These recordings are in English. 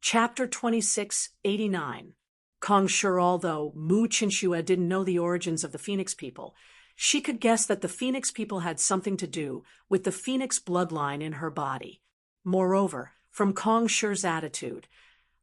Chapter 2689. Kong Shi. Although Mu Qinxue didn't know the origins of the Phoenix people, she could guess that the Phoenix people had something to do with the Phoenix bloodline in her body. Moreover, from Kong Shi's attitude,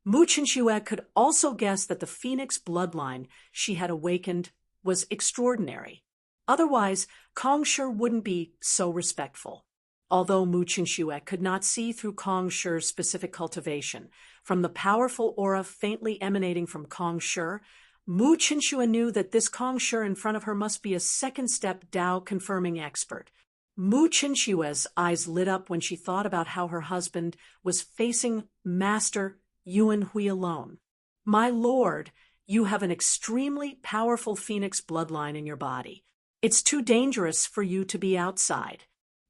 Mu Qinxue could also guess that the Phoenix bloodline she had awakened was extraordinary. Otherwise, Kong Shi wouldn't be so respectful. Although Mu Qinxue could not see through Kong Shi's specific cultivation, from the powerful aura faintly emanating from Kong Shi, Mu Qinxue knew that this Kong Shi in front of her must be a second-step Tao-confirming expert. Mu Qinxue's eyes lit up when she thought about how her husband was facing Master Yuan Hui alone. My lord, you have an extremely powerful Phoenix bloodline in your body. It's too dangerous for you to be outside.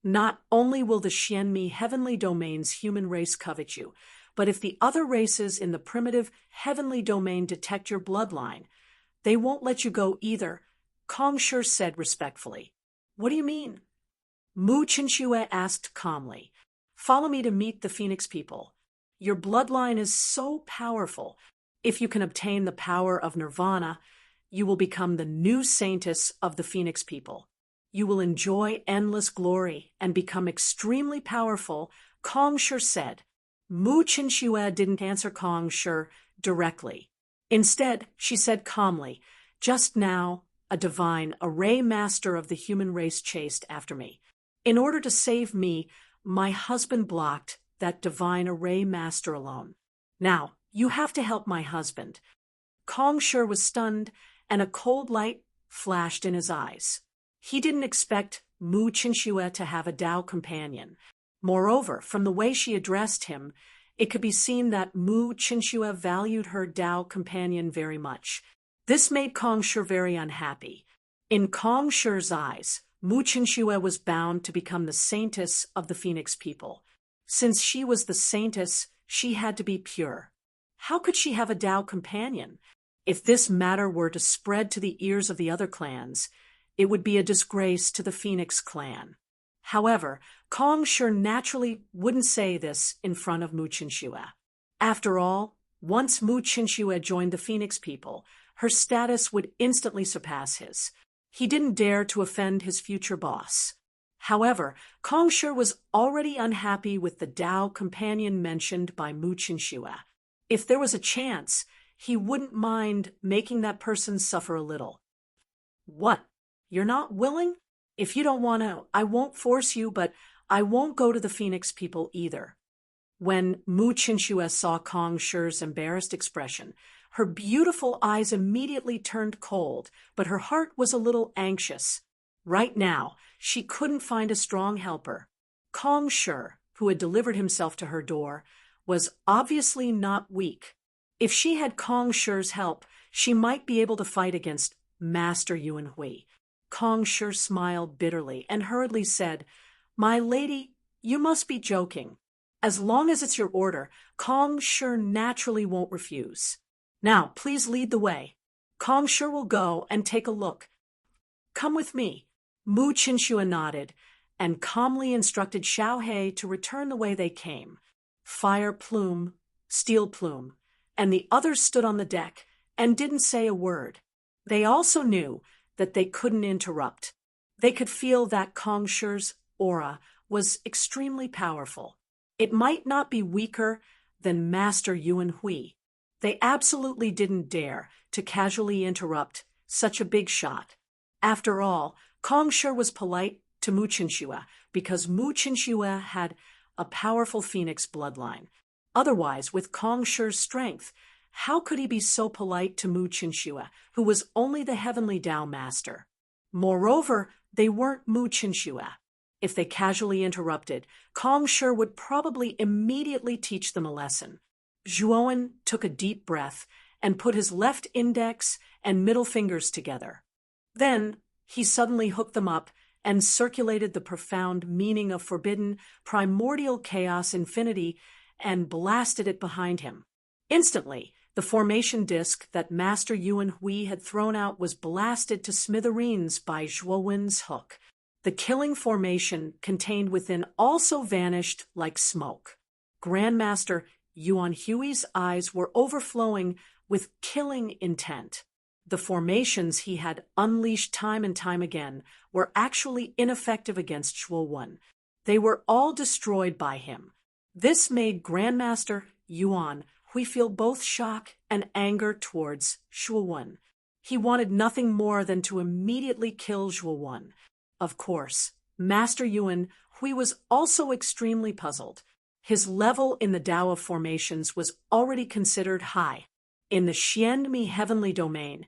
Not only will the Xianmi heavenly domain's human race covet you, but if the other races in the primitive heavenly domain detect your bloodline, they won't let you go either, Kong Shi said respectfully. What do you mean? Mu Qinxue asked calmly. Follow me to meet the Phoenix people. Your bloodline is so powerful. If you can obtain the power of nirvana, you will become the new saintess of the Phoenix people. You will enjoy endless glory and become extremely powerful, Kong Shi said. Mu Qinxue didn't answer Kong Shi directly. Instead, she said calmly, just now, a divine array master of the human race chased after me. In order to save me, my husband blocked that divine array master alone. Now, you have to help my husband. Kong Shi was stunned, and a cold light flashed in his eyes. He didn't expect Mu Qinxue to have a Tao companion. Moreover, from the way she addressed him, it could be seen that Mu Qinxue valued her Tao companion very much. This made Kong Shi very unhappy. In Kong Shi's eyes, Mu Qinxue was bound to become the saintess of the Phoenix people. Since she was the saintess, she had to be pure. How could she have a Tao companion? If this matter were to spread to the ears of the other clans, it would be a disgrace to the Phoenix clan. However, Kong Shi naturally wouldn't say this in front of Mu Qinxue. After all, once Mu Qinxue joined the Phoenix people, her status would instantly surpass his. He didn't dare to offend his future boss. However, Kong Shi was already unhappy with the Tao companion mentioned by Mu Qinxue. If there was a chance, he wouldn't mind making that person suffer a little. What? You're not willing? If you don't want to, I won't force you, but I won't go to the Phoenix people either. When Mu Qinxue saw Kong Shi's embarrassed expression, her beautiful eyes immediately turned cold, but her heart was a little anxious. Right now, she couldn't find a strong helper. Kong Shi, who had delivered himself to her door, was obviously not weak. If she had Kong Shi's help, she might be able to fight against Master Yuan Hui. Kong Shi smiled bitterly and hurriedly said, My lady, you must be joking. As long as it's your order, Kong Shi naturally won't refuse. Now, please lead the way. Kong Shi will go and take a look. Come with me. Mu Qinxue nodded and calmly instructed Xiao He to return the way they came. Fire Plume, Steel Plume, and the others stood on the deck and didn't say a word. They also knew that they couldn't interrupt. They could feel that Kong Shi's aura was extremely powerful. It might not be weaker than Master Yuan Hui. They absolutely didn't dare to casually interrupt such a big shot. After all, Kong Shi was polite to Mu Qinxue because Mu Qinxue had a powerful Phoenix bloodline. Otherwise, with Kong Shi's strength, how could he be so polite to Mu Qinxue, who was only the heavenly Tao master? Moreover, they weren't Mu Qinxue. If they casually interrupted, Kong Shi would probably immediately teach them a lesson. Zhuowen took a deep breath and put his left index and middle fingers together. Then he suddenly hooked them up and circulated the profound meaning of forbidden, primordial chaos infinity and blasted it behind him. Instantly, the formation disk that Master Yuan Hui had thrown out was blasted to smithereens by Zhuowen's hook. The killing formation contained within also vanished like smoke. Grandmaster Yuan Hui's eyes were overflowing with killing intent. The formations he had unleashed time and time again were actually ineffective against Shuowen. They were all destroyed by him. This made Grandmaster Yuan Hui feel both shock and anger towards Shuowen. He wanted nothing more than to immediately kill Shuowen. Of course, Master Yuan Hui was also extremely puzzled. His level in the Tao of Formations was already considered high. In the Xianmi heavenly domain,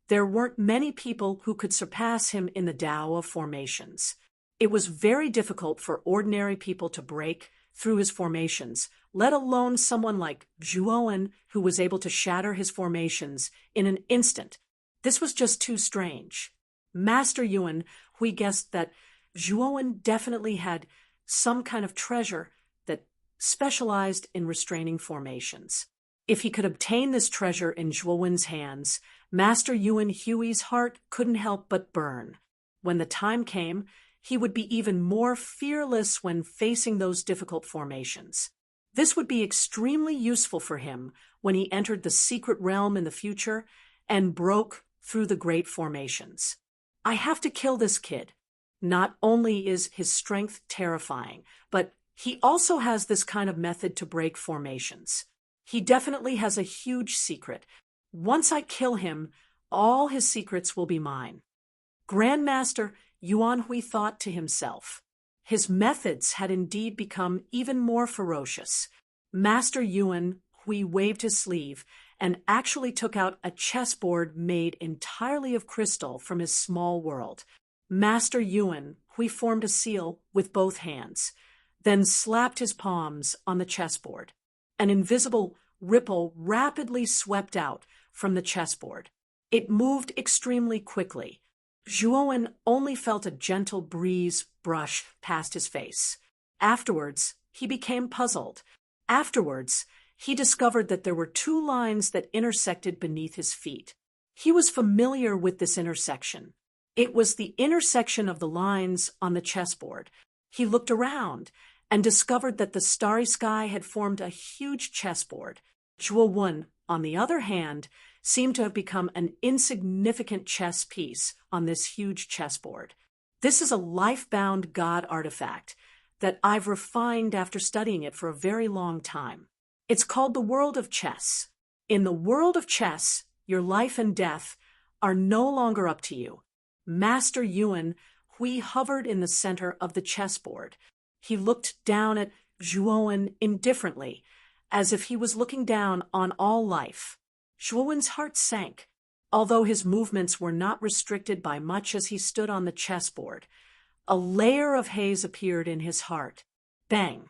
there weren't many people who could surpass him in the Tao of Formations. It was very difficult for ordinary people to break through his formations, let alone someone like Zhuowen, who was able to shatter his formations in an instant. This was just too strange. Master Yuan Hui guessed that Zhuowen definitely had some kind of treasure that specialized in restraining formations. If he could obtain this treasure in Zhuowen's hands, Master Yuan Hui's heart couldn't help but burn. When the time came, he would be even more fearless when facing those difficult formations. This would be extremely useful for him when he entered the secret realm in the future and broke through the great formations. I have to kill this kid. Not only is his strength terrifying, but he also has this kind of method to break formations. He definitely has a huge secret. Once I kill him, all his secrets will be mine. Grandmaster Yuan Hui thought to himself. His methods had indeed become even more ferocious. Master Yuan Hui waved his sleeve and actually took out a chessboard made entirely of crystal from his small world. Master Yuan Hui formed a seal with both hands, then slapped his palms on the chessboard. An invisible ripple rapidly swept out from the chessboard. It moved extremely quickly. Zhuowen only felt a gentle breeze brush past his face. Afterwards, he became puzzled. Afterwards, he discovered that there were two lines that intersected beneath his feet. He was familiar with this intersection. It was the intersection of the lines on the chessboard. He looked around and discovered that the starry sky had formed a huge chessboard. Zhuowen, on the other hand, seemed to have become an insignificant chess piece on this huge chessboard. This is a life-bound God artifact that I've refined after studying it for a very long time. It's called the world of chess. In the world of chess, your life and death are no longer up to you. Master Yuan Hui hovered in the center of the chessboard. He looked down at Zhuowen indifferently, as if he was looking down on all life. Zhuowen's heart sank. Although his movements were not restricted by much as he stood on the chessboard, a layer of haze appeared in his heart. Bang,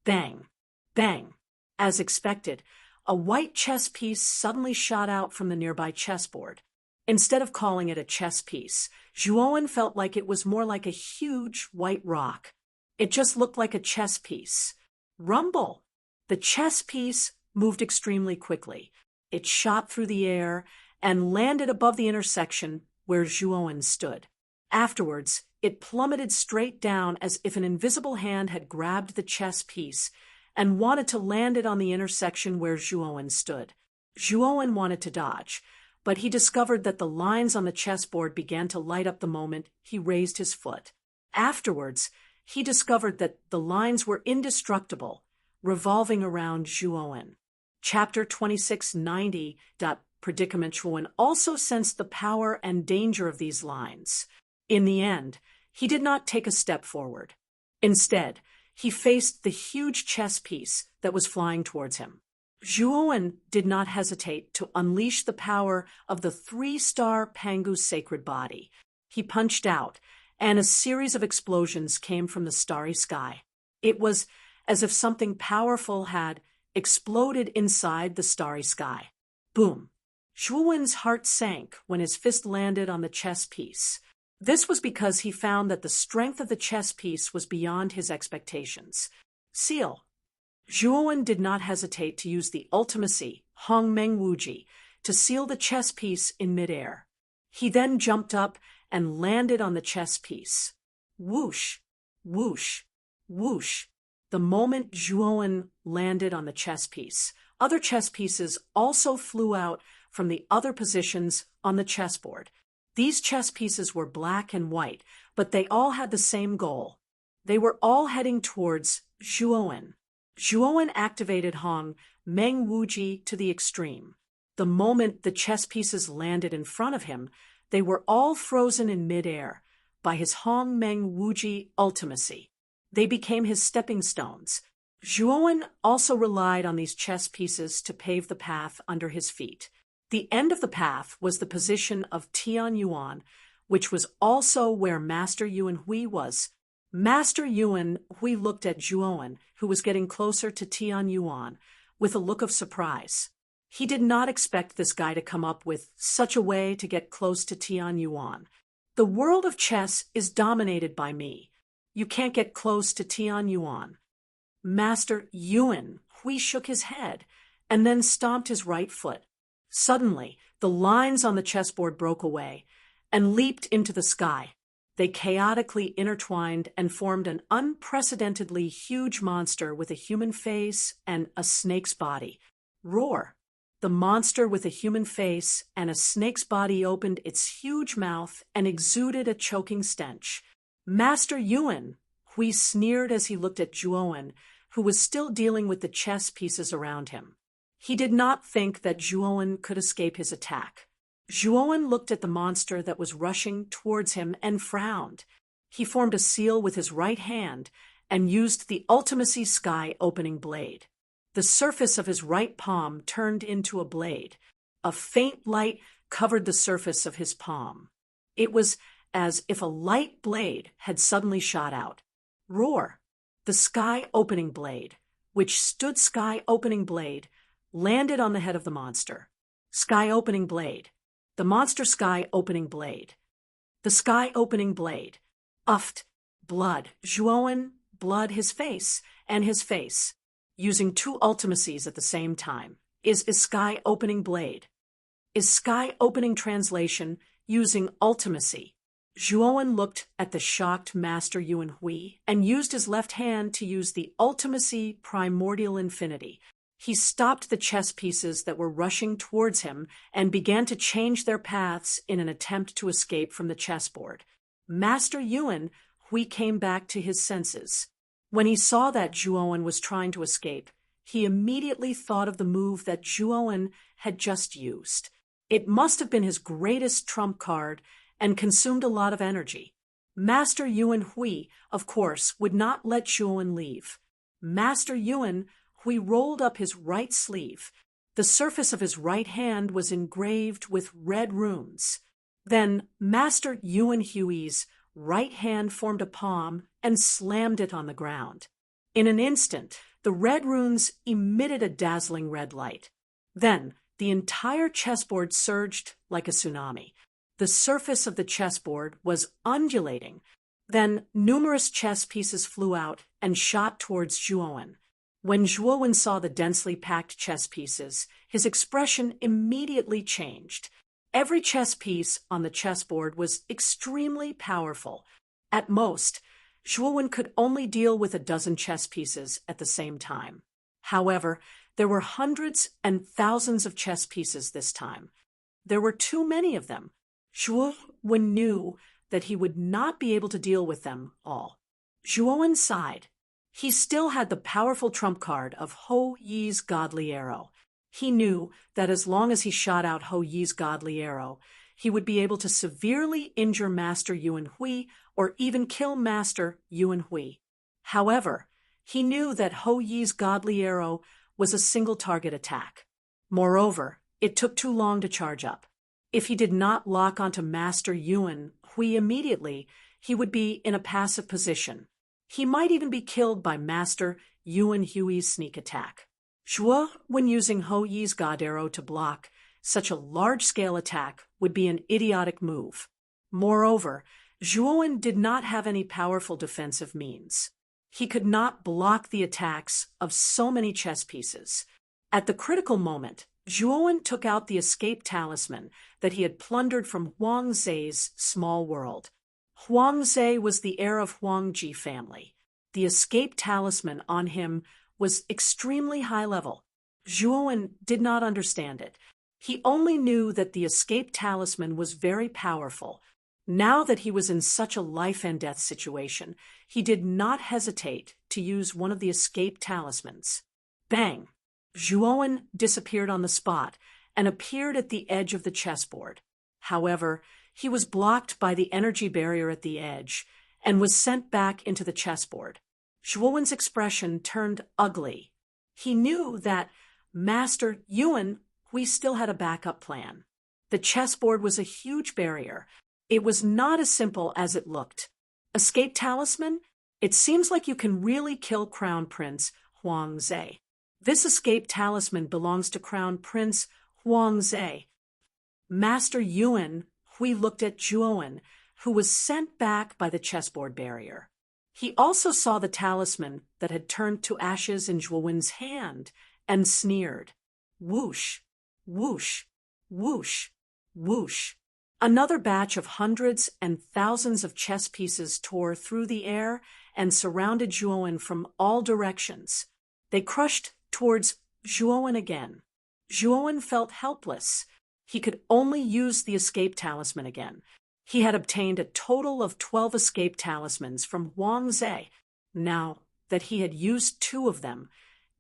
bang, bang. As expected, a white chess piece suddenly shot out from the nearby chessboard. Instead of calling it a chess piece, Zhuowen felt like it was more like a huge white rock. It just looked like a chess piece. Rumble! The chess piece moved extremely quickly. It shot through the air and landed above the intersection where Zhuowen stood. Afterwards, it plummeted straight down as if an invisible hand had grabbed the chess piece and wanted to land it on the intersection where Zhuowen stood. Zhuowen wanted to dodge, but he discovered that the lines on the chessboard began to light up the moment he raised his foot. Afterwards, he discovered that the lines were indestructible, revolving around Zhuowen. Chapter 2690. Predicament. Zhuowen also sensed the power and danger of these lines. In the end, he did not take a step forward. Instead, he faced the huge chess piece that was flying towards him. Zhuowen did not hesitate to unleash the power of the 3-star Pangu's sacred body. He punched out, and a series of explosions came from the starry sky. It was as if something powerful had exploded inside the starry sky. Boom! Zhuowen's heart sank when his fist landed on the chess piece. This was because he found that the strength of the chess piece was beyond his expectations. Seal. Zhuowen did not hesitate to use the ultimacy, Hongmeng Wuji, to seal the chess piece in midair. He then jumped up and landed on the chess piece. Whoosh, whoosh, whoosh. The moment Zhuowen landed on the chess piece, other chess pieces also flew out from the other positions on the chessboard. These chess pieces were black and white, but they all had the same goal. They were all heading towards Zhuowen. Zhuowen activated Hong Meng Wuji to the extreme. The moment the chess pieces landed in front of him, they were all frozen in midair by his Hong Meng Wuji ultimacy. They became his stepping stones. Zhuowen also relied on these chess pieces to pave the path under his feet. The end of the path was the position of Tian Yuan, which was also where Master Yuan Hui was. Master Yuan Hui looked at Zhuowen, who was getting closer to Tian Yuan, with a look of surprise. He did not expect this guy to come up with such a way to get close to Tian Yuan. The world of chess is dominated by me. You can't get close to Tian Yuan. Master Yuan Hui shook his head and then stomped his right foot. Suddenly, the lines on the chessboard broke away and leaped into the sky. They chaotically intertwined and formed an unprecedentedly huge monster with a human face and a snake's body. Roar! The monster with a human face and a snake's body opened its huge mouth and exuded a choking stench. Master Yuan Hui sneered as he looked at Zhuowen, who was still dealing with the chess pieces around him. He did not think that Zhuowen could escape his attack. Zhuowen looked at the monster that was rushing towards him and frowned. He formed a seal with his right hand and used the ultimacy sky opening blade. The surface of his right palm turned into a blade. A faint light covered the surface of his palm. It was as if a light blade had suddenly shot out. Roar! The sky opening blade, which stood sky opening blade, landed on the head of the monster. Sky opening blade. The monster sky opening blade. The sky opening blade. Uffed. Blood. Zhuowen, blood, his face, and his face. Using two ultimacies at the same time. Is sky opening blade. Is sky opening translation using ultimacy. Zhuowen looked at the shocked Master Yuan Hui and used his left hand to use the ultimacy primordial infinity. He stopped the chess pieces that were rushing towards him and began to change their paths in an attempt to escape from the chessboard. Master Yuan Hui came back to his senses. When he saw that Zhuowen was trying to escape, he immediately thought of the move that Zhuowen had just used. It must have been his greatest trump card and consumed a lot of energy. Master Yuan Hui, of course, would not let Zhuowen leave. Master Yuan Hui rolled up his right sleeve. The surface of his right hand was engraved with red runes. Then Master Yuan Hui's right hand formed a palm and slammed it on the ground. In an instant, the red runes emitted a dazzling red light. Then the entire chessboard surged like a tsunami. The surface of the chessboard was undulating. Then numerous chess pieces flew out and shot towards Zhuowen. When Zhuowen saw the densely packed chess pieces, his expression immediately changed. Every chess piece on the chessboard was extremely powerful. At most, Zhuowen could only deal with a dozen chess pieces at the same time. However, there were hundreds and thousands of chess pieces this time. There were too many of them. Zhuowen knew that he would not be able to deal with them all. Zhuowen sighed. He still had the powerful trump card of Hou Yi's godly arrow. He knew that as long as he shot out Hou Yi's godly arrow, he would be able to severely injure Master Yuan Hui or even kill Master Yuan Hui. However, he knew that Hou Yi's godly arrow was a single-target attack. Moreover, it took too long to charge up. If he did not lock onto Master Yuan Hui immediately, he would be in a passive position. He might even be killed by Master Yuan Hui's sneak attack. Zhuo, when using Hou Yi's god arrow to block such a large-scale attack, would be an idiotic move. Moreover, Zhuowen did not have any powerful defensive means. He could not block the attacks of so many chess pieces. At the critical moment, Zhuowen took out the escape talisman that he had plundered from Huang Zhe's small world. Huang Zhe was the heir of Huang Ji family. the escape talisman on him was extremely high level. Zhuowen did not understand it. He only knew that the escape talisman was very powerful. Now that he was in such a life-and-death situation, he did not hesitate to use one of the escape talismans. Bang! Zhuowen disappeared on the spot and appeared at the edge of the chessboard. However, he was blocked by the energy barrier at the edge and was sent back into the chessboard. Zhuowen's expression turned ugly. He knew that Master Yuan, we still had a backup plan. The chessboard was a huge barrier. It was not as simple as it looked. Escape talisman? It seems like you can really kill Crown Prince Huangze. This escape talisman belongs to Crown Prince Huangze. Master Yuan Hui looked at Zhuowen, who was sent back by the chessboard barrier. He also saw the talisman that had turned to ashes in Zhuowen's hand and sneered. Whoosh, whoosh, whoosh, whoosh. Another batch of hundreds and thousands of chess pieces tore through the air and surrounded Zhuowen from all directions. They crushed towards Zhuowen again. Zhuowen felt helpless. He could only use the escape talisman again. He had obtained a total of 12 escape talismans from Huangze. Now that he had used 2 of them,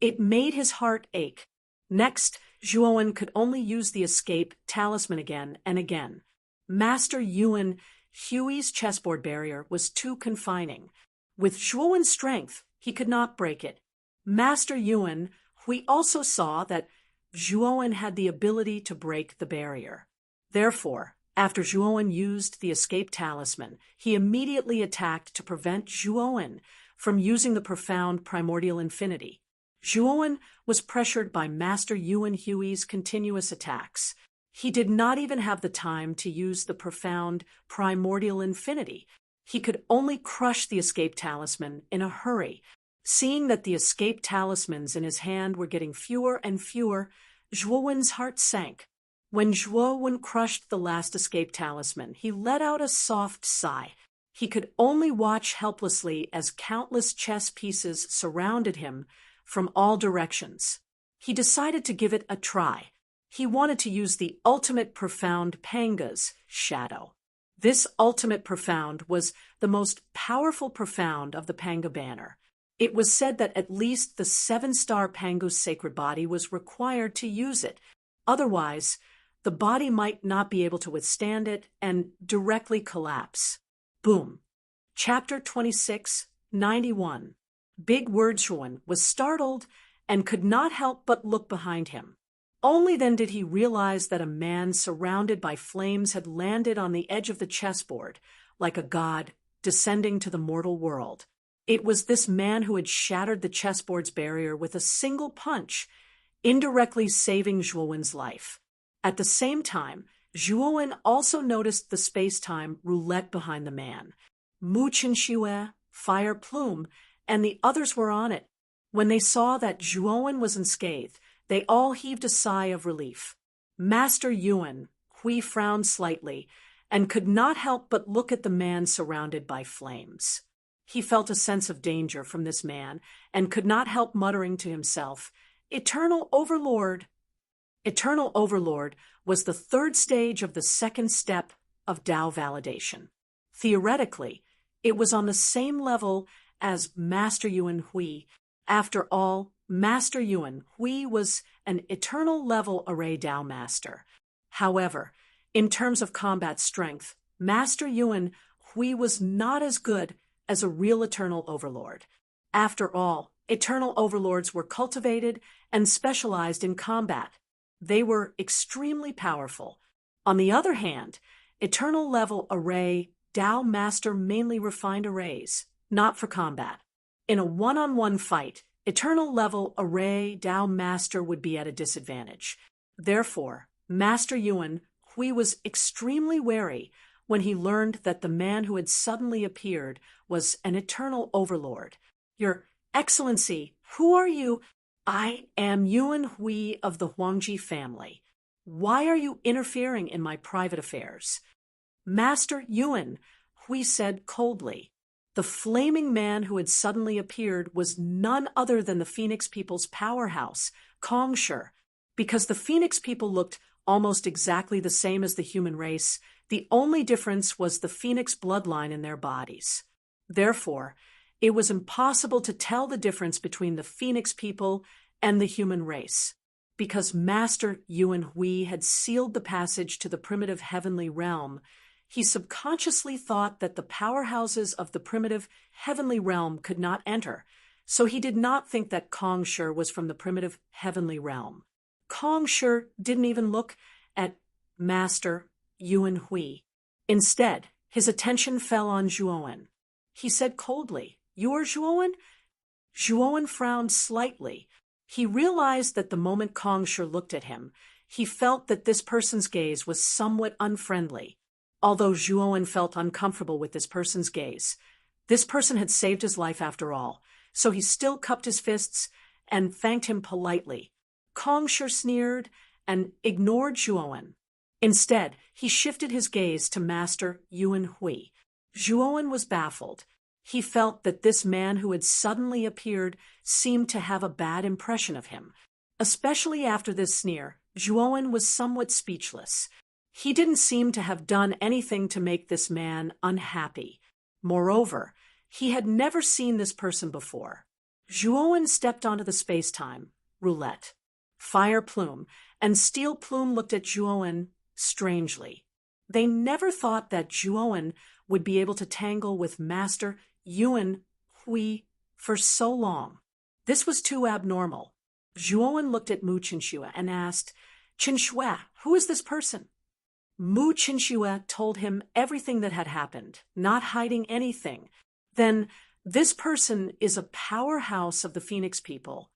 it made his heart ache. Next, Zhuowen could only use the escape talisman again and again. Master Yuan Hui's chessboard barrier was too confining. With Zhuowen's strength, he could not break it. Master Yuan Hui also saw that Zhuowen had the ability to break the barrier. Therefore, after Zhuowen used the escape talisman, he immediately attacked to prevent Zhuowen from using the profound primordial infinity. Zhuowen was pressured by Master Yuan Hui's continuous attacks. He did not even have the time to use the profound primordial infinity. He could only crush the escape talisman in a hurry. Seeing that the escape talismans in his hand were getting fewer and fewer, Zhuowen's heart sank. When Zhuowen crushed the last escape talisman, he let out a soft sigh. He could only watch helplessly as countless chess pieces surrounded him from all directions. He decided to give it a try. He wanted to use the ultimate profound Panga's shadow. This ultimate profound was the most powerful profound of the Panga banner. It was said that at least the 7-star Panga's sacred body was required to use it. Otherwise, the body might not be able to withstand it and directly collapse. Boom. Chapter 26, 91. Big Word Zhuowen was startled and could not help but look behind him. Only then did he realize that a man surrounded by flames had landed on the edge of the chessboard, like a god descending to the mortal world. It was this man who had shattered the chessboard's barrier with a single punch, indirectly saving Zhuowen's life. At the same time, Zhuowen also noticed the space-time roulette behind the man. Mu Qinxue, Fire Plume, and the others were on it. When they saw that Zhuowen was unscathed, they all heaved a sigh of relief. Master Yuan Hui frowned slightly and could not help but look at the man surrounded by flames. He felt a sense of danger from this man and could not help muttering to himself, "Eternal Overlord." Eternal Overlord was the 3rd stage of the 2nd step of Tao validation. Theoretically, it was on the same level as Master Yuan Hui. After all, Master Yuan Hui was an eternal level array Tao master. However, in terms of combat strength, Master Yuan Hui was not as good as a real Eternal Overlord. After all, Eternal Overlords were cultivated and specialized in combat. They were extremely powerful. On the other hand, Eternal level array Tao master mainly refined arrays, not for combat. In a one-on-one fight, Eternal level array Tao master would be at a disadvantage. Therefore, Master Yuan Hui was extremely wary when he learned that the man who had suddenly appeared was an Eternal Overlord. "Your Excellency, who are you?" "I am Yuan Hui of the Huangji family. Why are you interfering in my private affairs?" "Master Yuan," Hui said coldly, The flaming man who had suddenly appeared was none other than the Phoenix people's powerhouse, Kongsher. Because the Phoenix people looked almost exactly the same as the human race, the only difference was the Phoenix bloodline in their bodies. Therefore, it was impossible to tell the difference between the Phoenix people and the human race. Because Master Yuan Hui had sealed the passage to the primitive heavenly realm, he subconsciously thought that the powerhouses of the primitive heavenly realm could not enter, so he did not think that Kongsher was from the primitive heavenly realm. Kongsher didn't even look at Master Yuan Hui. Instead, his attention fell on Zhuowen. He said coldly, "You're Zhuowen?" Zhuowen frowned slightly. He realized that the moment Kongsher looked at him, he felt that this person's gaze was somewhat unfriendly. Although Zhuowen felt uncomfortable with this person's gaze, this person had saved his life after all, so he still cupped his fists and thanked him politely. Kongsher sneered and ignored Zhuowen. Instead, he shifted his gaze to Master Yuan Hui. Zhuowen was baffled. He felt that this man who had suddenly appeared seemed to have a bad impression of him. Especially after this sneer, Zhuowen was somewhat speechless. He didn't seem to have done anything to make this man unhappy. Moreover, he had never seen this person before. Zhuowen stepped onto the space-time roulette. Fire Plume and Steel Plume looked at Zhuowen strangely. They never thought that Zhuowen would be able to tangle with Master Yuan Hui for so long. This was too abnormal. Zhuowen looked at Mu Qinxue and asked, "Qinxue, who is this person?" Mu Qinxue told him everything that had happened, not hiding anything. Then, "This person is a powerhouse of the Phoenix people."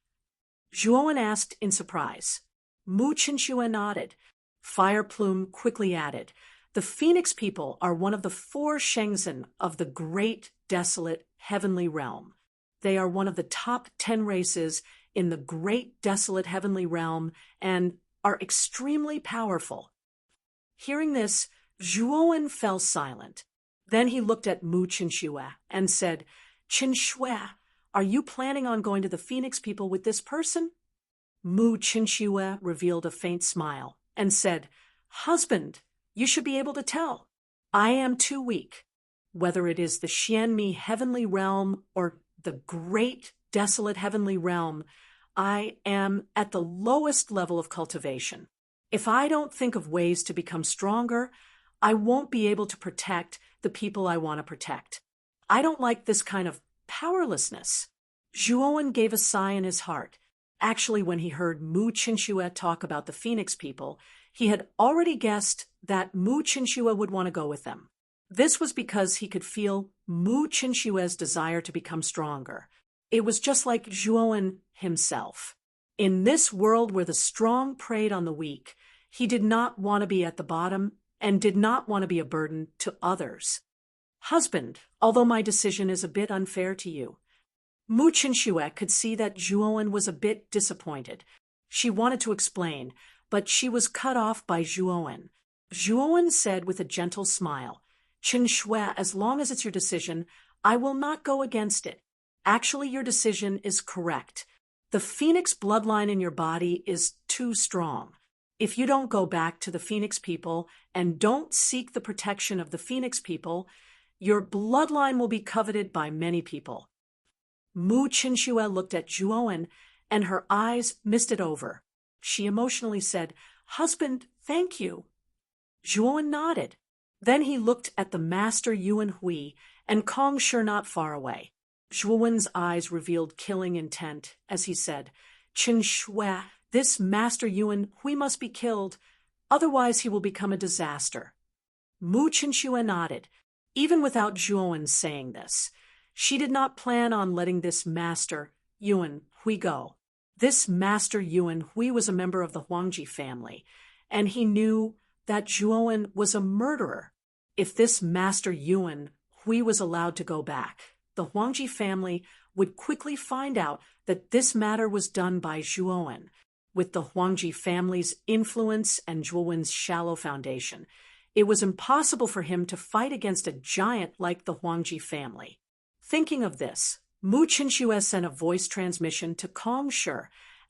Zhuowen asked in surprise. Mu Qinxue nodded. Fire Plume quickly added, "The Phoenix people are one of the 4 Shenzhen of the great, desolate, heavenly realm. They are one of the top 10 races in the great, desolate, heavenly realm and are extremely powerful." Hearing this, Zhuowen fell silent. Then he looked at Mu Qinxue and said, "Qinxue, are you planning on going to the Phoenix people with this person?" Mu Qinxue revealed a faint smile and said, "Husband, you should be able to tell. I am too weak. Whether it is the Xianmi heavenly realm or the great desolate heavenly realm, I am at the lowest level of cultivation. If I don't think of ways to become stronger, I won't be able to protect the people I want to protect. I don't like this kind of powerlessness." Zhuowen gave a sigh in his heart. Actually, when he heard Mu Qinxue talk about the Phoenix people, he had already guessed that Mu Qinxue would want to go with them. This was because he could feel Mu Qinxue's desire to become stronger. It was just like Zhuowen himself. In this world where the strong preyed on the weak, he did not want to be at the bottom and did not want to be a burden to others. "Husband, although my decision is a bit unfair to you." Mu Qinxue could see that Zhuowen was a bit disappointed. She wanted to explain, but she was cut off by Zhuowen. Zhuowen said with a gentle smile, "Qinxue, as long as it's your decision, I will not go against it. Actually, your decision is correct. The Phoenix bloodline in your body is too strong. If you don't go back to the Phoenix people and don't seek the protection of the Phoenix people, your bloodline will be coveted by many people." Mu Qinxue looked at Zhuowen, and her eyes misted over. She emotionally said, "Husband, thank you." Zhuowen nodded. Then he looked at the Master Yuan Hui and Kongsher not far away. Zhuowen's eyes revealed killing intent as he said, "Qinxue, this Master Yuan Hui must be killed, otherwise he will become a disaster." Mu Qinxue nodded. Even without Zhuowen saying this, she did not plan on letting this Master Yuan Hui go. This Master Yuan Hui was a member of the Huangji family, and he knew that Zhuowen was a murderer. If this Master Yuan Hui was allowed to go back, the Huangji family would quickly find out that this matter was done by Zhuowen. With the Huangji family's influence and Zhuowen's shallow foundation, it was impossible for him to fight against a giant like the Huangji family. Thinking of this, Mu Qinxue sent a voice transmission to Kong Shi,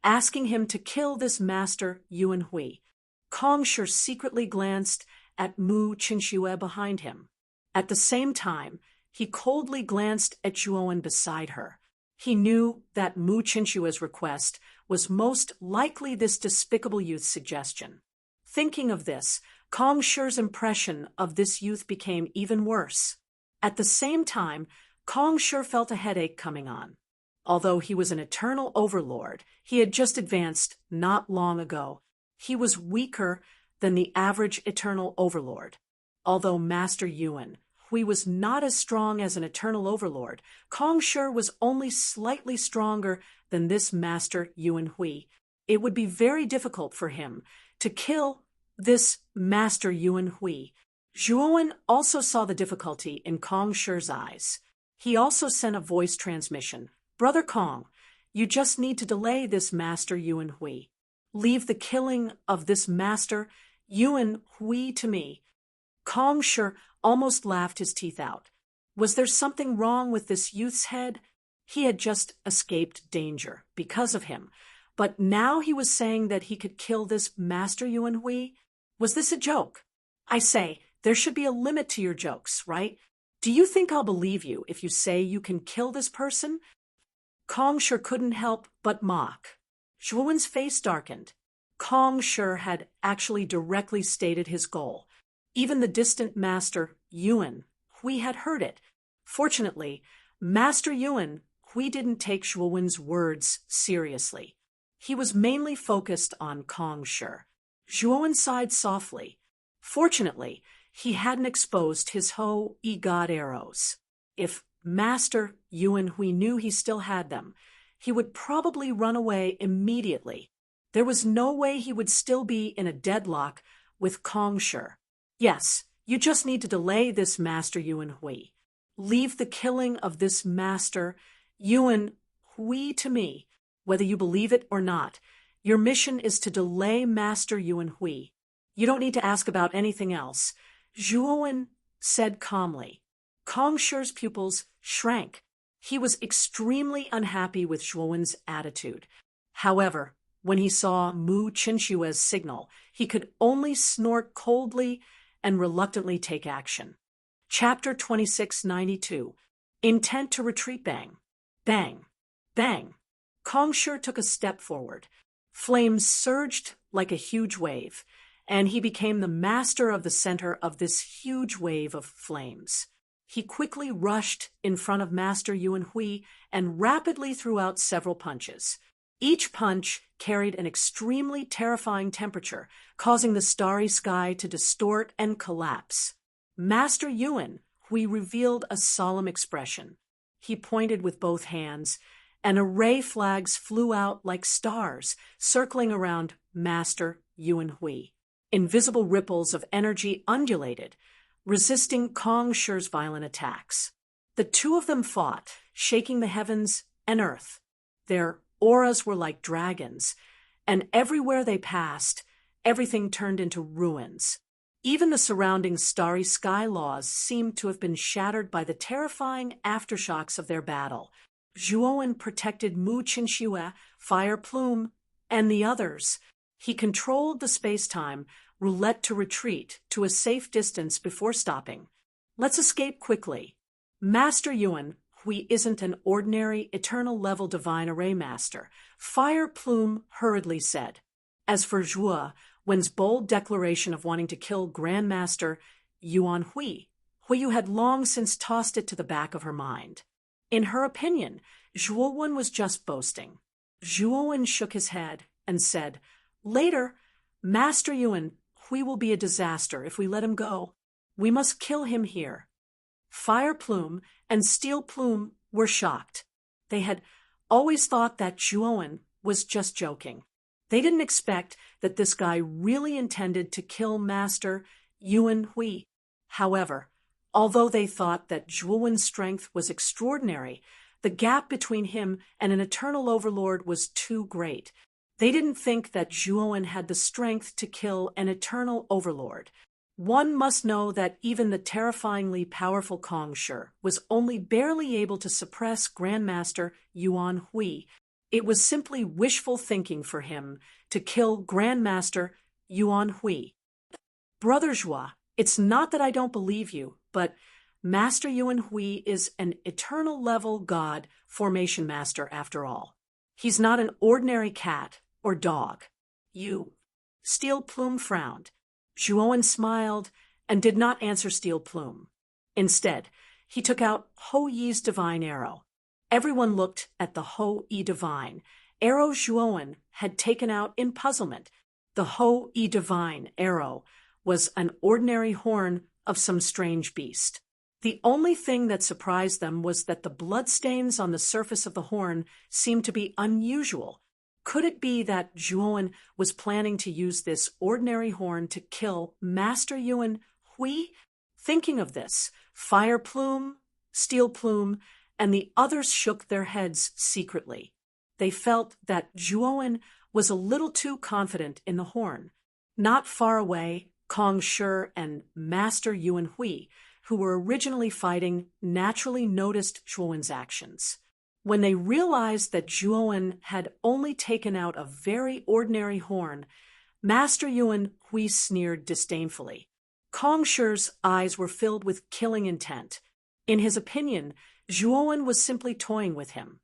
asking him to kill this master Yuan Hui. Kong Shi secretly glanced at Mu Qinxue behind him. At the same time, he coldly glanced at Zhuowen beside her. He knew that Mu Qinshue's request was most likely this despicable youth's suggestion. Thinking of this, Kong Shi's impression of this youth became even worse. At the same time, Kong Shi felt a headache coming on. Although he was an eternal overlord, he had just advanced not long ago. He was weaker than the average eternal overlord. Although Master Yuan Hui was not as strong as an eternal overlord, Kong Shi was only slightly stronger than this Master Yuan Hui. It would be very difficult for him to kill this Master Yuan Hui. Zhuowen also saw the difficulty in Kong Shi's eyes. He also sent a voice transmission. Brother Kong, you just need to delay this Master Yuan Hui. Leave the killing of this Master Yuan Hui to me. Kong Shi almost laughed his teeth out. Was there something wrong with this youth's head? He had just escaped danger because of him, but now he was saying that he could kill this Master Yuan Hui? Was this a joke? I say, there should be a limit to your jokes, right? Do you think I'll believe you if you say you can kill this person? Kong Shi couldn't help but mock. Zhuowen's face darkened. Kong Shi had actually directly stated his goal. Even the distant Master Yuan Hui had heard it. Fortunately, Master Yuan Hui didn't take Zhuowen's words seriously. He was mainly focused on Kong Shi. Zhuowen sighed softly. Fortunately, he hadn't exposed his Ho-E-God arrows. If Master Yuan Hui knew he still had them, he would probably run away immediately. There was no way he would still be in a deadlock with Kong Shi. Yes, you just need to delay this Master Yuan Hui. Leave the killing of this Master Yuan Hui to me, whether you believe it or not. Your mission is to delay Master Yuan Hui. You don't need to ask about anything else. Zhuowen said calmly. Kong Shi's pupils shrank. He was extremely unhappy with Zhuowen's attitude. However, when he saw Mu Qinshue's signal, he could only snort coldly and reluctantly take action. Chapter 2692. Intent to retreat. Bang. Bang. Bang. Kong Shi took a step forward. Flames surged like a huge wave, and he became the master of the center of this huge wave of flames. He quickly rushed in front of Master Yuan Hui and rapidly threw out several punches. Each punch carried an extremely terrifying temperature, causing the starry sky to distort and collapse. Master Yuan Hui revealed a solemn expression. He pointed with both hands, and array flags flew out like stars, circling around Master Yuan Hui. Invisible ripples of energy undulated, resisting Kong Shi's violent attacks. The two of them fought, shaking the heavens and earth. Their auras were like dragons, and everywhere they passed, everything turned into ruins. Even the surrounding starry sky laws seemed to have been shattered by the terrifying aftershocks of their battle. Zhuowen protected Mu Qinxue, Fire Plume, and the others. He controlled the space-time roulette to retreat to a safe distance before stopping. Let's escape quickly. Master Yuan Hui isn't an ordinary eternal-level divine array master, Fire Plume hurriedly said. As for Zhuowen's bold declaration of wanting to kill Grandmaster Yuan Hui, Huiyu had long since tossed it to the back of her mind. In her opinion, Zhuowen was just boasting. Zhuowen shook his head and said, "Later, Master Yuan Hui will be a disaster if we let him go. We must kill him here." Fire Plume and Steel Plume were shocked. They had always thought that Zhuowen was just joking. They didn't expect that this guy really intended to kill Master Yuan Hui. However, although they thought that Zhuowen's strength was extraordinary, the gap between him and an eternal overlord was too great. They didn't think that Zhuowen had the strength to kill an eternal overlord. One must know that even the terrifyingly powerful Kong Shi was only barely able to suppress Grandmaster Yuan Hui. It was simply wishful thinking for him to kill Grandmaster Yuan Hui. Brother Zhua, it's not that I don't believe you, but Master Yuan Hui is an eternal-level god formation master after all. He's not an ordinary cat or dog. You. Steel Plume frowned. Zhuowen smiled and did not answer Steel Plume. Instead, he took out Ho Yi's divine arrow. Everyone looked at the Ho Yi divine arrow Zhuowen had taken out in puzzlement. The Ho Yi divine arrow was an ordinary horn of some strange beast. The only thing that surprised them was that the bloodstains on the surface of the horn seemed to be unusual. Could it be that Zhuowen was planning to use this ordinary horn to kill Master Yuan Hui? Thinking of this, Fire Plume, Steel Plume, and the others shook their heads secretly. They felt that Zhuowen was a little too confident in the horn. Not far away, Kong Shi and Master Yuan Hui, who were originally fighting, naturally noticed Zhuowen's actions. When they realized that Zhuowen had only taken out a very ordinary horn, Master Yuan Hui sneered disdainfully. Kong Shi's eyes were filled with killing intent. In his opinion, Zhuowen was simply toying with him.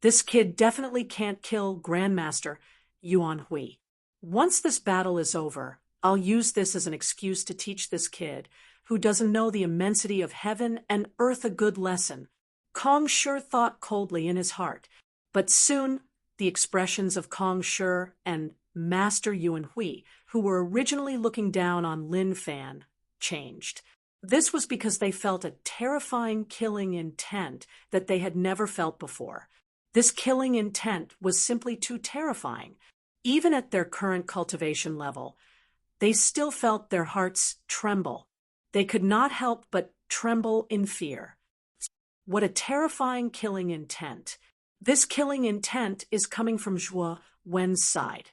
This kid definitely can't kill Grandmaster Yuan Hui. Once this battle is over, I'll use this as an excuse to teach this kid, who doesn't know the immensity of heaven and earth, a good lesson. Kong Shi thought coldly in his heart, but soon the expressions of Kong Shi and Master Yuan Hui, who were originally looking down on Lin Fan, changed. This was because they felt a terrifying killing intent that they had never felt before. This killing intent was simply too terrifying. Even at their current cultivation level, they still felt their hearts tremble. They could not help but tremble in fear. What a terrifying killing intent. This killing intent is coming from Zhuowen's side.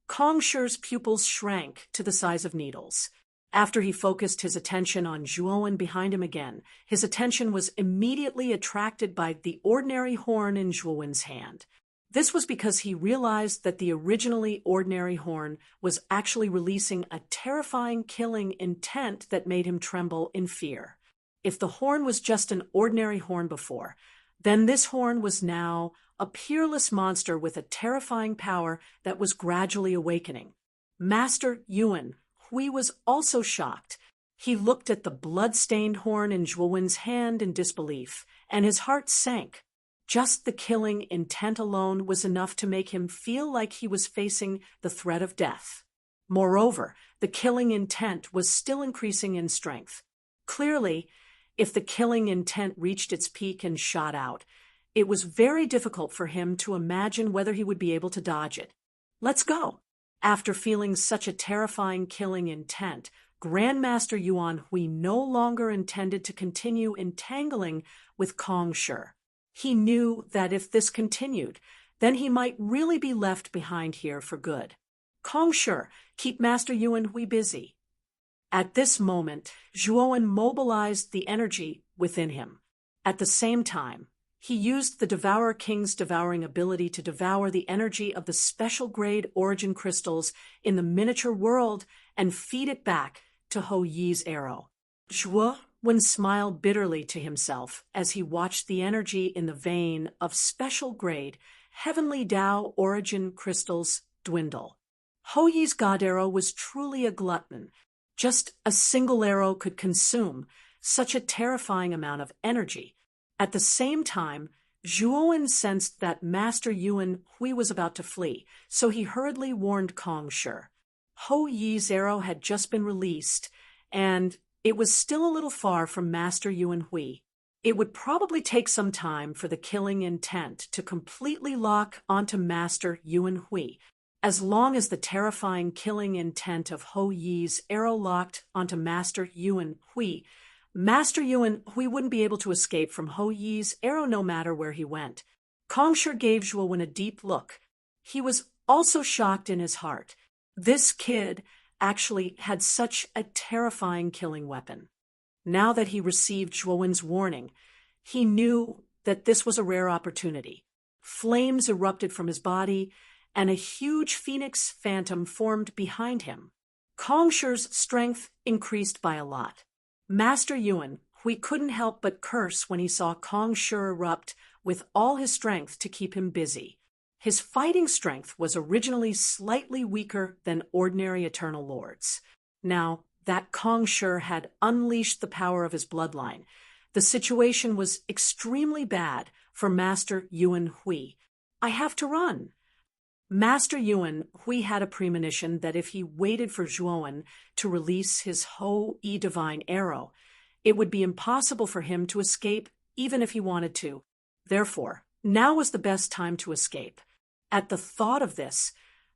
Kong Shi's pupils shrank to the size of needles. After he focused his attention on Zhuowen behind him again, his attention was immediately attracted by the ordinary horn in Zhuowen's hand. This was because he realized that the originally ordinary horn was actually releasing a terrifying killing intent that made him tremble in fear. If the horn was just an ordinary horn before, then this horn was now a peerless monster with a terrifying power that was gradually awakening. Master Yuan Hui was also shocked. He looked at the blood-stained horn in Zhuowen's hand in disbelief, and his heart sank. Just the killing intent alone was enough to make him feel like he was facing the threat of death. Moreover, the killing intent was still increasing in strength. Clearly, if the killing intent reached its peak and shot out, it was very difficult for him to imagine whether he would be able to dodge it. Let's go. After feeling such a terrifying killing intent, Grandmaster Yuan Hui no longer intended to continue entangling with Kong Shi. He knew that if this continued, then he might really be left behind here for good. Kong Shi, keep Master Yuan Hui busy. At this moment, Zhuowen mobilized the energy within him. At the same time, he used the Devourer King's devouring ability to devour the energy of the special-grade origin crystals in the miniature world and feed it back to Ho Yi's arrow. Zhuowen smiled bitterly to himself as he watched the energy in the vein of special-grade Heavenly Tao origin crystals dwindle. Ho Yi's god arrow was truly a glutton. Just a single arrow could consume such a terrifying amount of energy. At the same time, Zhuowen sensed that Master Yuan Hui was about to flee, so he hurriedly warned Kong Shi. Ho Yi's arrow had just been released, and it was still a little far from Master Yuan Hui. It would probably take some time for the killing intent to completely lock onto Master Yuan Hui. As long as the terrifying killing intent of Ho Yi's arrow locked onto Master Yuan Hui, Master Yuan Hui wouldn't be able to escape from Ho Yi's arrow no matter where he went. Kong Shi gave Zhuowen a deep look. He was also shocked in his heart. This kid actually had such a terrifying killing weapon. Now that he received Zhuowen's warning, he knew that this was a rare opportunity. Flames erupted from his body, and a huge phoenix phantom formed behind him. Kong Shi's strength increased by a lot. Master Yuan, Hui couldn't help but curse when he saw Kong Shi erupt with all his strength to keep him busy. His fighting strength was originally slightly weaker than ordinary Eternal Lords. Now that Kong Shi had unleashed the power of his bloodline, the situation was extremely bad for Master Yuan Hui. I have to run. Master Yuan Hui had a premonition that if he waited for Zhuowen to release his Ho-Yi divine arrow, it would be impossible for him to escape even if he wanted to. Therefore, now was the best time to escape. At the thought of this,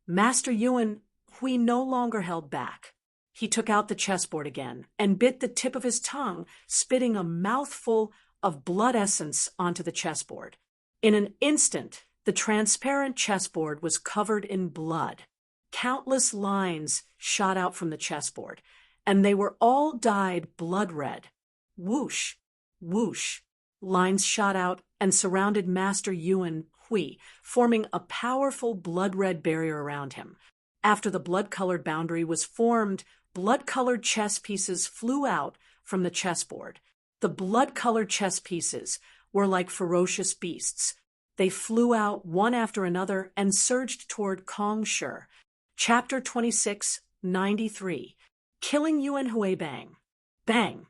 Master Yuan Hui no longer held back. He took out the chessboard again and bit the tip of his tongue, spitting a mouthful of blood essence onto the chessboard. In an instant, the transparent chessboard was covered in blood. Countless lines shot out from the chessboard, and they were all dyed blood red. Whoosh, whoosh. Lines shot out and surrounded Master Yuan Hui, forming a powerful blood-red barrier around him. After the blood-colored boundary was formed, blood-colored chess pieces flew out from the chessboard. The blood-colored chess pieces were like ferocious beasts. They flew out one after another and surged toward Kong Shi. Chapter 2693. Killing Yuan Hui Bang. Bang.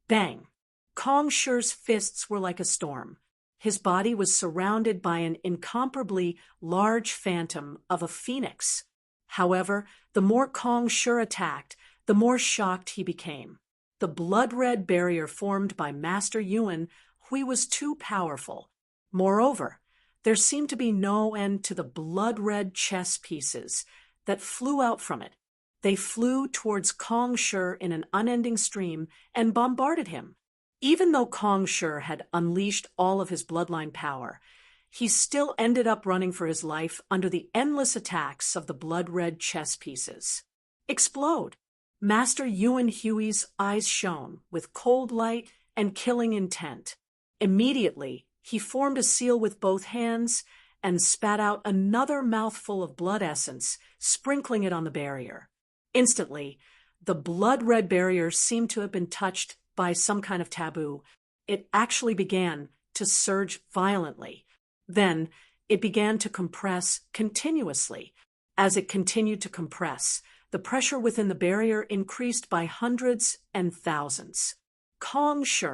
Bang. Kong Shi's fists were like a storm. His body was surrounded by an incomparably large phantom of a phoenix. However, the more Kong Shi attacked, the more shocked he became. The blood-red barrier formed by Master Yuan Hui was too powerful. Moreover, there seemed to be no end to the blood-red chess pieces that flew out from it. They flew towards Kong Shi in an unending stream and bombarded him. Even though Kong Shi had unleashed all of his bloodline power, he still ended up running for his life under the endless attacks of the blood-red chess pieces. Explode! Master Yuan Hui's eyes shone with cold light and killing intent. Immediately, he formed a seal with both hands and spat out another mouthful of blood essence, sprinkling it on the barrier. Instantly, the blood-red barrier seemed to have been touched by some kind of taboo. It actually began to surge violently. Then, it began to compress continuously. As it continued to compress, the pressure within the barrier increased by hundreds and thousands. Kong Shi,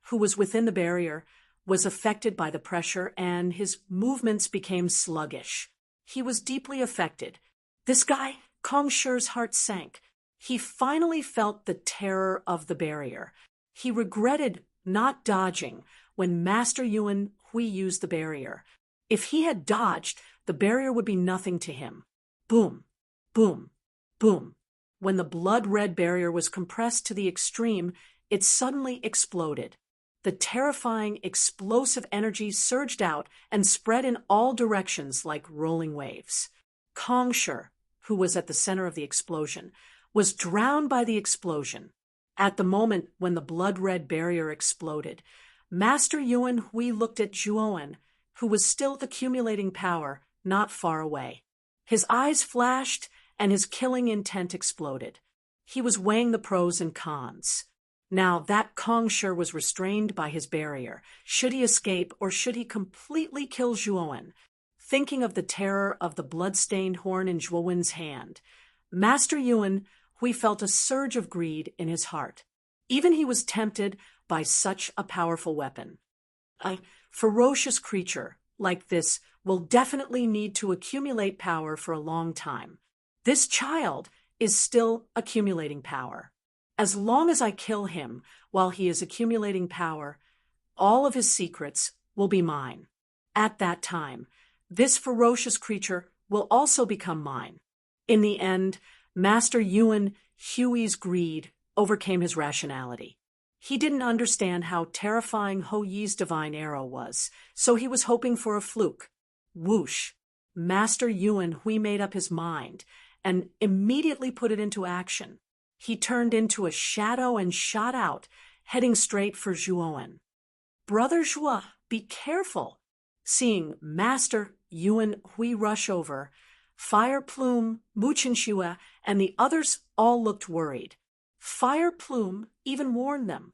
who was within the barrier, was affected by the pressure and his movements became sluggish. He was deeply affected. This guy, Kong Shi's heart sank. He finally felt the terror of the barrier. He regretted not dodging when Master Yuan Hui used the barrier. If he had dodged, the barrier would be nothing to him. Boom, boom, boom. When the blood-red barrier was compressed to the extreme, it suddenly exploded. The terrifying, explosive energy surged out and spread in all directions like rolling waves. Kong Shi, who was at the center of the explosion, was drowned by the explosion. At the moment when the blood-red barrier exploded, Master Yuan Hui looked at Zhuowen, who was still accumulating power not far away. His eyes flashed and his killing intent exploded. He was weighing the pros and cons. Now that Kong Shi was restrained by his barrier, should he escape or should he completely kill Zhuowen? Thinking of the terror of the blood-stained horn in Zhuowen's hand, Master Yuan Hui felt a surge of greed in his heart. Even he was tempted by such a powerful weapon. A ferocious creature like this will definitely need to accumulate power for a long time. This child is still accumulating power. As long as I kill him while he is accumulating power, all of his secrets will be mine. At that time, this ferocious creature will also become mine. In the end, Master Yuan Hui's greed overcame his rationality. He didn't understand how terrifying Ho-Yi's divine arrow was, so he was hoping for a fluke. Whoosh! Master Yuan Hui made up his mind and immediately put it into action. He turned into a shadow and shot out, heading straight for Zhuowen. "Brother Zhua, be careful!" Seeing Master Yuan Hui rush over, Fire Plume, Mu Chenxue, and the others all looked worried. Fire Plume even warned them.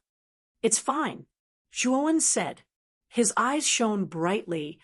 "It's fine," Zhuowen said. His eyes shone brightly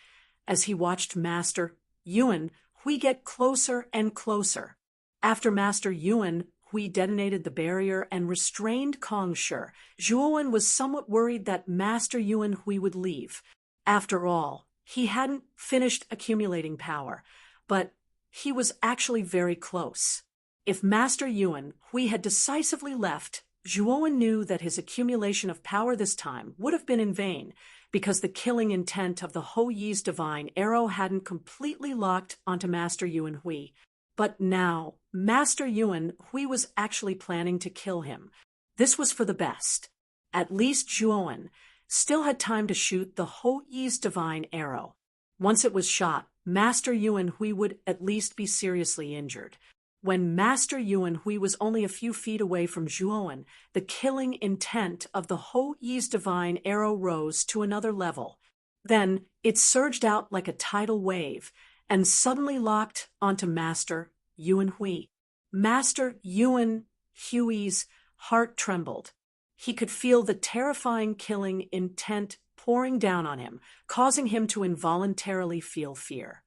as he watched Master Yuan Hui get closer and closer. After Master Yuan Hui detonated the barrier and restrained Kong Shi, Zhuowen was somewhat worried that Master Yuan Hui would leave. After all, he hadn't finished accumulating power, but he was actually very close. If Master Yuan Hui had decisively left, Zhuowen knew that his accumulation of power this time would have been in vain, because the killing intent of the Hou Yi's divine arrow hadn't completely locked onto Master Yuan Hui. But now, Master Yuan Hui was actually planning to kill him. This was for the best. At least Zhuowen still had time to shoot the Hou Yi's divine arrow. Once it was shot, Master Yuan Hui would at least be seriously injured. When Master Yuan Hui was only a few feet away from Zhuowen, the killing intent of the Hou Yi's divine arrow rose to another level. Then it surged out like a tidal wave and suddenly locked onto Master Yuan Hui. Master Yuan Hui's heart trembled. He could feel the terrifying killing intent pouring down on him, causing him to involuntarily feel fear.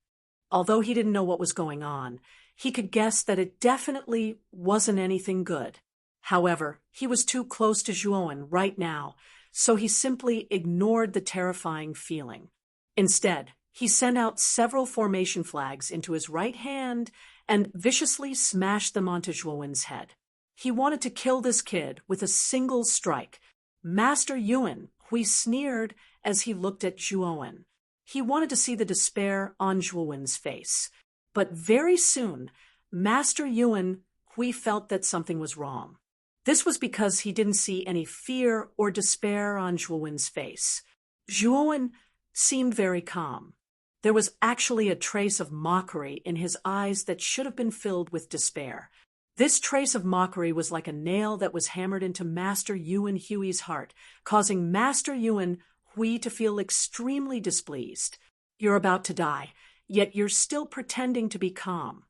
Although he didn't know what was going on, he could guess that it definitely wasn't anything good. However, he was too close to Zhuowen right now, so he simply ignored the terrifying feeling. Instead, he sent out several formation flags into his right hand and viciously smashed them onto Zhuowen's head. He wanted to kill this kid with a single strike. Master Yuan Hui sneered as he looked at Zhuowen. He wanted to see the despair on Zhuowen's face. But very soon, Master Yuan Hui felt that something was wrong. This was because he didn't see any fear or despair on Zhuowen's face. Zhuowen seemed very calm. There was actually a trace of mockery in his eyes that should have been filled with despair. This trace of mockery was like a nail that was hammered into Master Yuan Hui's heart, causing Master Yuan Hui to feel extremely displeased. "You're about to die, yet you're still pretending to be calm."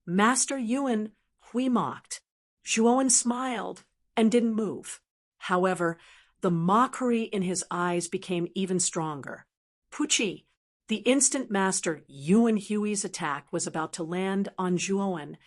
Master Yuan Hui mocked. Zhuowen smiled and didn't move. However, the mockery in his eyes became even stronger. "Puchi!" The instant Master Yuan Hui's attack was about to land on Zhuowen,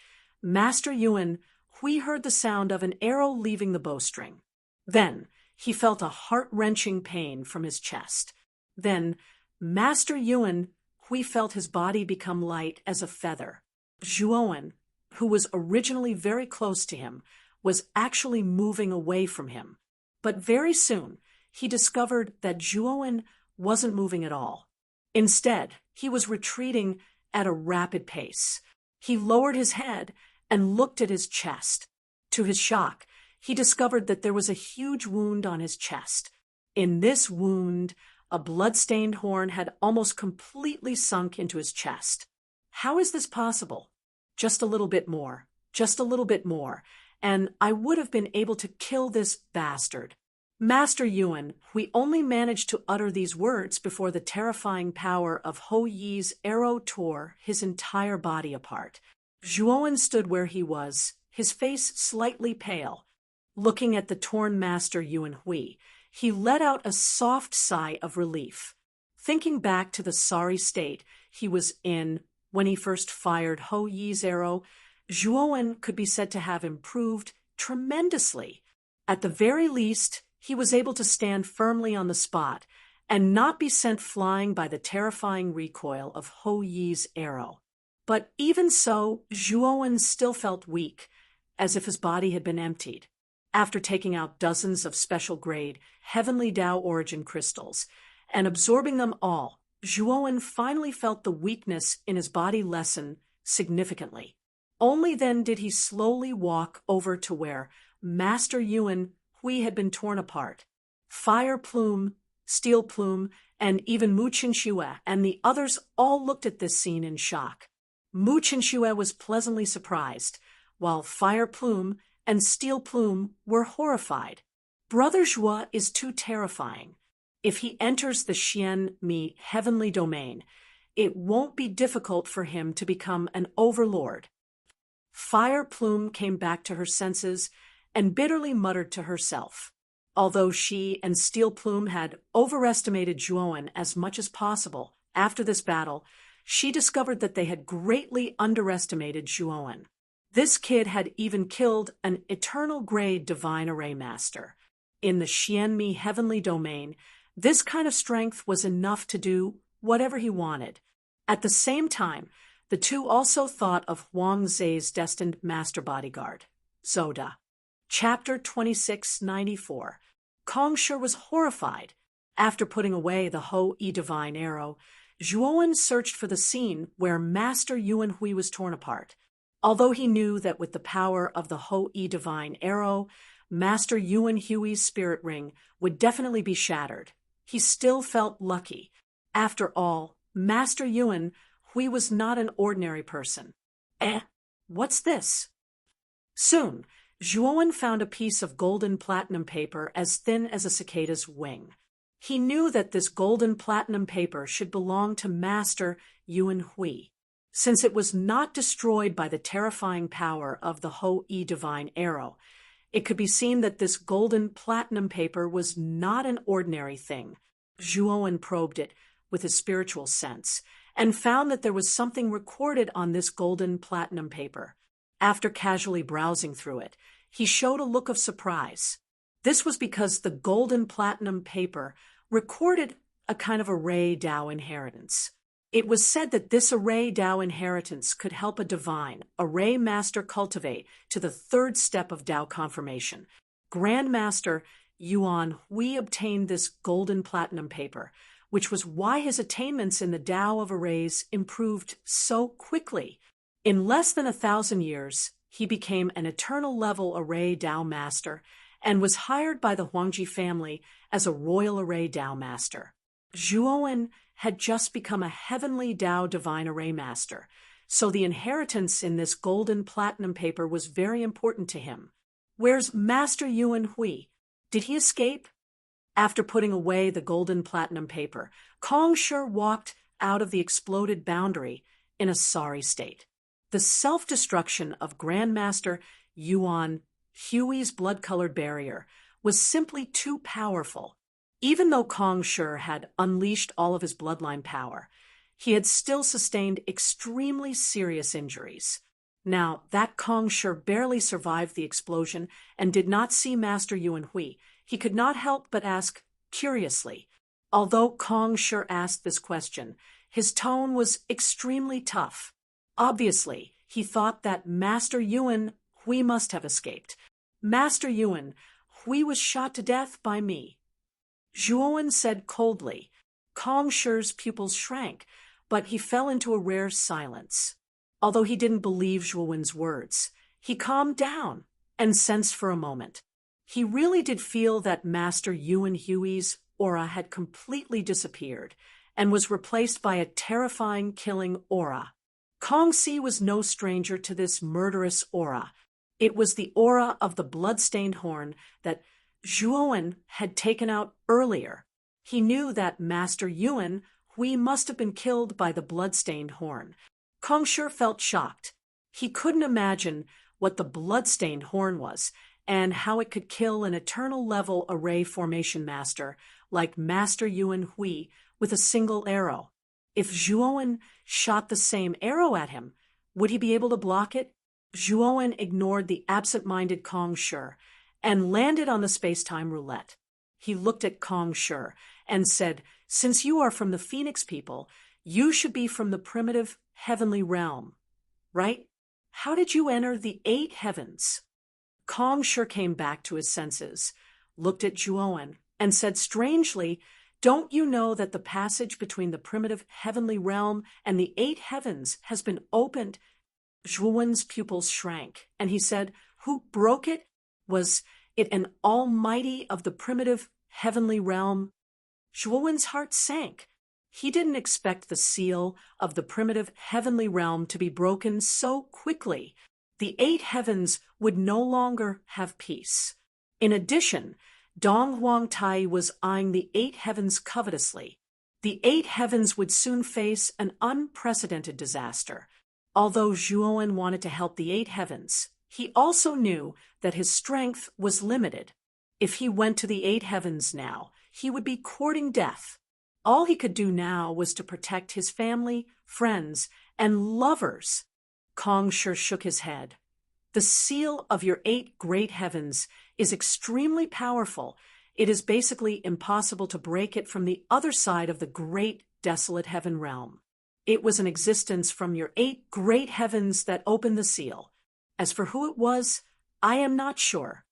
Master Yuan Hui heard the sound of an arrow leaving the bowstring. Then he felt a heart-wrenching pain from his chest. Then Master Yuan Hui felt his body become light as a feather. Zhuowen, who was originally very close to him, was actually moving away from him. But very soon, he discovered that Zhuowen wasn't moving at all. Instead, he was retreating at a rapid pace. He lowered his head and looked at his chest. To his shock, he discovered that there was a huge wound on his chest. In this wound, a blood-stained horn had almost completely sunk into his chest. How is this possible? Just a little bit more, just a little bit more, and I would have been able to kill this bastard. Master Yuan Hui only managed to utter these words before the terrifying power of Hou Yi's arrow tore his entire body apart. Zhuowen stood where he was, his face slightly pale. Looking at the torn Master Yuan Hui, he let out a soft sigh of relief. Thinking back to the sorry state he was in when he first fired Hou Yi's arrow, Zhuowen could be said to have improved tremendously. At the very least, he was able to stand firmly on the spot and not be sent flying by the terrifying recoil of Hou Yi's arrow. But even so, Zhuowen still felt weak, as if his body had been emptied. After taking out dozens of special-grade Heavenly Tao origin crystals and absorbing them all, Zhuowen finally felt the weakness in his body lessen significantly. Only then did he slowly walk over to where Master Yuan Hui had been torn apart. Fire Plume, Steel Plume, and even Mu Chenxue and the others all looked at this scene in shock. Mu Chinxue was pleasantly surprised, while Fire Plume and Steel Plume were horrified. Brother Zhuo is too terrifying. If he enters the Xian Mi heavenly domain, it won't be difficult for him to become an overlord. Fire Plume came back to her senses and bitterly muttered to herself. Although she and Steel Plume had overestimated Zhuowen as much as possible after this battle, she discovered that they had greatly underestimated Zhuowen. This kid had even killed an eternal grade divine array master. In the Xianmi heavenly domain, this kind of strength was enough to do whatever he wanted. At the same time, the two also thought of Huang Zhe's destined master bodyguard, Zoda. Chapter 2694. Kong Shi was horrified. After putting away the Ho-Yi divine arrow, Zhuowen searched for the scene where Master Yuan Hui was torn apart. Although he knew that with the power of the Ho-Yi divine arrow, Master Yuan Hui's spirit ring would definitely be shattered, he still felt lucky. After all, Master Yuan Hui was not an ordinary person. What's this? Soon, Zhuowen found a piece of golden platinum paper as thin as a cicada's wing. He knew that this golden platinum paper should belong to Master Yuan Hui. Since it was not destroyed by the terrifying power of the Ho-Yi divine arrow, it could be seen that this golden platinum paper was not an ordinary thing. Zhuowen probed it with his spiritual sense and found that there was something recorded on this golden platinum paper. After casually browsing through it, he showed a look of surprise. This was because the golden platinum paper recorded a kind of array Dao inheritance. It was said that this array Dao inheritance could help a divine array master cultivate to the third step of Dao confirmation. Grandmaster Yuan Hui obtained this golden platinum paper, which was why his attainments in the Dao of arrays improved so quickly. In less than 1,000 years, he became an eternal level array Dao master and was hired by the Huangji family as a royal array Dao master. Zhuowen had just become a heavenly Dao divine array master, so the inheritance in this golden platinum paper was very important to him. Where's Master Yuan Hui? Did he escape? After putting away the golden platinum paper, Kong Shi walked out of the exploded boundary in a sorry state. The self-destruction of Grandmaster Yuan Hui's blood-colored barrier was simply too powerful. Even though Kong Shi had unleashed all of his bloodline power, he had still sustained extremely serious injuries. Now that Kong Shi barely survived the explosion and did not see Master Yuan Hui, he could not help but ask curiously. Although Kong Shi asked this question, his tone was extremely tough. Obviously, he thought that Master Yuan Hui must have escaped. Master Yuan Hui was shot to death by me. Zhuowen said coldly. Kong Shi's pupils shrank, but he fell into a rare silence. Although he didn't believe Zhuowen's words, he calmed down and sensed for a moment. He really did feel that Master Yuan Hui's aura had completely disappeared and was replaced by a terrifying killing aura. Kong Si was no stranger to this murderous aura. It was the aura of the blood-stained horn that Zhuowen had taken out earlier. He knew that Master Yuan Hui must have been killed by the blood-stained horn. Kong Shi felt shocked. He couldn't imagine what the blood-stained horn was and how it could kill an eternal-level array formation master like Master Yuan Hui with a single arrow. If Zhuowen shot the same arrow at him, would he be able to block it? Zhuowen ignored the absent-minded Kong Shi and landed on the space-time roulette. He looked at Kong Shi and said, "Since you are from the Phoenix people, you should be from the primitive heavenly realm, right? How did you enter the 8 heavens?" Kong Shi came back to his senses, looked at Zhuowen, and said strangely, "Don't you know that the passage between the primitive heavenly realm and the 8 heavens has been opened?" Zhuowen's pupils shrank, and he said, "Who broke it? Was it an almighty of the primitive heavenly realm?" Zhuowen's heart sank. He didn't expect the seal of the primitive heavenly realm to be broken so quickly. The eight heavens would no longer have peace. In addition, Dong Huangtai was eyeing the eight heavens covetously. The eight heavens would soon face an unprecedented disaster. Although Zhuowen wanted to help the eight heavens, he also knew that his strength was limited. If he went to the eight heavens now, he would be courting death. All he could do now was to protect his family, friends, and lovers. Kong Shi shook his head. The seal of your eight great heavens is extremely powerful. It is basically impossible to break it from the other side of the great desolate heaven realm. It was an existence from your eight great heavens that opened the seal. As for who it was, I am not sure.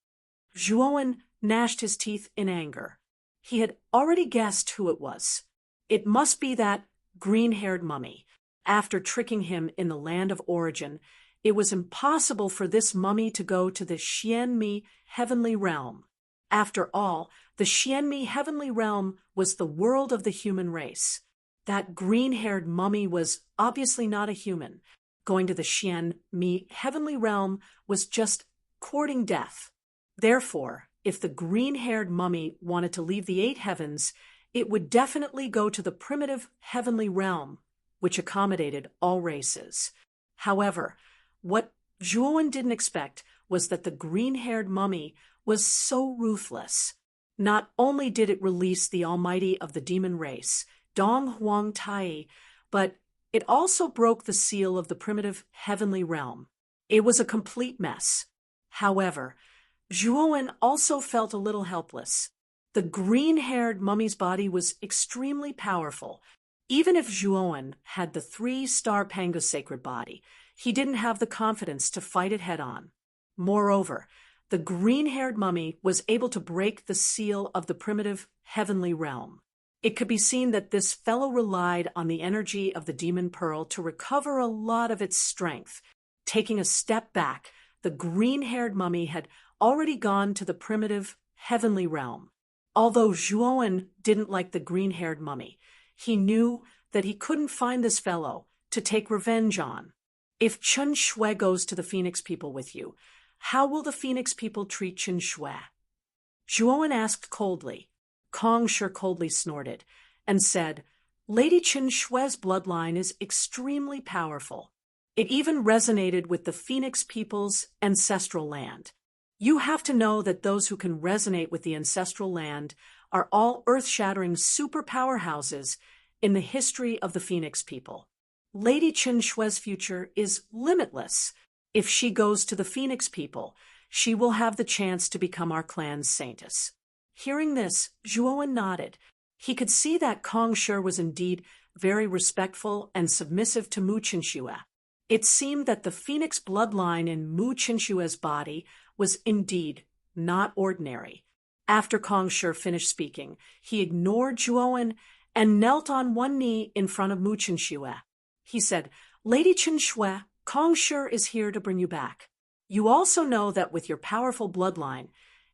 Zhuowen gnashed his teeth in anger. He had already guessed who it was. It must be that green-haired mummy. After tricking him in the land of origin, it was impossible for this mummy to go to the Xianmi heavenly realm. After all, the Xianmi heavenly realm was the world of the human race. That green-haired mummy was obviously not a human. Going to the Xianmi heavenly realm was just courting death. Therefore, if the green-haired mummy wanted to leave the eight heavens, it would definitely go to the primitive heavenly realm, which accommodated all races. However, what Zhuowen didn't expect was that the green-haired mummy was so ruthless. Not only did it release the almighty of the demon race, Dong Huangtai, but it also broke the seal of the primitive heavenly realm. It was a complete mess. However, Zhuowen also felt a little helpless. The green-haired mummy's body was extremely powerful. Even if Zhuowen had the 3-star Panga's sacred body, he didn't have the confidence to fight it head-on. Moreover, the green-haired mummy was able to break the seal of the primitive heavenly realm. It could be seen that this fellow relied on the energy of the demon pearl to recover a lot of its strength. Taking a step back, the green-haired mummy had already gone to the primitive heavenly realm. Although Zhuowen didn't like the green-haired mummy, he knew that he couldn't find this fellow to take revenge on. If Chen Shui goes to the Phoenix people with you, how will the Phoenix people treat Chen Shui? Zhuowen asked coldly. Kong Shi coldly snorted and said, Lady Chen Shui's bloodline is extremely powerful. It even resonated with the Phoenix people's ancestral land. You have to know that those who can resonate with the ancestral land are all earth-shattering super powerhouses in the history of the Phoenix people. Lady Chen Shui's future is limitless. If she goes to the Phoenix people, she will have the chance to become our clan's saintess. Hearing this, Zhuowen nodded. He could see that Kong Shi was indeed very respectful and submissive to Mu Qinshui. It seemed that the Phoenix bloodline in Mu Qinshui's body was indeed not ordinary. After Kong Shi finished speaking, he ignored Zhuowen and knelt on one knee in front of Mu Qinshui. He said, Lady Chen Shui, Kong Shi is here to bring you back. You also know that with your powerful bloodline,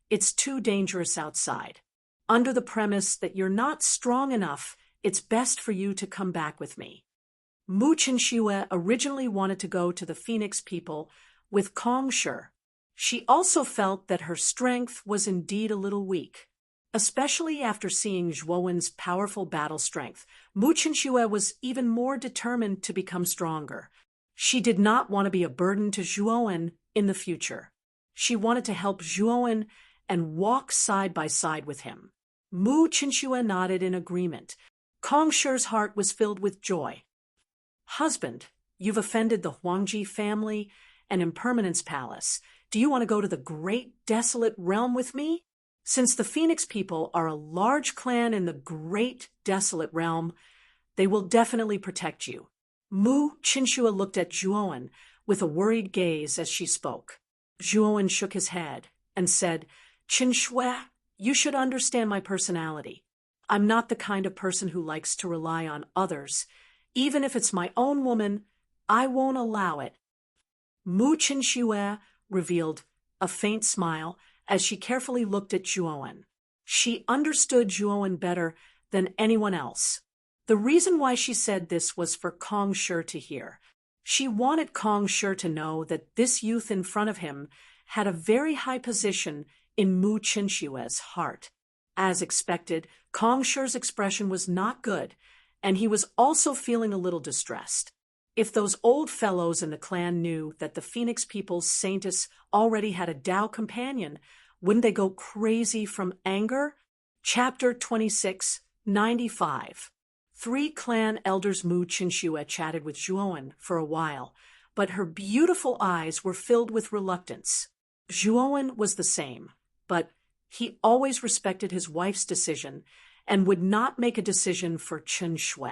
it's too dangerous outside. Under the premise that you're not strong enough, it's best for you to come back with me. Mu Qinshui originally wanted to go to the Phoenix people with Kong Shi. She also felt that her strength was indeed a little weak. Especially after seeing Zhuowen's powerful battle strength, Mu Qinshui was even more determined to become stronger. She did not want to be a burden to Zhuowen in the future. She wanted to help Zhuowen and walk side by side with him. Mu Qinshui nodded in agreement. Kong Shi's heart was filled with joy. Husband, you've offended the Huangji family and Impermanence Palace. Do you want to go to the great desolate realm with me? Since the Phoenix people are a large clan in the great desolate realm, they will definitely protect you. Mu Qinshui looked at Zhuowen with a worried gaze as she spoke. Zhuowen shook his head and said, Chen Shui, you should understand my personality. I'm not the kind of person who likes to rely on others. Even if it's my own woman, I won't allow it. Mu Qinshui revealed a faint smile as she carefully looked at Zhuowen. She understood Zhuowen better than anyone else. The reason why she said this was for Kong Shi to hear. She wanted Kong Shi to know that this youth in front of him had a very high position in Mu Qinshue's heart. As expected, Kong Shi's expression was not good, and he was also feeling a little distressed. If those old fellows in the clan knew that the Phoenix People's Saintess already had a Tao companion, wouldn't they go crazy from anger? Chapter 26, 95. 3 clan elders Mu Qinshu chatted with Zhuowen for a while, but her beautiful eyes were filled with reluctance. Zhuowen was the same, but he always respected his wife's decision and would not make a decision for Chen Shui.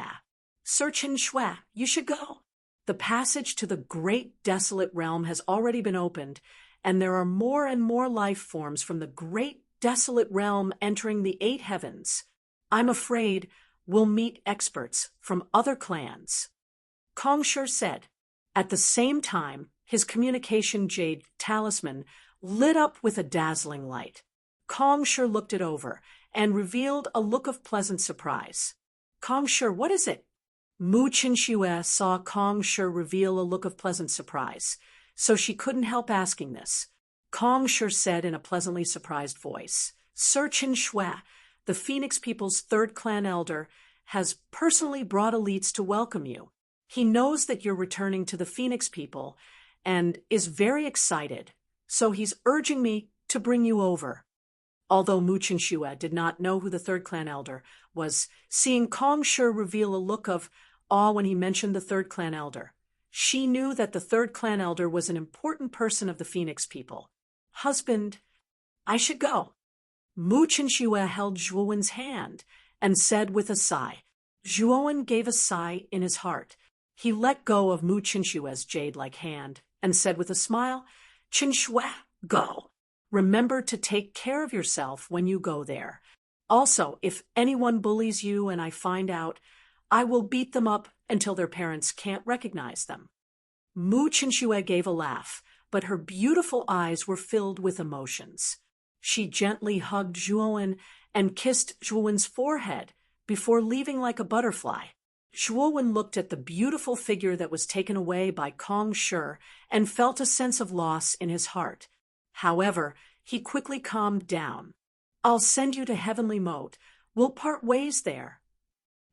Sir Chen Shui, you should go. The passage to the great desolate realm has already been opened, and there are more and more life forms from the great desolate realm entering the 8 heavens. I'm afraid we'll meet experts from other clans. Kong Shi said. At the same time, his communication jade talisman lit up with a dazzling light. Kong Shi looked it over and revealed a look of pleasant surprise. Kong Shi, what is it? Mu Qinshu saw Kong Shi reveal a look of pleasant surprise, so she couldn't help asking this. Kong Shi said in a pleasantly surprised voice, Sir Chen Shui, the Phoenix People's 3rd clan elder, has personally brought elites to welcome you. He knows that you're returning to the Phoenix People and is very excited, so he's urging me to bring you over. Although Mu Qinshu did not know who the 3rd clan elder was, seeing Kong Shi reveal a look of awe when he mentioned the 3rd clan elder, she knew that the 3rd clan elder was an important person of the Phoenix People. Husband, I should go. Mu Qinshu held Zhuowen's hand and said with a sigh. Zhuowen gave a sigh in his heart. He let go of Mu Qinshue's jade-like hand and said with a smile, Qinshu, go. Remember to take care of yourself when you go there. Also, if anyone bullies you and I find out, I will beat them up until their parents can't recognize them. Mu Qinshu gave a laugh, but her beautiful eyes were filled with emotions. She gently hugged Zhuowen and kissed Zhuowen's forehead before leaving like a butterfly. Zhuowen looked at the beautiful figure that was taken away by Kong Shi and felt a sense of loss in his heart. However, he quickly calmed down. I'll send you to Heavenly Moat. We'll part ways there.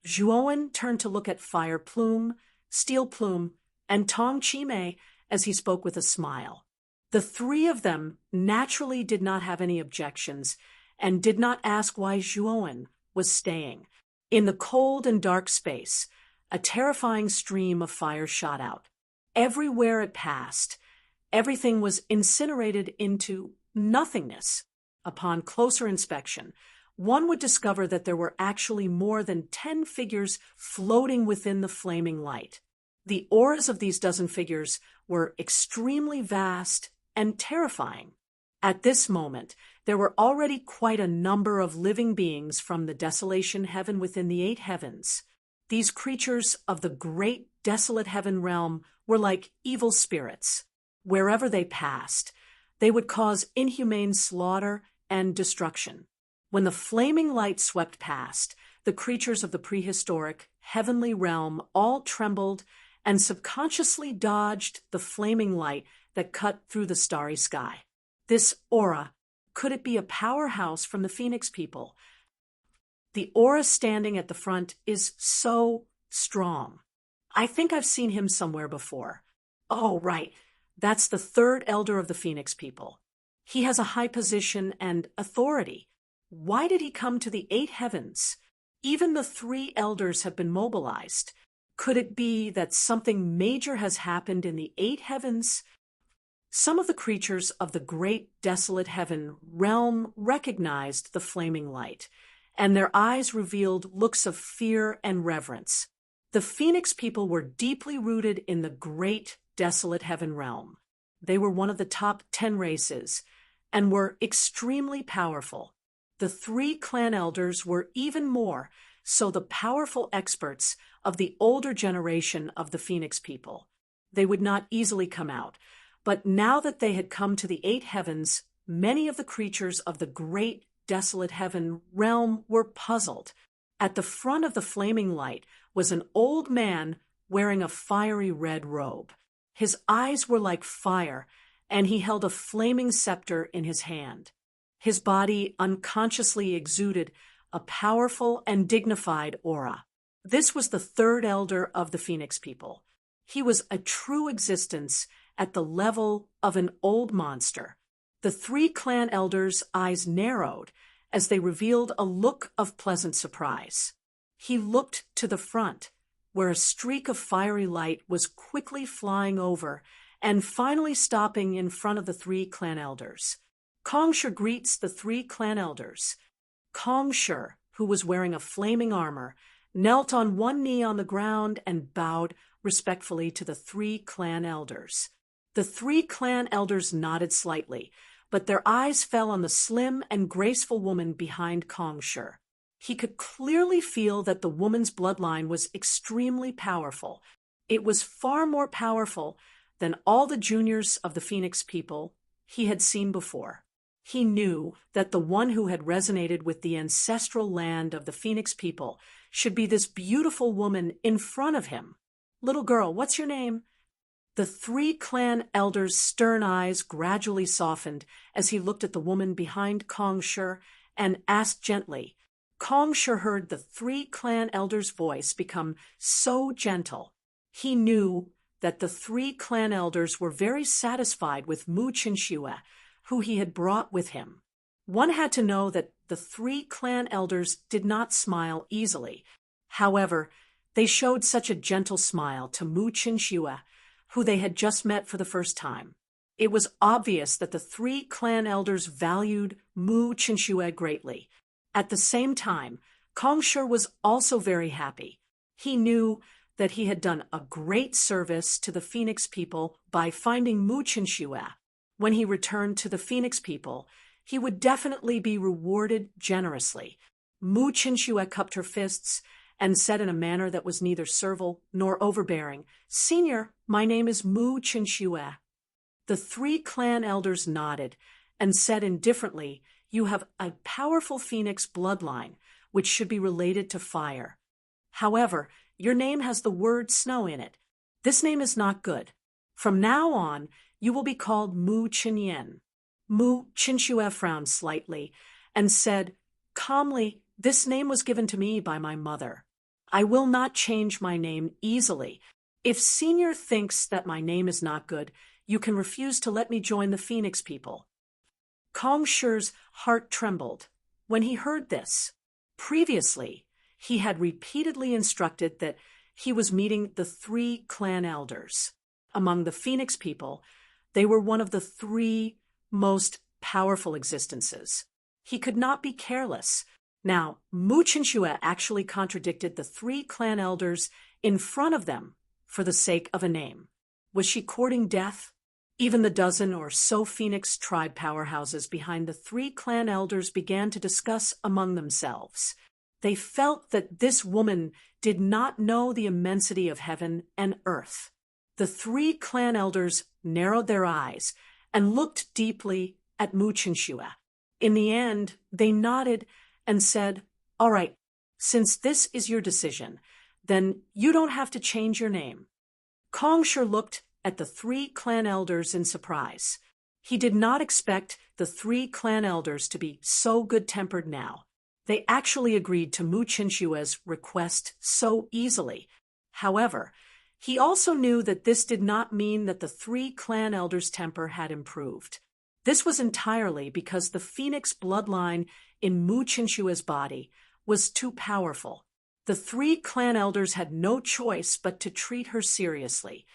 Zhuowen turned to look at Fire Plume, Steel Plume, and Tong Chimei as he spoke with a smile. The 3 of them naturally did not have any objections and did not ask why Zhuowen was staying. In the cold and dark space, a terrifying stream of fire shot out. Everywhere it passed, everything was incinerated into nothingness. Upon closer inspection, one would discover that there were actually more than 10 figures floating within the flaming light. The auras of these dozen figures were extremely vast and terrifying. At this moment, there were already quite a number of living beings from the desolation heaven within the 8 heavens. These creatures of the great desolate heaven realm were like evil spirits. Wherever they passed, they would cause inhumane slaughter and destruction. When the flaming light swept past, the creatures of the prehistoric heavenly realm all trembled and subconsciously dodged the flaming light that cut through the starry sky. This aura, could it be a powerhouse from the Phoenix People? The aura standing at the front is so strong. I think I've seen him somewhere before. Oh, right. That's the 3rd elder of the Phoenix People. He has a high position and authority. Why did he come to the 8 heavens? Even the 3 elders have been mobilized. Could it be that something major has happened in the 8 heavens? Some of the creatures of the great desolate heaven realm recognized the flaming light, and their eyes revealed looks of fear and reverence. The Phoenix People were deeply rooted in the great desolate heaven realm. They were one of the top 10 races and were extremely powerful. The 3 clan elders were even more so the powerful experts of the older generation of the Phoenix People. They would not easily come out, but now that they had come to the 8 heavens, many of the creatures of the great desolate heaven realm were puzzled. At the front of the flaming light was an old man wearing a fiery red robe. His eyes were like fire, and he held a flaming scepter in his hand. His body unconsciously exuded a powerful and dignified aura. This was the third elder of the Phoenix people. He was a true existence at the level of an old monster. The three clan elders' eyes narrowed as they revealed a look of pleasant surprise. He looked to the front, where a streak of fiery light was quickly flying over and finally stopping in front of the three clan elders. Kongsher greets the three clan elders. Kongsher, who was wearing a flaming armor, knelt on one knee on the ground and bowed respectfully to the three clan elders. The three clan elders nodded slightly, but their eyes fell on the slim and graceful woman behind Kongsher. He could clearly feel that the woman's bloodline was extremely powerful. It was far more powerful than all the juniors of the Phoenix people he had seen before. He knew that the one who had resonated with the ancestral land of the Phoenix people should be this beautiful woman in front of him. "Little girl, what's your name?" The three clan elders' stern eyes gradually softened as he looked at the woman behind Kongsher and asked gently. Kongsher heard the three clan elders' voice become so gentle. He knew that the three clan elders were very satisfied with Mu Chinshue, who he had brought with him. One had to know that the three clan elders did not smile easily. However, they showed such a gentle smile to Mu Chinshue, who they had just met for the first time. It was obvious that the three clan elders valued Mu Chinshue greatly. At the same time, Kongsher was also very happy. He knew that he had done a great service to the Phoenix people by finding Mu Chinshue. When he returned to the Phoenix people, he would definitely be rewarded generously. Mu Chinshue cupped her fists and said in a manner that was neither servile nor overbearing, "Senior, my name is Mu Chinshue." The three clan elders nodded and said indifferently, "You have a powerful Phoenix bloodline, which should be related to fire. However, your name has the word snow in it. This name is not good. From now on, you will be called Mu Chinyen." Mu Chinshue frowned slightly and said calmly, "This name was given to me by my mother. I will not change my name easily. If Senior thinks that my name is not good, you can refuse to let me join the Phoenix people." Kongsher's heart trembled when he heard this. Previously, he had repeatedly instructed that he was meeting the three clan elders. Among the Phoenix people, they were one of the three most powerful existences. He could not be careless. Now, Mu Chinshue actually contradicted the three clan elders in front of them for the sake of a name. Was she courting death? Even the dozen or so Phoenix tribe powerhouses behind the three clan elders began to discuss among themselves. They felt that this woman did not know the immensity of heaven and earth. The three clan elders narrowed their eyes and looked deeply at Mu Chinshue. In the end, they nodded and said, "All right, since this is your decision, then you don't have to change your name." Kongsher looked at the three clan elders in surprise. He did not expect the three clan elders to be so good-tempered now. They actually agreed to Mu Chinshue's request so easily. However, he also knew that this did not mean that the three clan elders' temper had improved. This was entirely because the Phoenix bloodline in Mu Chinshue's body was too powerful. The three clan elders had no choice but to treat her seriously.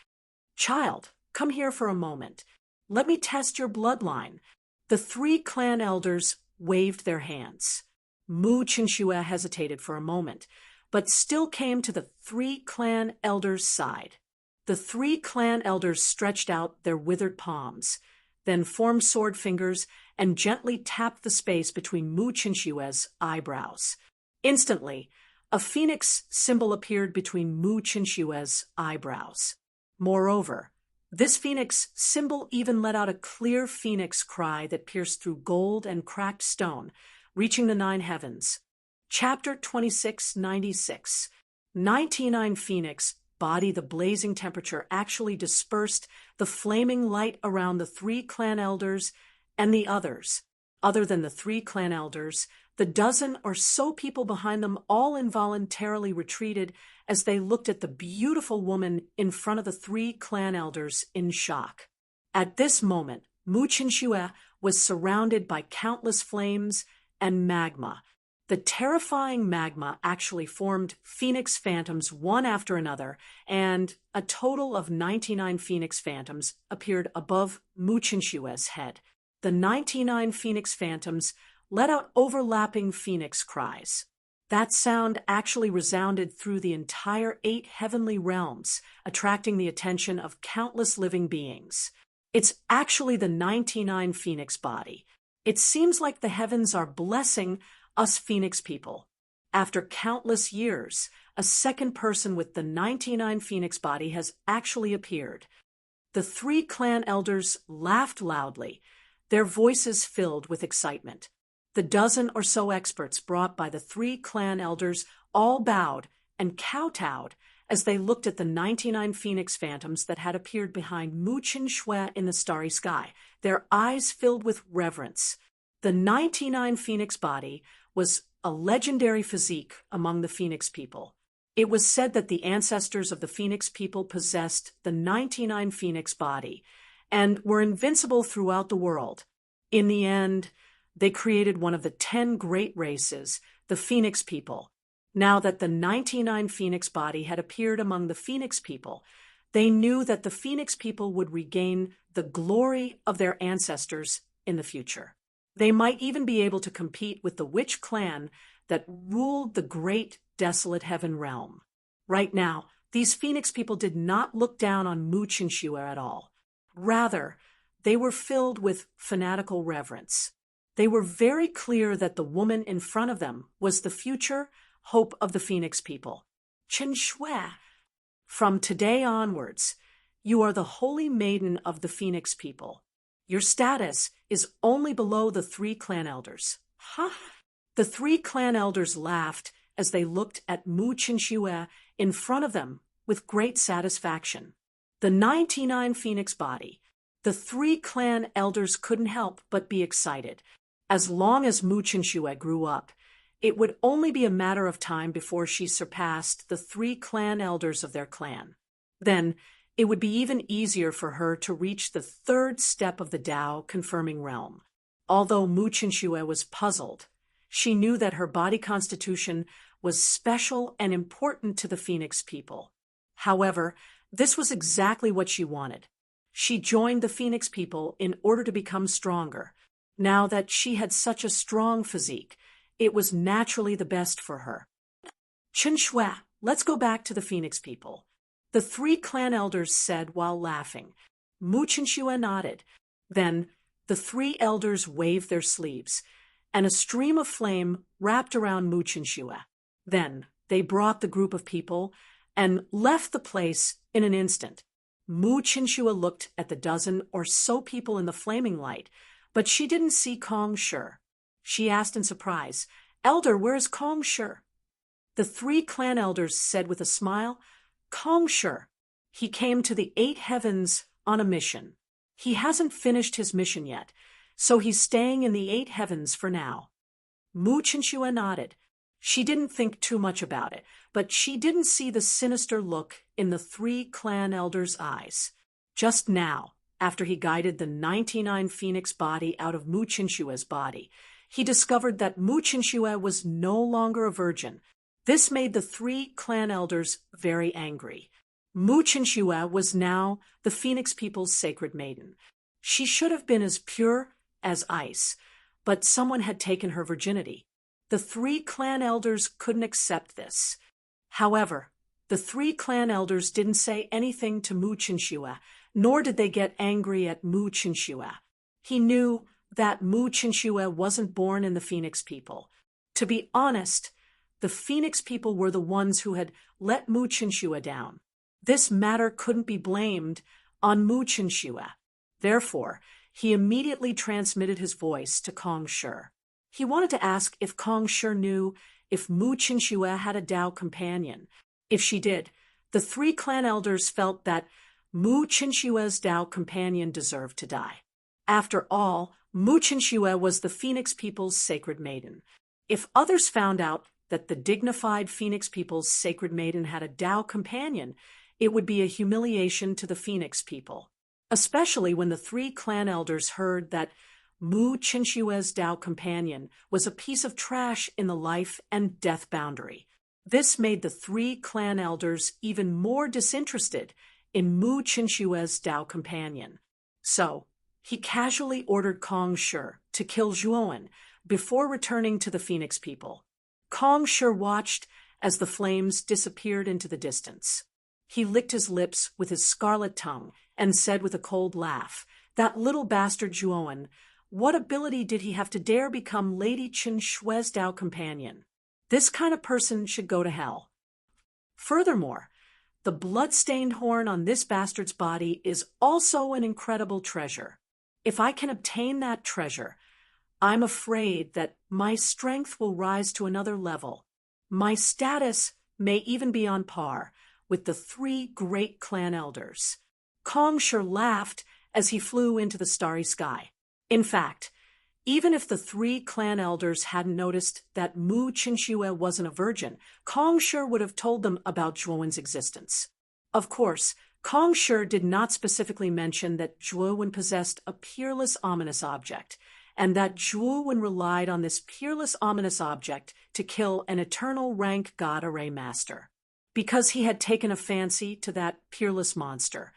"Child, come here for a moment. Let me test your bloodline." The three clan elders waved their hands. Mu Chinshue hesitated for a moment, but still came to the three clan elders' side. The three clan elders stretched out their withered palms, then formed sword fingers and gently tapped the space between Mu Chinshue's eyebrows. Instantly, a phoenix symbol appeared between Mu Chinshue's eyebrows. Moreover, this phoenix symbol even let out a clear phoenix cry that pierced through gold and cracked stone, reaching the 9 heavens. Chapter 2696. 99 Phoenix body. The blazing temperature actually dispersed the flaming light around the three clan elders and the others. Other than the three clan elders, the dozen or so people behind them all involuntarily retreated as they looked at the beautiful woman in front of the three clan elders in shock. At this moment, Mu Qinxue was surrounded by countless flames and magma. The terrifying magma actually formed phoenix phantoms one after another, and a total of 99 phoenix phantoms appeared above Mu Qinshue's head. The 99 phoenix phantoms let out overlapping phoenix cries. That sound actually resounded through the entire 8 heavenly realms, attracting the attention of countless living beings. It's actually the 99 phoenix body. It seems like the heavens are blessing us phoenix people. After countless years, a second person with the 99 phoenix body has actually appeared. The three clan elders laughed loudly, their voices filled with excitement. The dozen or so experts brought by the three clan elders all bowed and kowtowed as they looked at the 99 phoenix phantoms that had appeared behind Mu Qinshui in the starry sky, their eyes filled with reverence. The 99 phoenix body was a legendary physique among the phoenix people. It was said that the ancestors of the phoenix people possessed the 99 phoenix body and were invincible throughout the world. In the end, they created one of the 10 great races, the phoenix people. Now that the 99 phoenix body had appeared among the phoenix people, they knew that the phoenix people would regain the glory of their ancestors in the future. They might even be able to compete with the witch clan that ruled the great desolate heaven realm. Right now, these phoenix people did not look down on Mu Qinshui at all. Rather, they were filled with fanatical reverence. They were very clear that the woman in front of them was the future hope of the phoenix people. Qinshui, from today onwards, you are the holy maiden of the phoenix people. Your status is only below the three clan elders. Huh? The three clan elders laughed as they looked at Mu Qinshui in front of them with great satisfaction. The 99 phoenix body. The three clan elders couldn't help but be excited. As long as Mu Qinshui grew up, it would only be a matter of time before she surpassed the three clan elders of their clan. Then, it would be even easier for her to reach the third step of the Tao confirming realm. Although Mu Qinshui was puzzled, she knew that her body constitution was special and important to the phoenix people. However, this was exactly what she wanted. She joined the phoenix people in order to become stronger. Now that she had such a strong physique, it was naturally the best for her. Qinshui, let's go back to the phoenix people, the three clan elders said while laughing. Mu Qinshui nodded. Then the three elders waved their sleeves, and a stream of flame wrapped around Mu Qinshui. Then they brought the group of people and left the place in an instant. Mu Qinshui looked at the dozen or so people in the flaming light, but she didn't see Kong Shi. She asked in surprise, "Elder, where is Kong Shi?" The three clan elders said with a smile, "Kong Shi. He came to the 8 heavens on a mission. He hasn't finished his mission yet, so he's staying in the 8 heavens for now." Mu Qinshui nodded. She didn't think too much about it, but she didn't see the sinister look in the three clan elders' eyes. Just now, after he guided the 99 phoenix body out of Mu Qinshui's body, he discovered that Mu Qinshui was no longer a virgin. This made the three clan elders very angry. Mu Qinshui was now the phoenix people's sacred maiden. She should have been as pure as ice, but someone had taken her virginity. The three clan elders couldn't accept this. However, the three clan elders didn't say anything to Mu Qinshui, nor did they get angry at Mu Qinshui. He knew that Mu Qinshui wasn't born in the phoenix people. To be honest, the phoenix people were the ones who had let Mu Qinshui down. This matter couldn't be blamed on Mu Qinshui. Therefore, he immediately transmitted his voice to Kong Shi. He wanted to ask if Kong Shi knew if Mu Qinxue had a Dao companion. If she did, the three clan elders felt that Mu Qinxue's Dao companion deserved to die. After all, Mu Qinxue was the Phoenix people's sacred maiden. If others found out that the dignified Phoenix people's sacred maiden had a Dao companion, it would be a humiliation to the Phoenix people, especially when the three clan elders heard that Mu Qinxue's Dao companion was a piece of trash in the life and death boundary. This made the three clan elders even more disinterested in Mu Qinxue's Dao companion. So, he casually ordered Kong Shi to kill Zhuowen before returning to the Phoenix people. Kong Shi watched as the flames disappeared into the distance. He licked his lips with his scarlet tongue and said with a cold laugh, "That little bastard Zhuowen, what ability did he have to dare become Lady Qinxue's Dao companion? This kind of person should go to hell." Furthermore, the blood-stained horn on this bastard's body is also an incredible treasure. If I can obtain that treasure, I'm afraid that my strength will rise to another level. My status may even be on par with the three great clan elders. Kong Shi laughed as he flew into the starry sky. In fact, even if the three clan elders hadn't noticed that Mu Qinxue wasn't a virgin, Kong Shi would have told them about Zhuowen's existence. Of course, Kong Shi did not specifically mention that Zhuowen possessed a peerless ominous object, and that Zhuowen relied on this peerless ominous object to kill an eternal rank god array master. Because he had taken a fancy to that peerless monster.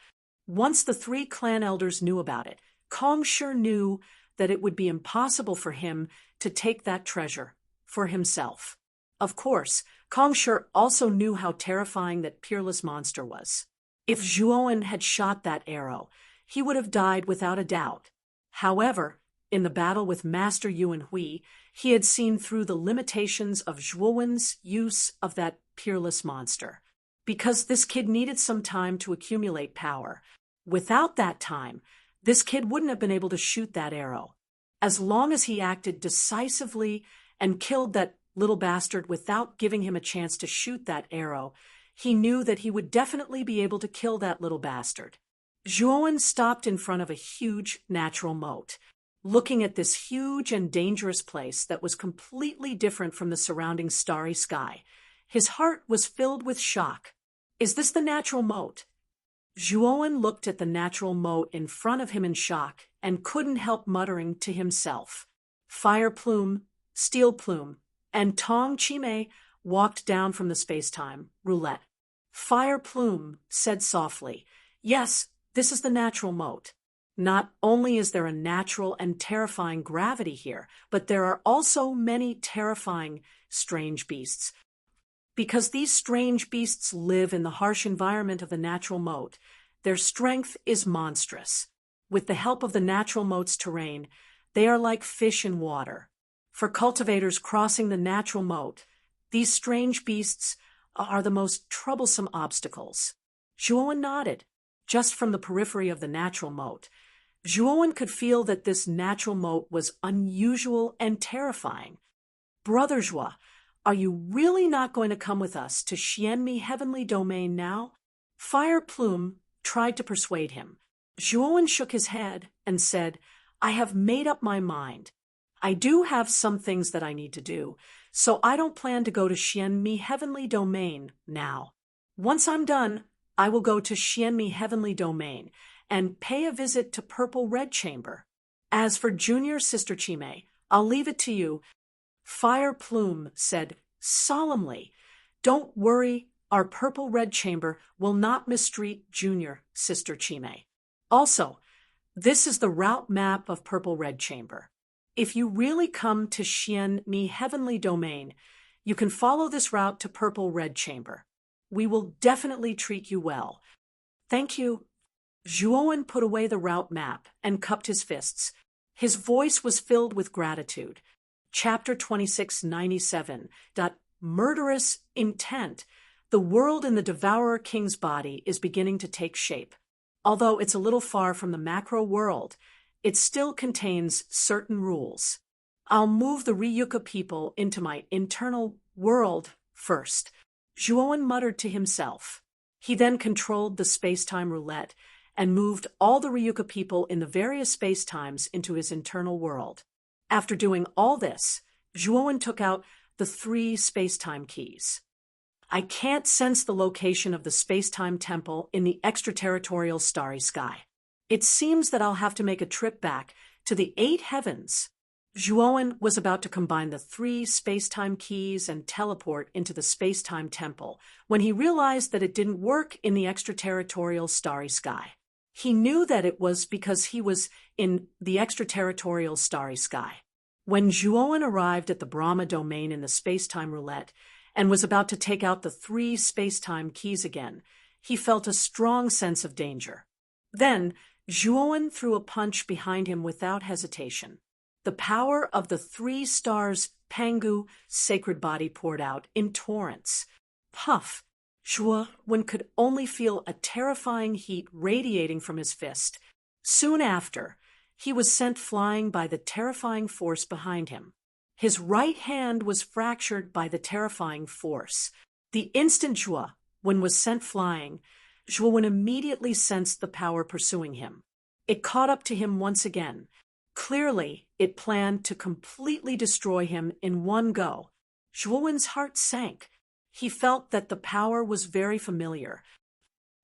Once the three clan elders knew about it, Kong Shi knew that it would be impossible for him to take that treasure for himself. Of course, Kong Shi also knew how terrifying that peerless monster was. If Zhuowen had shot that arrow, he would have died without a doubt. However, in the battle with Master Yuan Hui, he had seen through the limitations of Zhuowen's use of that peerless monster. Because this kid needed some time to accumulate power. Without that time, this kid wouldn't have been able to shoot that arrow. As long as he acted decisively and killed that little bastard without giving him a chance to shoot that arrow, he knew that he would definitely be able to kill that little bastard. Zhuowen stopped in front of a huge natural moat, looking at this huge and dangerous place that was completely different from the surrounding starry sky. His heart was filled with shock. Is this the natural moat? Zhuowen looked at the natural moat in front of him in shock and couldn't help muttering to himself. Fire Plume, Steel Plume, and Tong Chimei walked down from the space-time roulette. Fire Plume said softly, "Yes, this is the natural moat. Not only is there a natural and terrifying gravity here, but there are also many terrifying, strange beasts. Because these strange beasts live in the harsh environment of the natural moat, their strength is monstrous. With the help of the natural moat's terrain, they are like fish in water. For cultivators crossing the natural moat, these strange beasts are the most troublesome obstacles." Zhuowen nodded. Just from the periphery of the natural moat, Zhuowen could feel that this natural moat was unusual and terrifying. "Brother Zhua, are you really not going to come with us to Xianmi Heavenly Domain now?" Fire Plume tried to persuade him. Zhuowen shook his head and said, "I have made up my mind. I do have some things that I need to do, so I don't plan to go to Xianmi Heavenly Domain now. Once I'm done, I will go to Xianmi Heavenly Domain and pay a visit to Purple Red Chamber. As for Junior Sister Chimei, I'll leave it to you." Fire Plume said solemnly, "Don't worry, our Purple Red Chamber will not mistreat Junior Sister Chimei. Also, this is the route map of Purple Red Chamber. If you really come to Xianmi Heavenly Domain, you can follow this route to Purple Red Chamber. We will definitely treat you well." "Thank you." Zhuowen put away the route map and cupped his fists. His voice was filled with gratitude. Chapter 2697. Murderous Intent. The world in the Devourer King's body is beginning to take shape. Although it's a little far from the macro world, it still contains certain rules. I'll move the Ryuka people into my internal world first, Zhuowen muttered to himself. He then controlled the space-time roulette and moved all the Ryuka people in the various space-times into his internal world. After doing all this, Zhuowen took out the 3 space-time keys. I can't sense the location of the space-time temple in the extraterritorial starry sky. It seems that I'll have to make a trip back to the 8 heavens. Zhuowen was about to combine the 3 space-time keys and teleport into the space-time temple when he realized that it didn't work in the extraterritorial starry sky. He knew that it was because he was in the extraterritorial starry sky. When Zhuowen arrived at the Brahma domain in the space-time roulette and was about to take out the 3 space-time keys again, he felt a strong sense of danger. Then, Zhuowen threw a punch behind him without hesitation. The power of the 3 stars' Pangu sacred body poured out in torrents. Puff! Zhuowen could only feel a terrifying heat radiating from his fist. Soon after, he was sent flying by the terrifying force behind him. His right hand was fractured by the terrifying force. The instant Zhuowen was sent flying, Zhuowen immediately sensed the power pursuing him. It caught up to him once again. Clearly, it planned to completely destroy him in one go. Zhuowen's heart sank. He felt that the power was very familiar.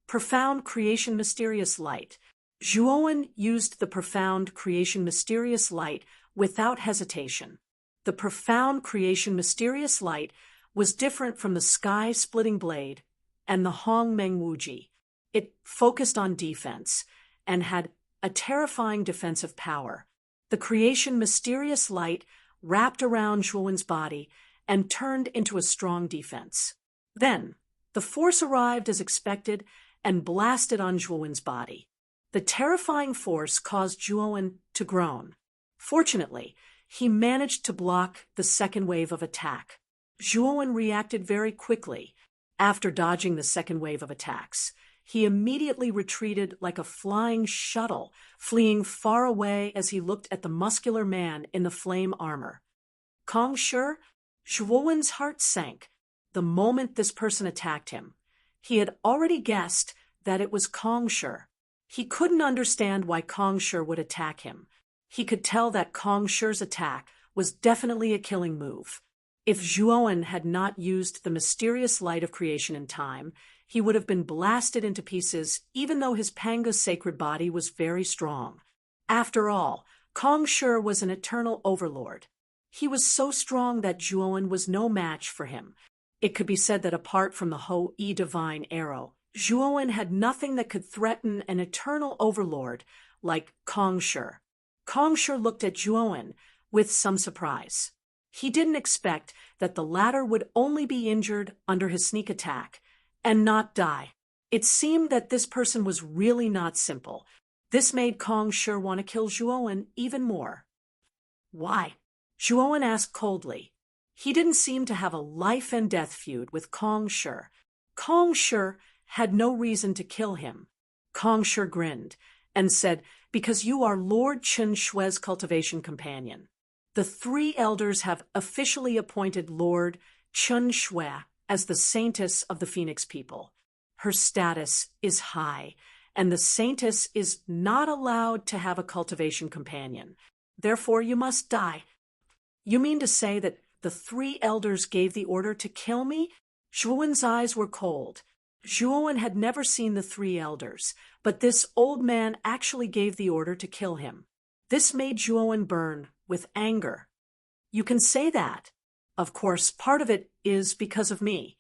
Profound creation mysterious light. Zhuowen used the profound creation mysterious light without hesitation. The profound creation mysterious light was different from the sky-splitting blade and the Hong Meng Wuji. It focused on defense and had a terrifying defensive power. The creation mysterious light wrapped around Zhuowen's body and turned into a strong defense. Then, the force arrived as expected and blasted on Zhuowen's body. The terrifying force caused Zhuowen to groan. Fortunately, he managed to block the second wave of attack. Zhuowen reacted very quickly. After dodging the second wave of attacks, he immediately retreated like a flying shuttle, fleeing far away as he looked at the muscular man in the flame armor. Kong Shi? Zhuowen's heart sank. The moment this person attacked him, he had already guessed that it was Kong Shi. He couldn't understand why Kong Shi would attack him. He could tell that Kong Shi's attack was definitely a killing move. If Zhuowen had not used the mysterious light of creation in time, he would have been blasted into pieces even though his Panga's sacred body was very strong. After all, Kong Shi was an eternal overlord. He was so strong that Zhuowen was no match for him. It could be said that apart from the Ho-E divine arrow, Zhuowen had nothing that could threaten an eternal overlord like Kong Shi. Kong Shi looked at Zhuowen with some surprise. He didn't expect that the latter would only be injured under his sneak attack and not die. It seemed that this person was really not simple. This made Kong Shi want to kill Zhuowen even more. Why? Zhuowen asked coldly. He didn't seem to have a life-and-death feud with Kong Shi. Kong Shi had no reason to kill him. Kong Shi grinned and said, "Because you are Lord Chen Shui's cultivation companion. The 3 elders have officially appointed Lord Chen Shui as the saintess of the Phoenix people. Her status is high, and the saintess is not allowed to have a cultivation companion. Therefore, you must die." You mean to say that the 3 elders gave the order to kill me? Zhuowen's eyes were cold. Zhuowen had never seen the 3 elders, but this old man actually gave the order to kill him. This made Zhuowen burn with anger. You can say that. Of course, part of it is because of me.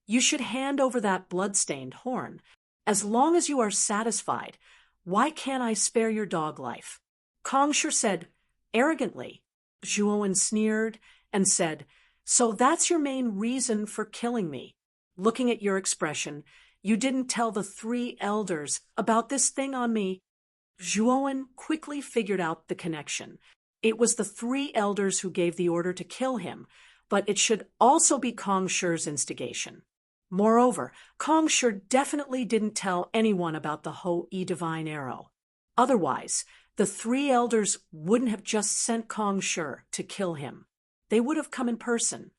You should hand over that blood-stained horn. As long as you are satisfied, why can't I spare your dog life? Kong Shi said arrogantly. Zhuowen sneered and said, "So that's your main reason for killing me? Looking at your expression, you didn't tell the 3 elders about this thing on me." Zhuowen quickly figured out the connection. It was the 3 elders who gave the order to kill him, but it should also be Kong Shi's instigation. Moreover, Kong Shi definitely didn't tell anyone about the Ho-E divine arrow. Otherwise, The three elders wouldn't have just sent Kong Shi to kill him. They would have come in person.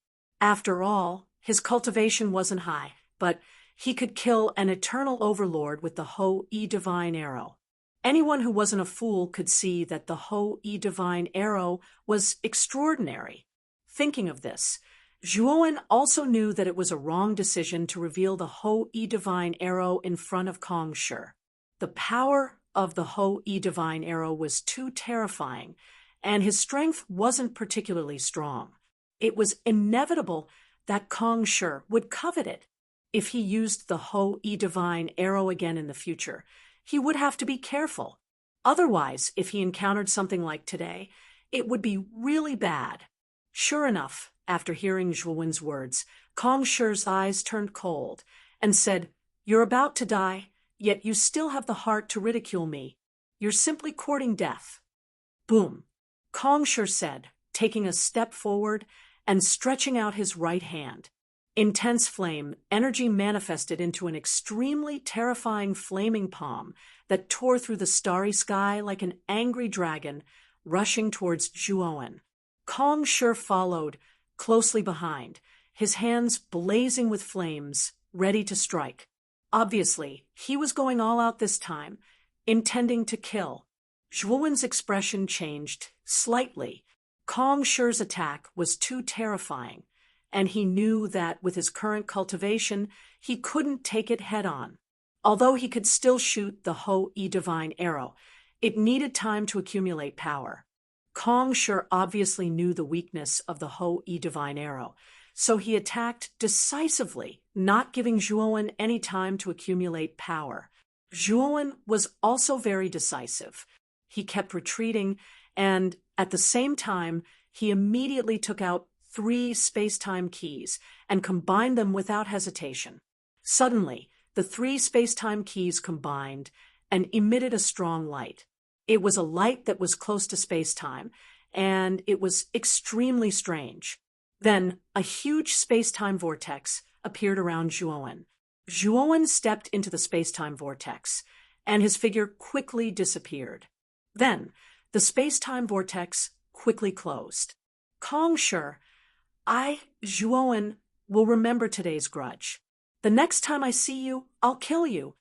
After all, his cultivation wasn't high, but he could kill an eternal overlord with the Ho-E divine arrow. Anyone who wasn't a fool could see that the Ho-E divine arrow was extraordinary. Thinking of this, Zhuowen also knew that it was a wrong decision to reveal the Ho-E divine arrow in front of Kong Shi. The power of the Ho-E divine arrow was too terrifying, and his strength wasn't particularly strong. It was inevitable that Kong Shi would covet it. If he used the Ho-E divine arrow again in the future, he would have to be careful. Otherwise, if he encountered something like today, it would be really bad. Sure enough, after hearing Zhuowen's words, Kong Shi's eyes turned cold and said, "You're about to die, yet you still have the heart to ridicule me. You're simply courting death." Boom! Kong Shi said, taking a step forward and stretching out his right hand. Intense flame energy manifested into an extremely terrifying flaming palm that tore through the starry sky like an angry dragon rushing towards Zhuowen. Kong Shi followed closely behind, his hands blazing with flames, ready to strike. Obviously, he was going all out this time, intending to kill. Zhuowen's expression changed slightly. Kong Shi's attack was too terrifying, and he knew that with his current cultivation, he couldn't take it head-on. Although he could still shoot the Ho-E divine arrow, it needed time to accumulate power. Kong Shi obviously knew the weakness of the Ho-E divine arrow, so he attacked decisively, not giving Zhuowen any time to accumulate power. Zhuowen was also very decisive. He kept retreating, and at the same time, he immediately took out 3 space-time keys and combined them without hesitation. Suddenly, the 3 space-time keys combined and emitted a strong light. It was a light that was close to space-time, and it was extremely strange. Then, a huge space-time vortex appeared around Zhuowen. Zhuowen stepped into the space-time vortex, and his figure quickly disappeared. Then, the space-time vortex quickly closed. Kong Shi, Zhuowen, will remember today's grudge. The next time I see you, I'll kill you.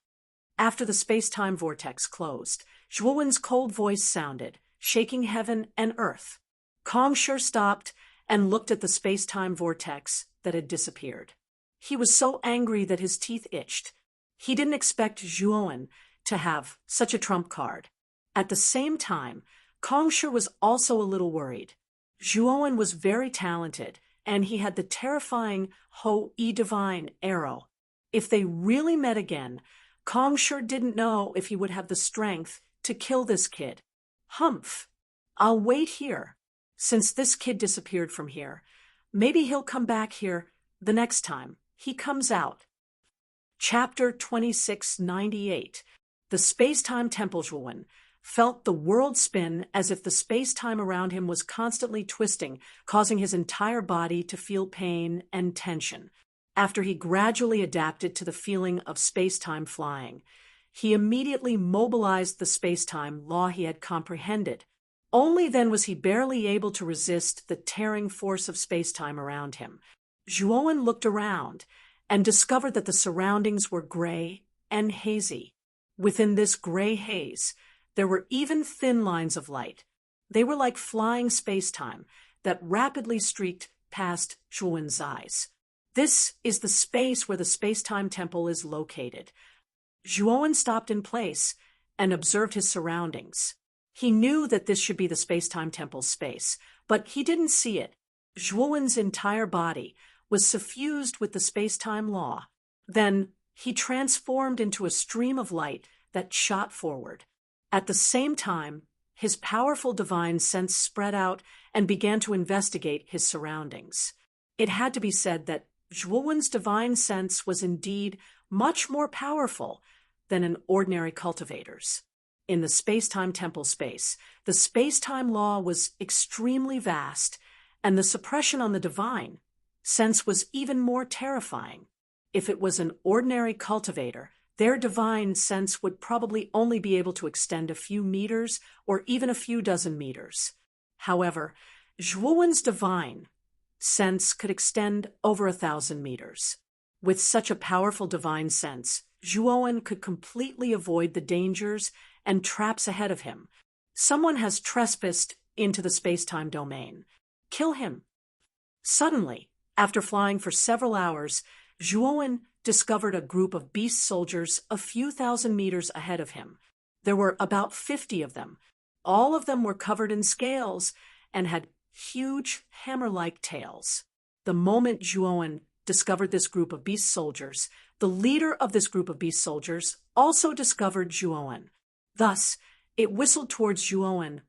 After the space-time vortex closed, Zhuowen's cold voice sounded, shaking heaven and earth. Kong Shi stopped and looked at the space-time vortex that had disappeared. He was so angry that his teeth itched. He didn't expect Zhuowen to have such a trump card. At the same time, Kong Shi was also a little worried. Zhuowen was very talented, and he had the terrifying Ho-E divine arrow. If they really met again, Kong Shi didn't know if he would have the strength to kill this kid. Humph! I'll wait here. Since this kid disappeared from here, maybe he'll come back here the next time he comes out. Chapter 2698. The Space-Time Temple. Zhuowen felt the world spin as if the space-time around him was constantly twisting, causing his entire body to feel pain and tension. After he gradually adapted to the feeling of space-time flying, he immediately mobilized the space-time law he had comprehended. Only then was he barely able to resist the tearing force of space-time around him. Zhuowen looked around and discovered that the surroundings were gray and hazy. Within this gray haze, there were even thin lines of light. They were like flying space-time that rapidly streaked past Zhuowen's eyes. This is the space where the space-time temple is located. Zhuowen stopped in place and observed his surroundings. He knew that this should be the space-time temple's space, but he didn't see it. Zhuowen's entire body was suffused with the space-time law. Then he transformed into a stream of light that shot forward. At the same time, his powerful divine sense spread out and began to investigate his surroundings. It had to be said that Zhuowen's divine sense was indeed much more powerful than an ordinary cultivator's. In the space-time temple space, the space-time law was extremely vast, and the suppression on the divine sense was even more terrifying. If it was an ordinary cultivator, their divine sense would probably only be able to extend a few meters or even a few dozen meters. However, Zhuowen's divine sense could extend over 1,000 meters. With such a powerful divine sense, Zhuowen could completely avoid the dangers and traps ahead of him. Someone has trespassed into the space-time domain. Kill him. Suddenly, after flying for several hours, Zhuowen discovered a group of beast soldiers a few thousand meters ahead of him. There were about 50 of them. All of them were covered in scales and had huge hammer-like tails. The moment Zhuowen discovered this group of beast soldiers, the leader of this group of beast soldiers also discovered Zhuowen. Thus, it whistled towards Zhuowen,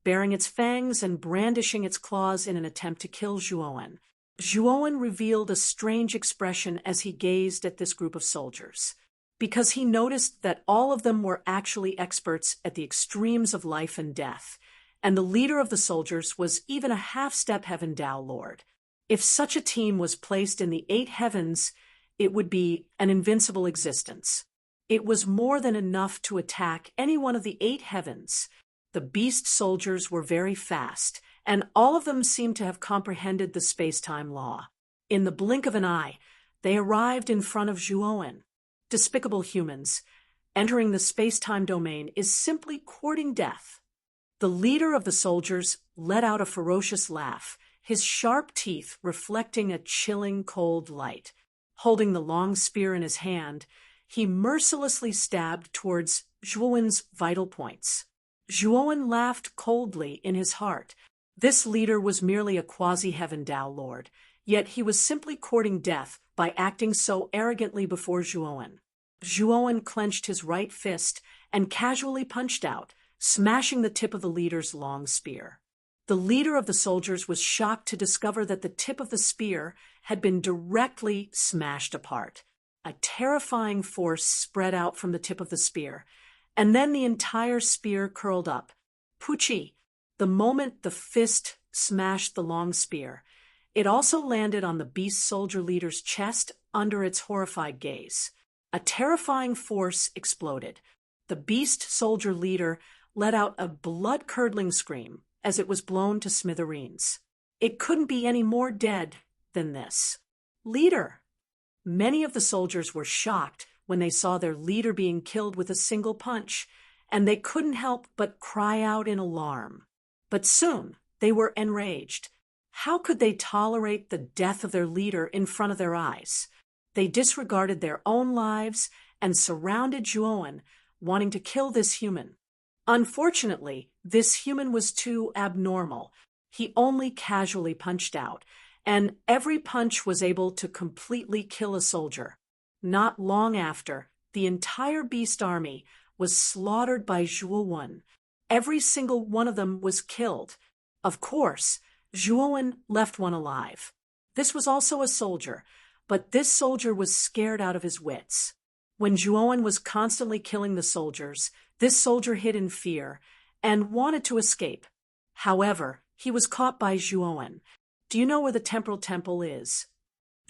baring its fangs and brandishing its claws in an attempt to kill Zhuowen. Zhuowen revealed a strange expression as he gazed at this group of soldiers, because he noticed that all of them were actually experts at the extremes of life and death, and the leader of the soldiers was even a half-step Heaven Tao Lord. If such a team was placed in the 8 heavens, it would be an invincible existence. It was more than enough to attack any one of the 8 heavens. The beast soldiers were very fast, and all of them seemed to have comprehended the space-time law. In the blink of an eye, they arrived in front of Zhuowen. Despicable humans, entering the space-time domain is simply courting death. The leader of the soldiers let out a ferocious laugh, his sharp teeth reflecting a chilling cold light. Holding the long spear in his hand, he mercilessly stabbed towards Zhuowen's vital points. Zhuowen laughed coldly in his heart. This leader was merely a quasi-Heaven Tao Lord, yet he was simply courting death by acting so arrogantly before Zhuowen. Zhuowen clenched his right fist and casually punched out, smashing the tip of the leader's long spear. The leader of the soldiers was shocked to discover that the tip of the spear had been directly smashed apart. A terrifying force spread out from the tip of the spear, and then the entire spear curled up. Puchi! The moment the fist smashed the long spear, it also landed on the beast soldier leader's chest under its horrified gaze. A terrifying force exploded. The beast soldier leader let out a blood-curdling scream as it was blown to smithereens. It couldn't be any more dead than this. Leader! Many of the soldiers were shocked when they saw their leader being killed with a single punch, and they couldn't help but cry out in alarm. But soon they were enraged. How could they tolerate the death of their leader in front of their eyes? They disregarded their own lives and surrounded Zhuowen, wanting to kill this human. Unfortunately, this human was too abnormal. He only casually punched out, and every punch was able to completely kill a soldier. Not long after, the entire beast army was slaughtered by Zhuowen. Every single one of them was killed. Of course, Zhuowen left one alive. This was also a soldier, but this soldier was scared out of his wits. When Zhuowen was constantly killing the soldiers, this soldier hid in fear and wanted to escape. However, he was caught by Zhuowen. Do you know where the temporal temple is?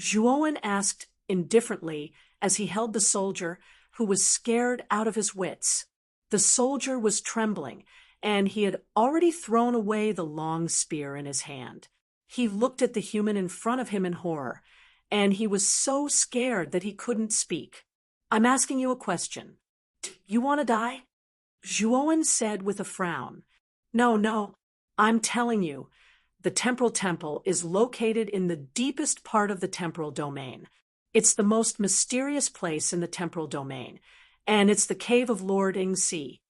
Zhuowen asked indifferently as he held the soldier, who was scared out of his wits. The soldier was trembling, and he had already thrown away the long spear in his hand. He looked at the human in front of him in horror, and he was so scared that he couldn't speak. I'm asking you a question. Do you want to die? Zhuowen said with a frown. No, I'm telling you, the temporal temple is located in the deepest part of the temporal domain. It's the most mysterious place in the temporal domain, and it's the cave of Lord Yingxi.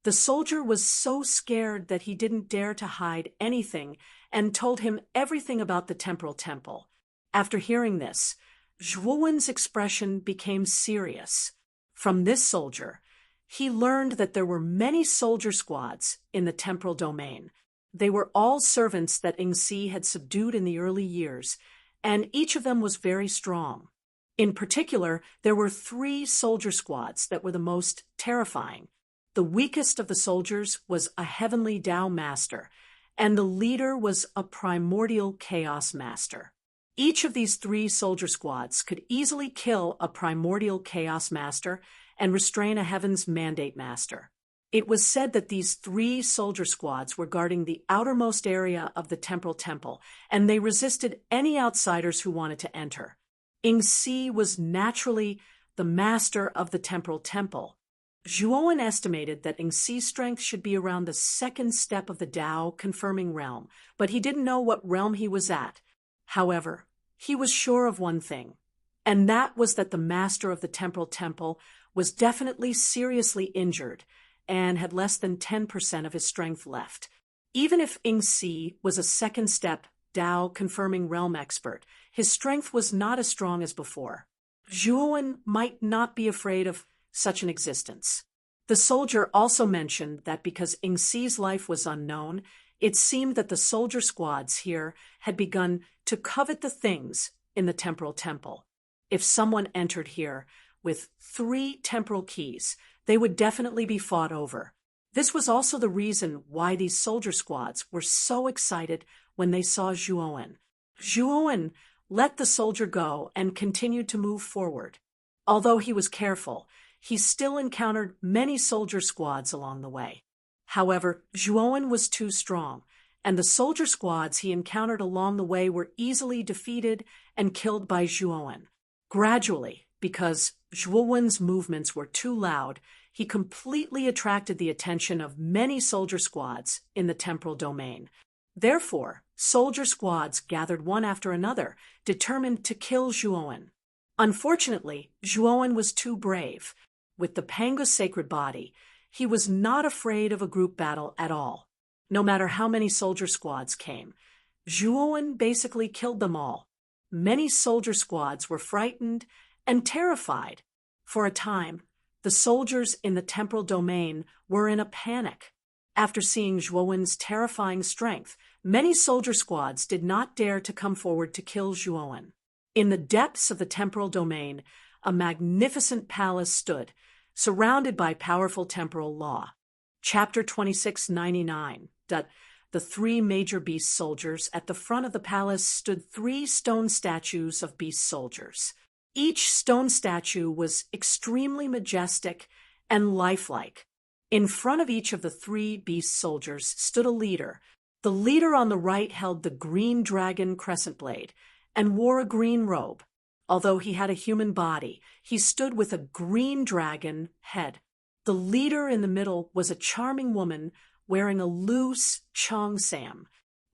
The soldier was so scared that he didn't dare to hide anything and told him everything about the temporal temple. After hearing this, Zhuowen's expression became serious. From this soldier, he learned that there were many soldier squads in the temporal domain. They were all servants that Yingxi had subdued in the early years, and each of them was very strong. In particular, there were 3 soldier squads that were the most terrifying. The weakest of the soldiers was a heavenly Tao master, and the leader was a primordial chaos master. Each of these 3 soldier squads could easily kill a primordial chaos master and restrain a Heaven's Mandate Master. It was said that these 3 soldier squads were guarding the outermost area of the temporal temple, and they resisted any outsiders who wanted to enter. Ying-si was naturally the master of the temporal temple. Zhuowen estimated that Ying-si's strength should be around the 2nd step of the Tao confirming realm, but he didn't know what realm he was at. However, he was sure of one thing, and that was that the master of the temporal temple was definitely seriously injured and had less than 10% of his strength left. Even if Ying-si was a 2nd step Tao confirming realm expert, his strength was not as strong as before. Zhuowen might not be afraid of such an existence. The soldier also mentioned that because Ying-si's life was unknown, it seemed that the soldier squads here had begun to covet the things in the temporal temple. If someone entered here with 3 temporal keys, they would definitely be fought over. This was also the reason why these soldier squads were so excited when they saw Zhuowen. Zhuowen let the soldier go and continued to move forward. Although he was careful, he still encountered many soldier squads along the way. However, Zhuowen was too strong, and the soldier squads he encountered along the way were easily defeated and killed by Zhuowen. Gradually, because Zhuowen's movements were too loud, he completely attracted the attention of many soldier squads in the temporal domain. Therefore, soldier squads gathered one after another, determined to kill Zhuowen. Unfortunately, Zhuowen was too brave. With the Panga's sacred body, he was not afraid of a group battle at all. No matter how many soldier squads came, Zhuowen basically killed them all. Many soldier squads were frightened and terrified. For a time, the soldiers in the temporal domain were in a panic. After seeing Zhuowen's terrifying strength, many soldier squads did not dare to come forward to kill Zhuowen. In the depths of the temporal domain, a magnificent palace stood, surrounded by powerful temporal law. Chapter 2699. The 3 major beast soldiers. At the front of the palace stood 3 stone statues of beast soldiers. Each stone statue was extremely majestic and lifelike. In front of each of the 3 beast soldiers stood a leader. The leader on the right held the green dragon crescent blade and wore a green robe. Although he had a human body, he stood with a green dragon head. The leader in the middle was a charming woman wearing a loose cheongsam.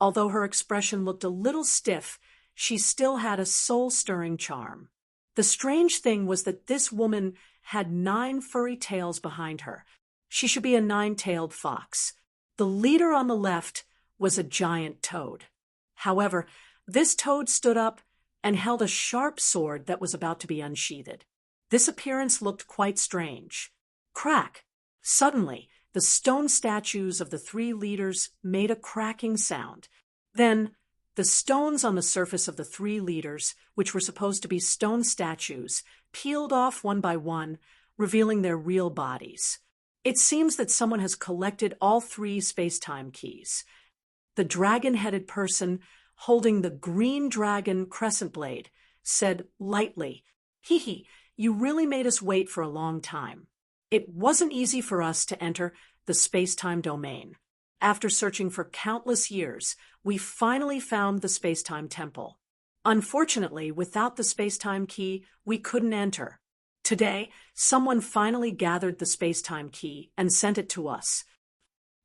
Although her expression looked a little stiff, she still had a soul-stirring charm. The strange thing was that this woman had 9 furry tails behind her. She should be a 9-tailed fox. The leader on the left was a giant toad. However, this toad stood up and held a sharp sword that was about to be unsheathed. This appearance looked quite strange. Crack! Suddenly, the stone statues of the 3 leaders made a cracking sound. Then, the stones on the surface of the 3 leaders, which were supposed to be stone statues, peeled off one by one, revealing their real bodies. It seems that someone has collected all 3 space-time keys. The dragon-headed person holding the green dragon crescent blade said lightly, "Hee, you really made us wait for a long time. It wasn't easy for us to enter the space-time domain. After searching for countless years, we finally found the space-time temple. Unfortunately, without the space-time key, we couldn't enter. Today, someone finally gathered the space-time key and sent it to us."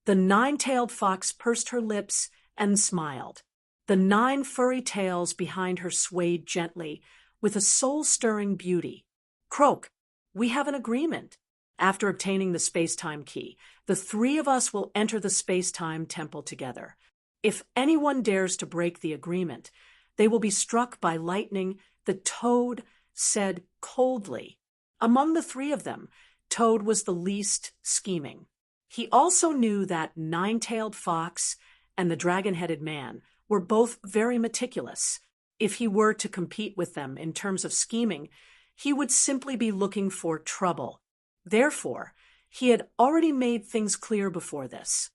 The 9-tailed fox pursed her lips and smiled. The 9 furry tails behind her swayed gently with a soul-stirring beauty. "Croak, we have an agreement. After obtaining the space-time key, the 3 of us will enter the space-time temple together. If anyone dares to break the agreement, they will be struck by lightning," the toad said coldly. Among the 3 of them, Toad was the least scheming. He also knew that 9-tailed fox and the dragon-headed man were both very meticulous. If he were to compete with them in terms of scheming, he would simply be looking for trouble. Therefore, he had already made things clear before this.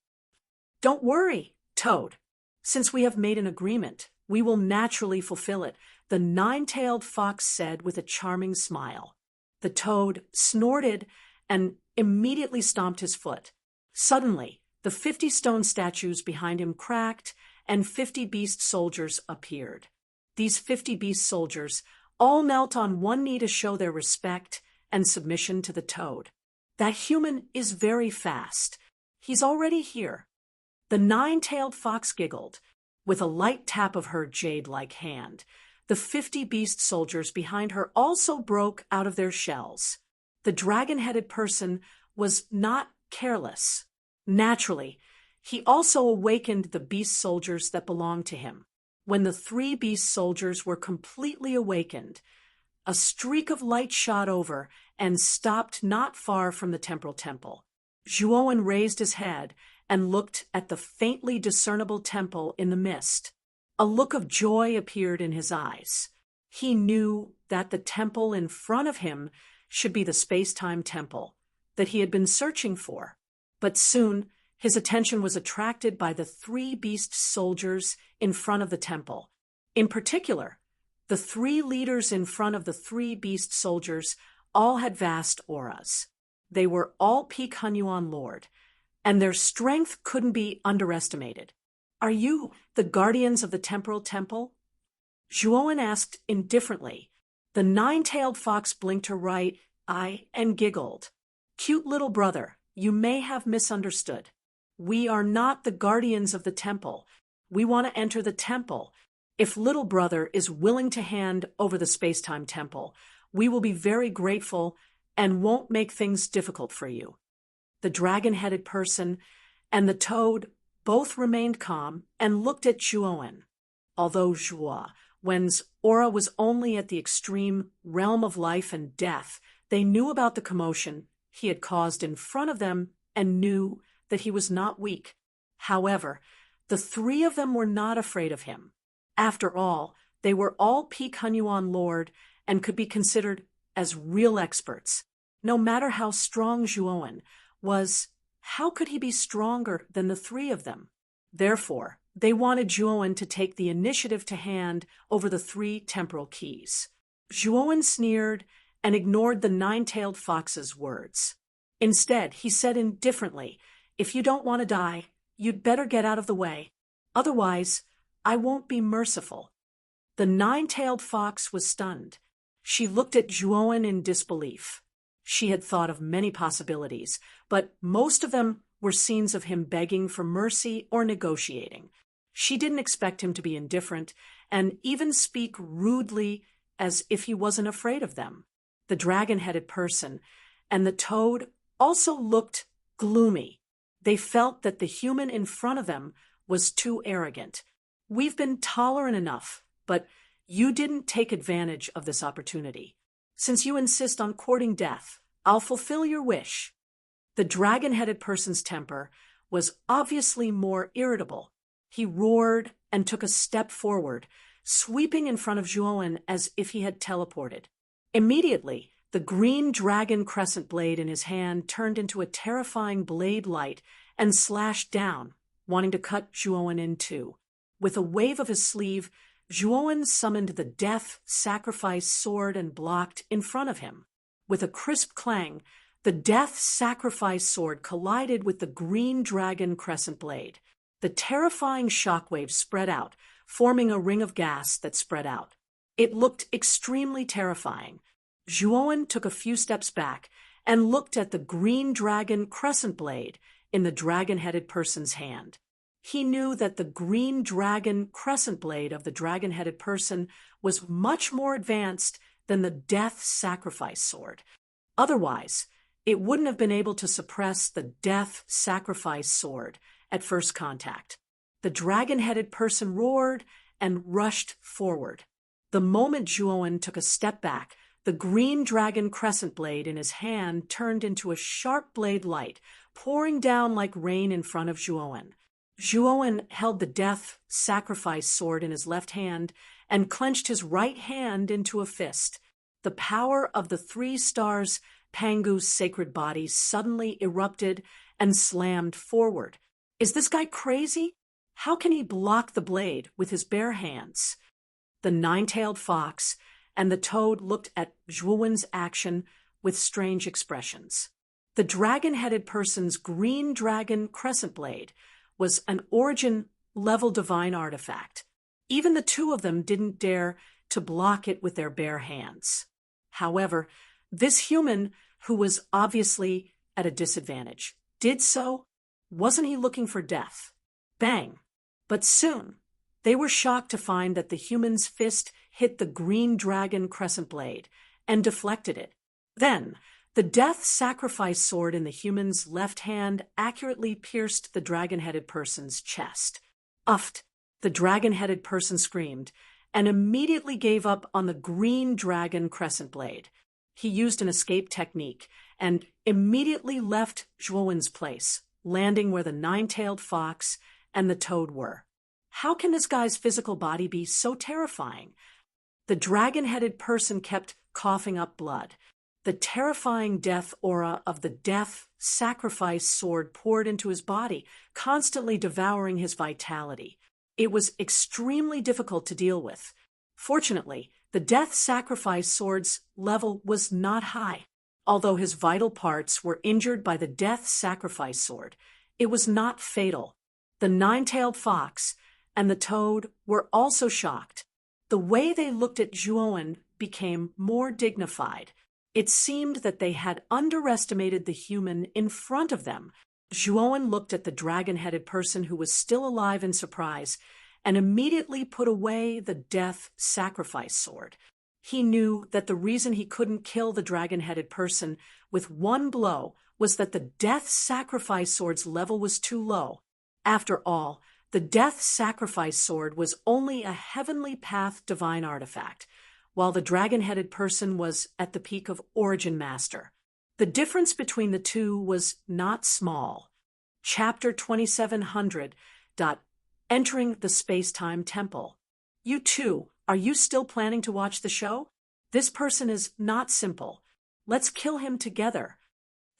"Don't worry, Toad. Since we have made an agreement, we will naturally fulfill it," the 9-tailed fox said with a charming smile. The toad snorted and immediately stomped his foot. Suddenly, the 50 stone statues behind him cracked, and 50 beast soldiers appeared. These 50 beast soldiers all knelt on one knee to show their respect and submission to the toad. That human is very fast. He's already here. The 9-tailed fox giggled. With a light tap of her jade-like hand, the 50 beast soldiers behind her also broke out of their shells. The dragon-headed person was not careless. Naturally, he also awakened the beast soldiers that belonged to him. When the 3 beast soldiers were completely awakened, a streak of light shot over and stopped not far from the temporal temple. Zhuowen raised his head and looked at the faintly discernible temple in the mist. A look of joy appeared in his eyes. He knew that the temple in front of him should be the space-time temple that he had been searching for. But soon, his attention was attracted by the 3 beast soldiers in front of the temple. In particular, the 3 leaders in front of the 3 beast soldiers all had vast auras. They were all Peak Hunyuan Lord, and their strength couldn't be underestimated. "Are you the guardians of the temporal temple?" Zhuowen asked indifferently. The 9-tailed fox blinked her right eye and giggled. "Cute little brother, you may have misunderstood. We are not the guardians of the temple. We want to enter the temple. If little brother is willing to hand over the space-time temple, we will be very grateful and won't make things difficult for you." The dragon-headed person and the toad both remained calm and looked at Zhuowen. Although Zhuowen's aura was only at the extreme realm of life and death, they knew about the commotion he had caused in front of them and knew that he was not weak. However, the 3 of them were not afraid of him. After all, they were all Peak Hunyuan Lord and could be considered as real experts. No matter how strong Zhuowen was, how could he be stronger than the 3 of them? Therefore, they wanted Zhuowen to take the initiative to hand over the 3 temporal keys. Zhuowen sneered and ignored the 9-tailed fox's words. Instead, he said indifferently, "If you don't want to die, you'd better get out of the way. Otherwise, I won't be merciful." The 9-tailed fox was stunned. She looked at Zhuowen in disbelief. She had thought of many possibilities, but most of them were scenes of him begging for mercy or negotiating. She didn't expect him to be indifferent and even speak rudely as if he wasn't afraid of them. The dragon-headed person and the toad also looked gloomy. They felt that the human in front of them was too arrogant. "We've been tolerant enough, but you didn't take advantage of this opportunity. Since you insist on courting death, I'll fulfill your wish." The dragon-headed person's temper was obviously more irritable. He roared and took a step forward, sweeping in front of Zhuowen as if he had teleported. Immediately, the green dragon crescent blade in his hand turned into a terrifying blade light and slashed down, wanting to cut Zhuowen in two. With a wave of his sleeve, Zhuowen summoned the death sacrifice sword and blocked in front of him. With a crisp clang, the death sacrifice sword collided with the green dragon crescent blade. The terrifying shockwave spread out, forming a ring of gas that spread out. It looked extremely terrifying. Zhuowen took a few steps back and looked at the green dragon crescent blade in the dragon-headed person's hand. He knew that the green dragon crescent blade of the dragon-headed person was much more advanced than the death sacrifice sword. Otherwise, it wouldn't have been able to suppress the death sacrifice sword at first contact. The dragon-headed person roared and rushed forward. The moment Zhuowen took a step back, the green dragon crescent blade in his hand turned into a sharp blade light, pouring down like rain in front of Zhuowen. Zhuowen held the death sacrifice sword in his left hand and clenched his right hand into a fist. The power of the 3 stars Pangu's sacred body suddenly erupted and slammed forward. Is this guy crazy? How can he block the blade with his bare hands? The 9-tailed fox and the toad looked at Zhuowen's action with strange expressions. The dragon-headed person's green dragon crescent blade was an origin-level divine artifact. Even the two of them didn't dare to block it with their bare hands. However, this human, who was obviously at a disadvantage, did so. Wasn't he looking for death? Bang! But soon, they were shocked to find that the human's fist hit the green dragon crescent blade and deflected it. Then, the death sacrifice sword in the human's left hand accurately pierced the dragon-headed person's chest. Uffed, the dragon-headed person screamed and immediately gave up on the green dragon crescent blade. He used an escape technique and immediately left Zhuowen's place, landing where the nine-tailed fox and the toad were. How can this guy's physical body be so terrifying? The dragon-headed person kept coughing up blood. The terrifying death aura of the death sacrifice sword poured into his body, constantly devouring his vitality. It was extremely difficult to deal with. Fortunately, the death sacrifice sword's level was not high. Although his vital parts were injured by the death sacrifice sword, it was not fatal. The nine-tailed fox and the toad were also shocked. The way they looked at Zhuowen became more dignified. It seemed that they had underestimated the human in front of them. Zhuowen looked at the dragon-headed person who was still alive in surprise and immediately put away the death sacrifice sword. He knew that the reason he couldn't kill the dragon-headed person with one blow was that the death sacrifice sword's level was too low. After all, the death sacrifice sword was only a heavenly path divine artifact, while the dragon-headed person was at the peak of Origin Master. The difference between the two was not small. Chapter 2700. Entering the Space-Time Temple. You too, are you still planning to watch the show? This person is not simple. Let's kill him together.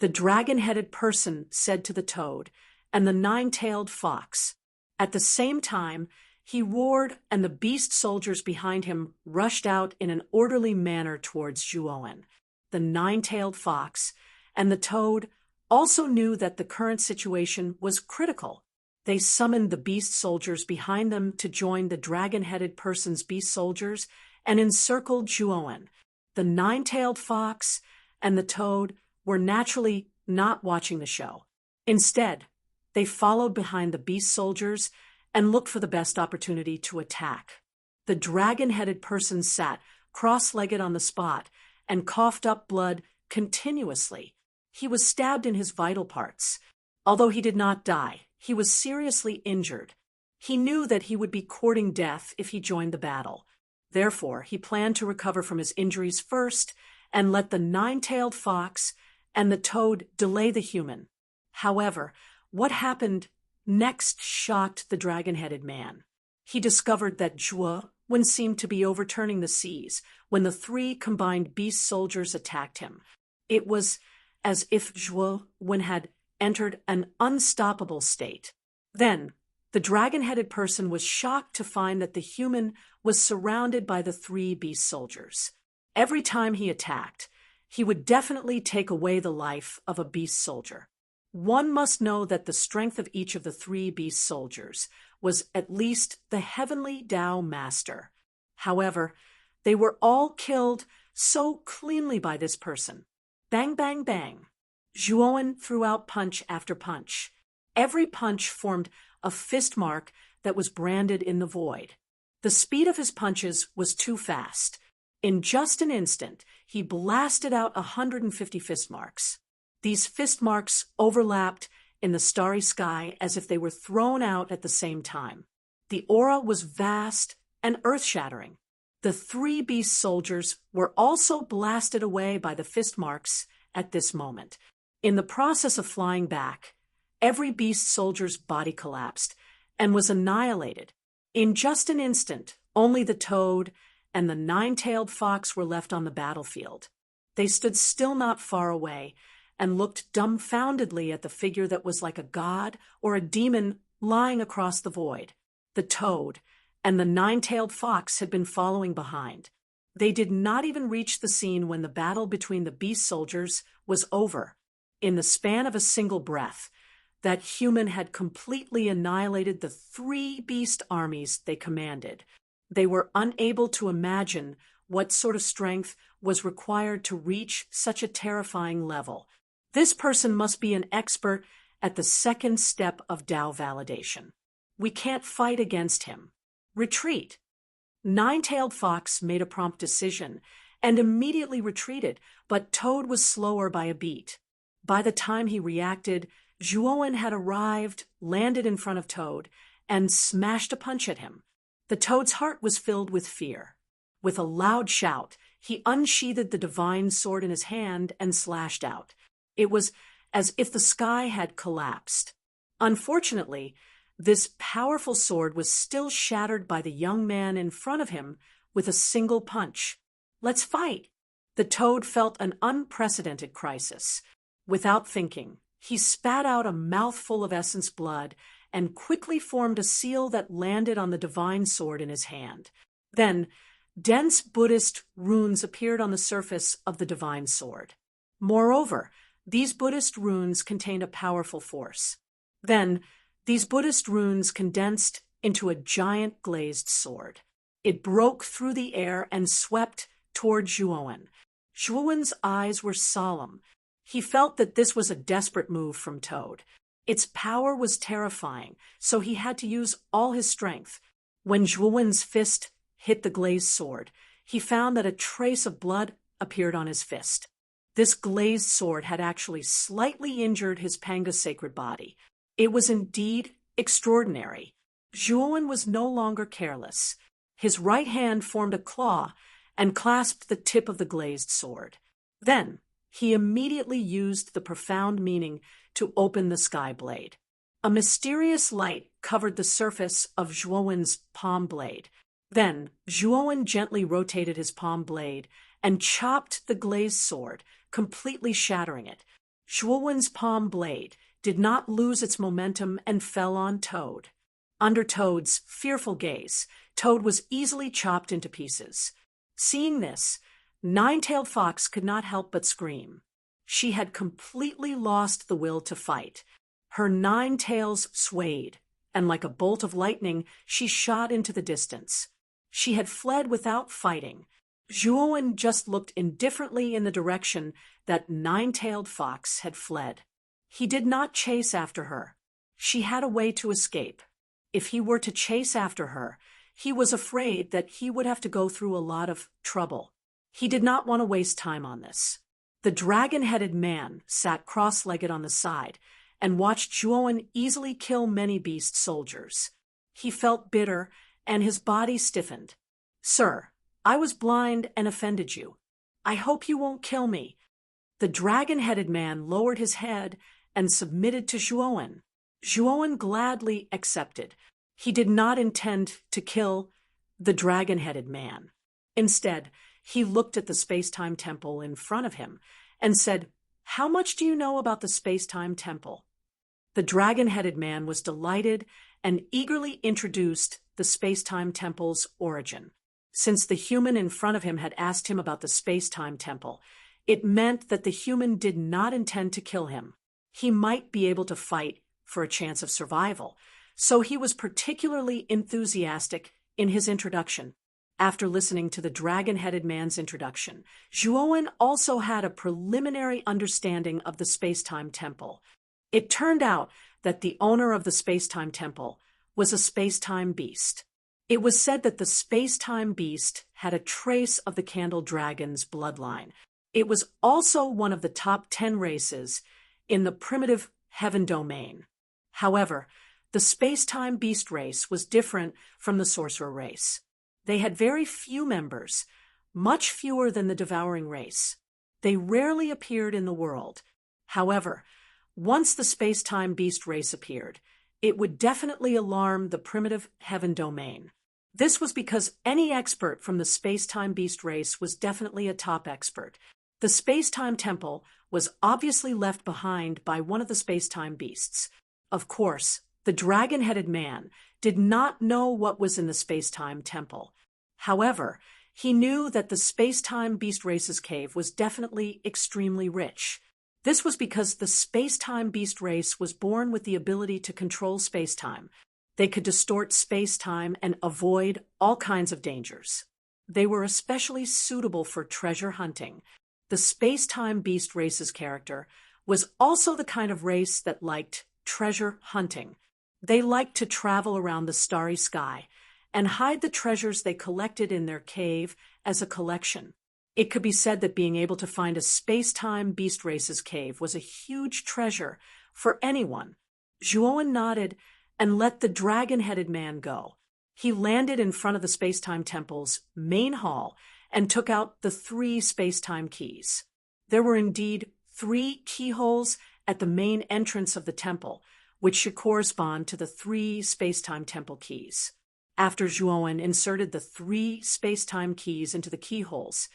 The dragon-headed person said to the toad and the nine-tailed fox. At the same time, he roared, and the beast soldiers behind him rushed out in an orderly manner towards Zhuowen. The nine-tailed fox and the toad also knew that the current situation was critical. They summoned the beast soldiers behind them to join the dragon-headed person's beast soldiers and encircled Zhuowen. The nine-tailed fox and the toad were naturally not watching the show. Instead, they followed behind the beast soldiers and looked for the best opportunity to attack. The dragon-headed person sat cross-legged on the spot and coughed up blood continuously. He was stabbed in his vital parts. Although he did not die, he was seriously injured. He knew that he would be courting death if he joined the battle. Therefore, he planned to recover from his injuries first and let the nine-tailed fox and the toad delay the human. However, what happened next shocked the dragon-headed man. He discovered that Zhuowen seemed to be overturning the seas when the three combined beast soldiers attacked him. It was as if Zhuowen had entered an unstoppable state. Then, the dragon-headed person was shocked to find that the human was surrounded by the three beast soldiers. Every time he attacked, he would definitely take away the life of a beast soldier. One must know that the strength of each of the three beast soldiers was at least the heavenly Tao master. However, they were all killed so cleanly by this person. Bang, bang, bang. Zhuowen threw out punch after punch. Every punch formed a fist mark that was branded in the void. The speed of his punches was too fast. In just an instant, he blasted out 150 fist marks. These fist marks overlapped in the starry sky as if they were thrown out at the same time. The aura was vast and earth-shattering. The three beast soldiers were also blasted away by the fist marks at this moment. In the process of flying back, every beast soldier's body collapsed and was annihilated. In just an instant, only the toad and the nine-tailed fox were left on the battlefield. They stood still not far away and looked dumbfoundedly at the figure that was like a god or a demon lying across the void. The toad and the nine-tailed fox had been following behind. They did not even reach the scene when the battle between the beast soldiers was over. In the span of a single breath, that human had completely annihilated the 3 beast armies they commanded. They were unable to imagine what sort of strength was required to reach such a terrifying level. This person must be an expert at the second step of Tao validation. We can't fight against him. Retreat. Nine-tailed fox made a prompt decision and immediately retreated, but Toad was slower by a beat. By the time he reacted, Zhuowen had arrived, landed in front of Toad, and smashed a punch at him. The Toad's heart was filled with fear. With a loud shout, he unsheathed the divine sword in his hand and slashed out. It was as if the sky had collapsed. Unfortunately, this powerful sword was still shattered by the young man in front of him with a single punch. "Let's fight!" The Toad felt an unprecedented crisis. Without thinking, he spat out a mouthful of essence blood and quickly formed a seal that landed on the divine sword in his hand. Then, dense Buddhist runes appeared on the surface of the divine sword. Moreover, these Buddhist runes contained a powerful force. Then, these Buddhist runes condensed into a giant glazed sword. It broke through the air and swept toward Zhuowen. Zhuowen's eyes were solemn. He felt that this was a desperate move from Toad. Its power was terrifying, so he had to use all his strength. When Zhuowen's fist hit the glazed sword, he found that a trace of blood appeared on his fist. This glazed sword had actually slightly injured his Panga sacred body. It was indeed extraordinary. Zhuowen was no longer careless. His right hand formed a claw and clasped the tip of the glazed sword. Then, he immediately used the profound meaning to open the sky blade. A mysterious light covered the surface of Zhuowen's palm blade. Then, Zhuowen gently rotated his palm blade and chopped the glazed sword, completely shattering it. Zhuowen's palm blade did not lose its momentum and fell on Toad. Under Toad's fearful gaze, Toad was easily chopped into pieces. Seeing this, Nine-tailed Fox could not help but scream. She had completely lost the will to fight. Her 9 tails swayed, and like a bolt of lightning, she shot into the distance. She had fled without fighting. Zhuowen just looked indifferently in the direction that Nine-tailed Fox had fled. He did not chase after her. She had a way to escape. If he were to chase after her, he was afraid that he would have to go through a lot of trouble. He did not want to waste time on this. The dragon-headed man sat cross-legged on the side and watched Zhuowen easily kill many beast soldiers. He felt bitter, and his body stiffened. "Sir, I was blind and offended you. I hope you won't kill me." The dragon-headed man lowered his head and submitted to Zhuowen. Zhuowen gladly accepted. He did not intend to kill the dragon-headed man. Instead, he looked at the space-time temple in front of him and said, "How much do you know about the space-time temple?" The dragon-headed man was delighted and eagerly introduced the space-time temple's origin. Since the human in front of him had asked him about the space-time temple, it meant that the human did not intend to kill him. He might be able to fight for a chance of survival, so he was particularly enthusiastic in his introduction. After listening to the dragon-headed man's introduction, Zhuowen also had a preliminary understanding of the space-time temple. It turned out that the owner of the space-time temple was a space-time beast. It was said that the space-time beast had a trace of the Candle Dragon's bloodline. It was also one of the top 10 races in the primitive heaven domain. However, the space-time beast race was different from the sorcerer race. They had very few members, much fewer than the devouring race. They rarely appeared in the world. However, once the space-time beast race appeared, it would definitely alarm the primitive heaven domain. This was because any expert from the space-time beast race was definitely a top expert. The space-time temple was obviously left behind by one of the space-time beasts. Of course, the dragon-headed man did not know what was in the space-time temple. However, He knew that the space-time beast race's cave was definitely extremely rich. This was because the space-time beast race was born with the ability to control space-time. They could distort space-time and avoid all kinds of dangers. They were especially suitable for treasure hunting. The space-time beast race's character was also the kind of race that liked treasure hunting. They liked to travel around the starry sky and hide the treasures they collected in their cave as a collection. It could be said that being able to find a space-time beast race's cave was a huge treasure for anyone. Zhuowen nodded and let the dragon-headed man go. He landed in front of the space-time temple's main hall and took out the 3 space-time keys. There were indeed 3 keyholes at the main entrance of the temple, which should correspond to the 3 space-time temple keys. After Zhuowen inserted the 3 space-time keys into the keyholes,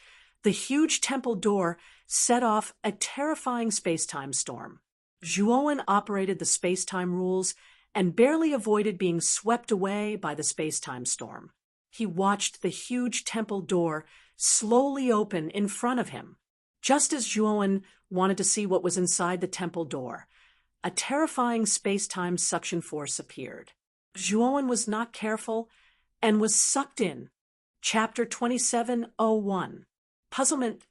the huge temple door set off a terrifying space-time storm. Zhuowen operated the space-time rules and barely avoided being swept away by the space-time storm. He watched the huge temple door slowly open in front of him. Just as Zhuowen wanted to see what was inside the temple door, a terrifying space-time suction force appeared. Zhuowen was not careful and was sucked in. Chapter 2701. Puzzlement.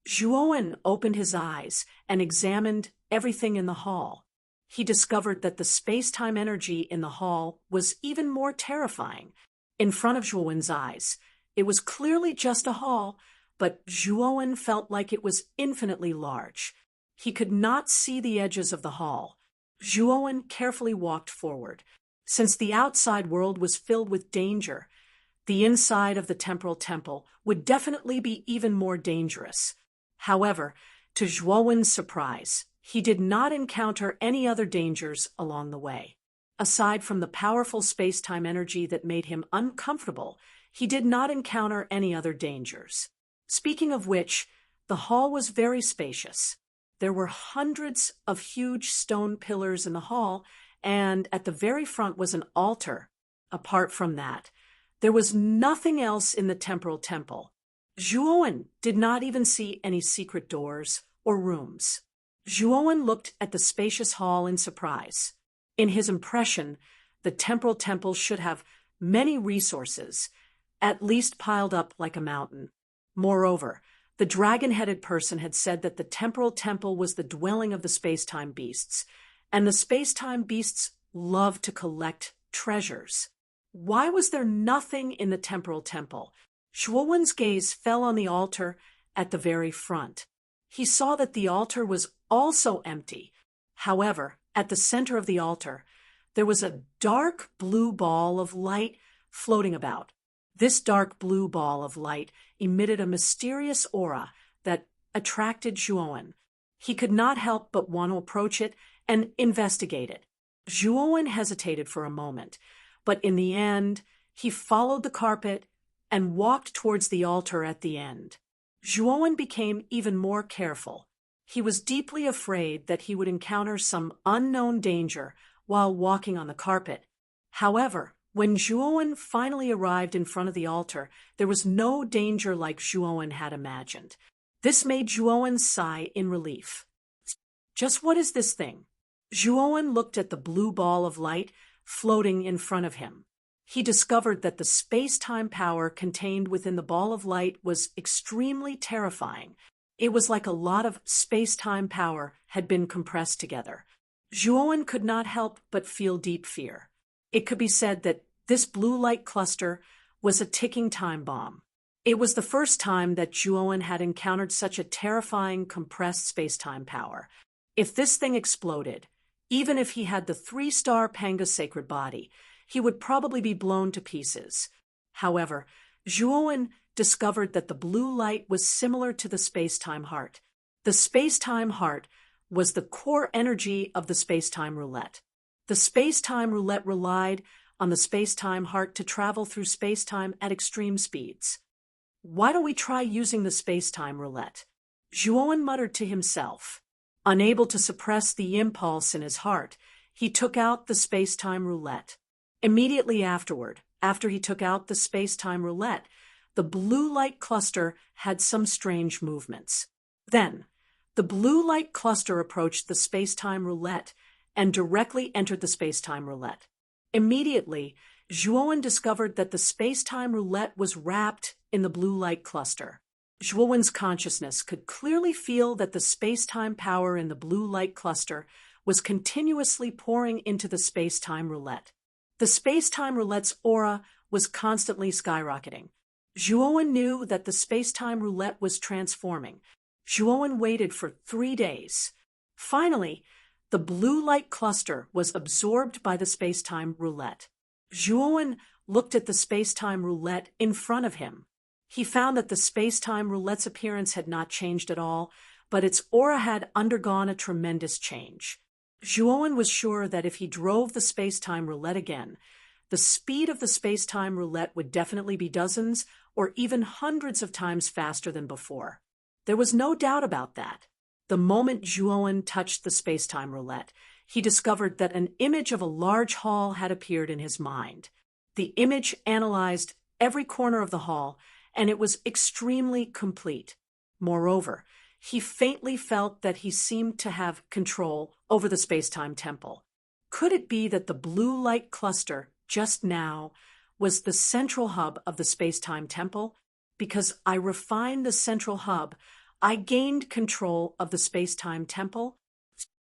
Zhuowen opened his eyes and examined everything in the hall. He discovered that the space-time energy in the hall was even more terrifying. In front of Zhuowen's eyes, it was clearly just a hall, but Zhuowen felt like it was infinitely large. He could not see the edges of the hall. Zhuowen carefully walked forward. Since the outside world was filled with danger, the inside of the temporal temple would definitely be even more dangerous. However, to Zhuowen's surprise, he did not encounter any other dangers along the way. Aside from the powerful space-time energy that made him uncomfortable, he did not encounter any other dangers. Speaking of which, the hall was very spacious. There were hundreds of huge stone pillars in the hall, and at the very front was an altar. Apart from that, there was nothing else in the temporal temple. Zhuowen did not even see any secret doors or rooms. Zhuowen looked at the spacious hall in surprise. In his impression, the temporal temple should have many resources, at least piled up like a mountain. Moreover, the dragon-headed person had said that the temporal temple was the dwelling of the space-time beasts, and the space-time beasts loved to collect treasures. Why was there nothing in the temporal temple? Zhuowen's gaze fell on the altar at the very front. He saw that the altar was also empty. However, at the center of the altar, there was a dark blue ball of light floating about. This dark blue ball of light emitted a mysterious aura that attracted Zhuowen. He could not help but want to approach it and investigate it. Zhuowen hesitated for a moment, but in the end, he followed the carpet and walked towards the altar at the end. Zhuowen became even more careful. He was deeply afraid that he would encounter some unknown danger while walking on the carpet. However, when Zhuowen finally arrived in front of the altar, there was no danger like Zhuowen had imagined. This made Zhuowen sigh in relief. Just what is this thing? Zhuowen looked at the blue ball of light floating in front of him. He discovered that the space-time power contained within the ball of light was extremely terrifying. It was like a lot of space-time power had been compressed together. Zhuowen could not help but feel deep fear. It could be said that this blue light cluster was a ticking time bomb. It was the first time that Zhuowen had encountered such a terrifying compressed space-time power. If this thing exploded, even if he had the 3-star Panga sacred body, he would probably be blown to pieces. However, Zhuowen discovered that the blue light was similar to the space-time heart. The space-time heart was the core energy of the space-time roulette. The space-time roulette relied on the space-time heart to travel through space-time at extreme speeds. Why don't we try using the space-time roulette? Zhuowen muttered to himself. Unable to suppress the impulse in his heart, he took out the space-time roulette. Immediately afterward, after he took out the space-time roulette, the blue light cluster had some strange movements. Then, the blue light cluster approached the space-time roulette and directly entered the space-time roulette. Immediately, Zhuowen discovered that the space-time roulette was wrapped in the blue light cluster. Zhuowen's consciousness could clearly feel that the space-time power in the blue light cluster was continuously pouring into the space-time roulette. The space-time roulette's aura was constantly skyrocketing. Zhuowen knew that the space-time roulette was transforming. Zhuowen waited for 3 days. Finally, the blue light cluster was absorbed by the space-time roulette. Zhuowen looked at the space-time roulette in front of him. He found that the space-time roulette's appearance had not changed at all, but its aura had undergone a tremendous change. Zhuowen was sure that if he drove the space-time roulette again, the speed of the space-time roulette would definitely be dozens or even hundreds of times faster than before. There was no doubt about that. The moment Zhuowen touched the space-time roulette, he discovered that an image of a large hall had appeared in his mind. The image analyzed every corner of the hall, and it was extremely complete. Moreover, he faintly felt that he seemed to have control over the space-time temple. Could it be that the blue light cluster just now was the central hub of the space-time temple? Because I refined the central hub, I gained control of the space-time temple?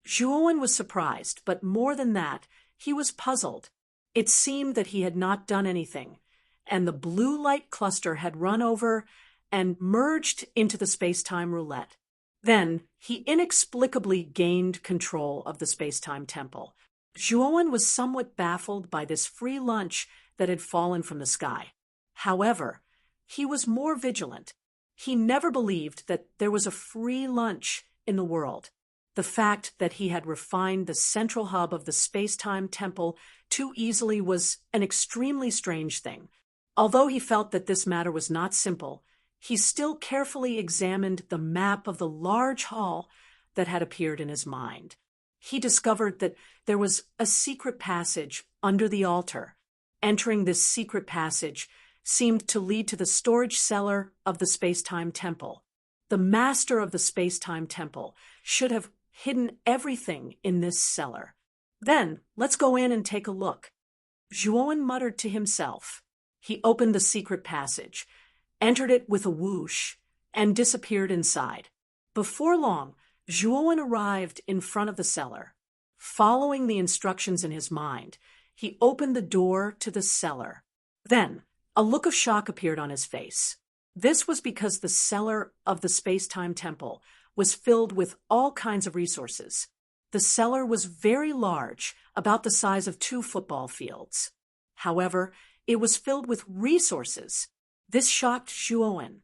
Zhuowen was surprised, but more than that, he was puzzled. It seemed that he had not done anything, and the blue light cluster had run over and merged into the space-time roulette. Then, he inexplicably gained control of the space-time temple. Zhuowen was somewhat baffled by this free lunch that had fallen from the sky. However, he was more vigilant. He never believed that there was a free lunch in the world. The fact that he had refined the central hub of the space-time temple too easily was an extremely strange thing. Although he felt that this matter was not simple, he still carefully examined the map of the large hall that had appeared in his mind. He discovered that there was a secret passage under the altar. Entering this secret passage seemed to lead to the storage cellar of the space-time temple. The master of the space-time temple should have hidden everything in this cellar. Then, let's go in and take a look. Zhuowen muttered to himself. He opened the secret passage, entered it with a whoosh, and disappeared inside. Before long, Zhuowen arrived in front of the cellar. Following the instructions in his mind, he opened the door to the cellar. Then, a look of shock appeared on his face. This was because the cellar of the space-time temple was filled with all kinds of resources. The cellar was very large, about the size of 2 football fields. However, it was filled with resources. This shocked Zhuowen.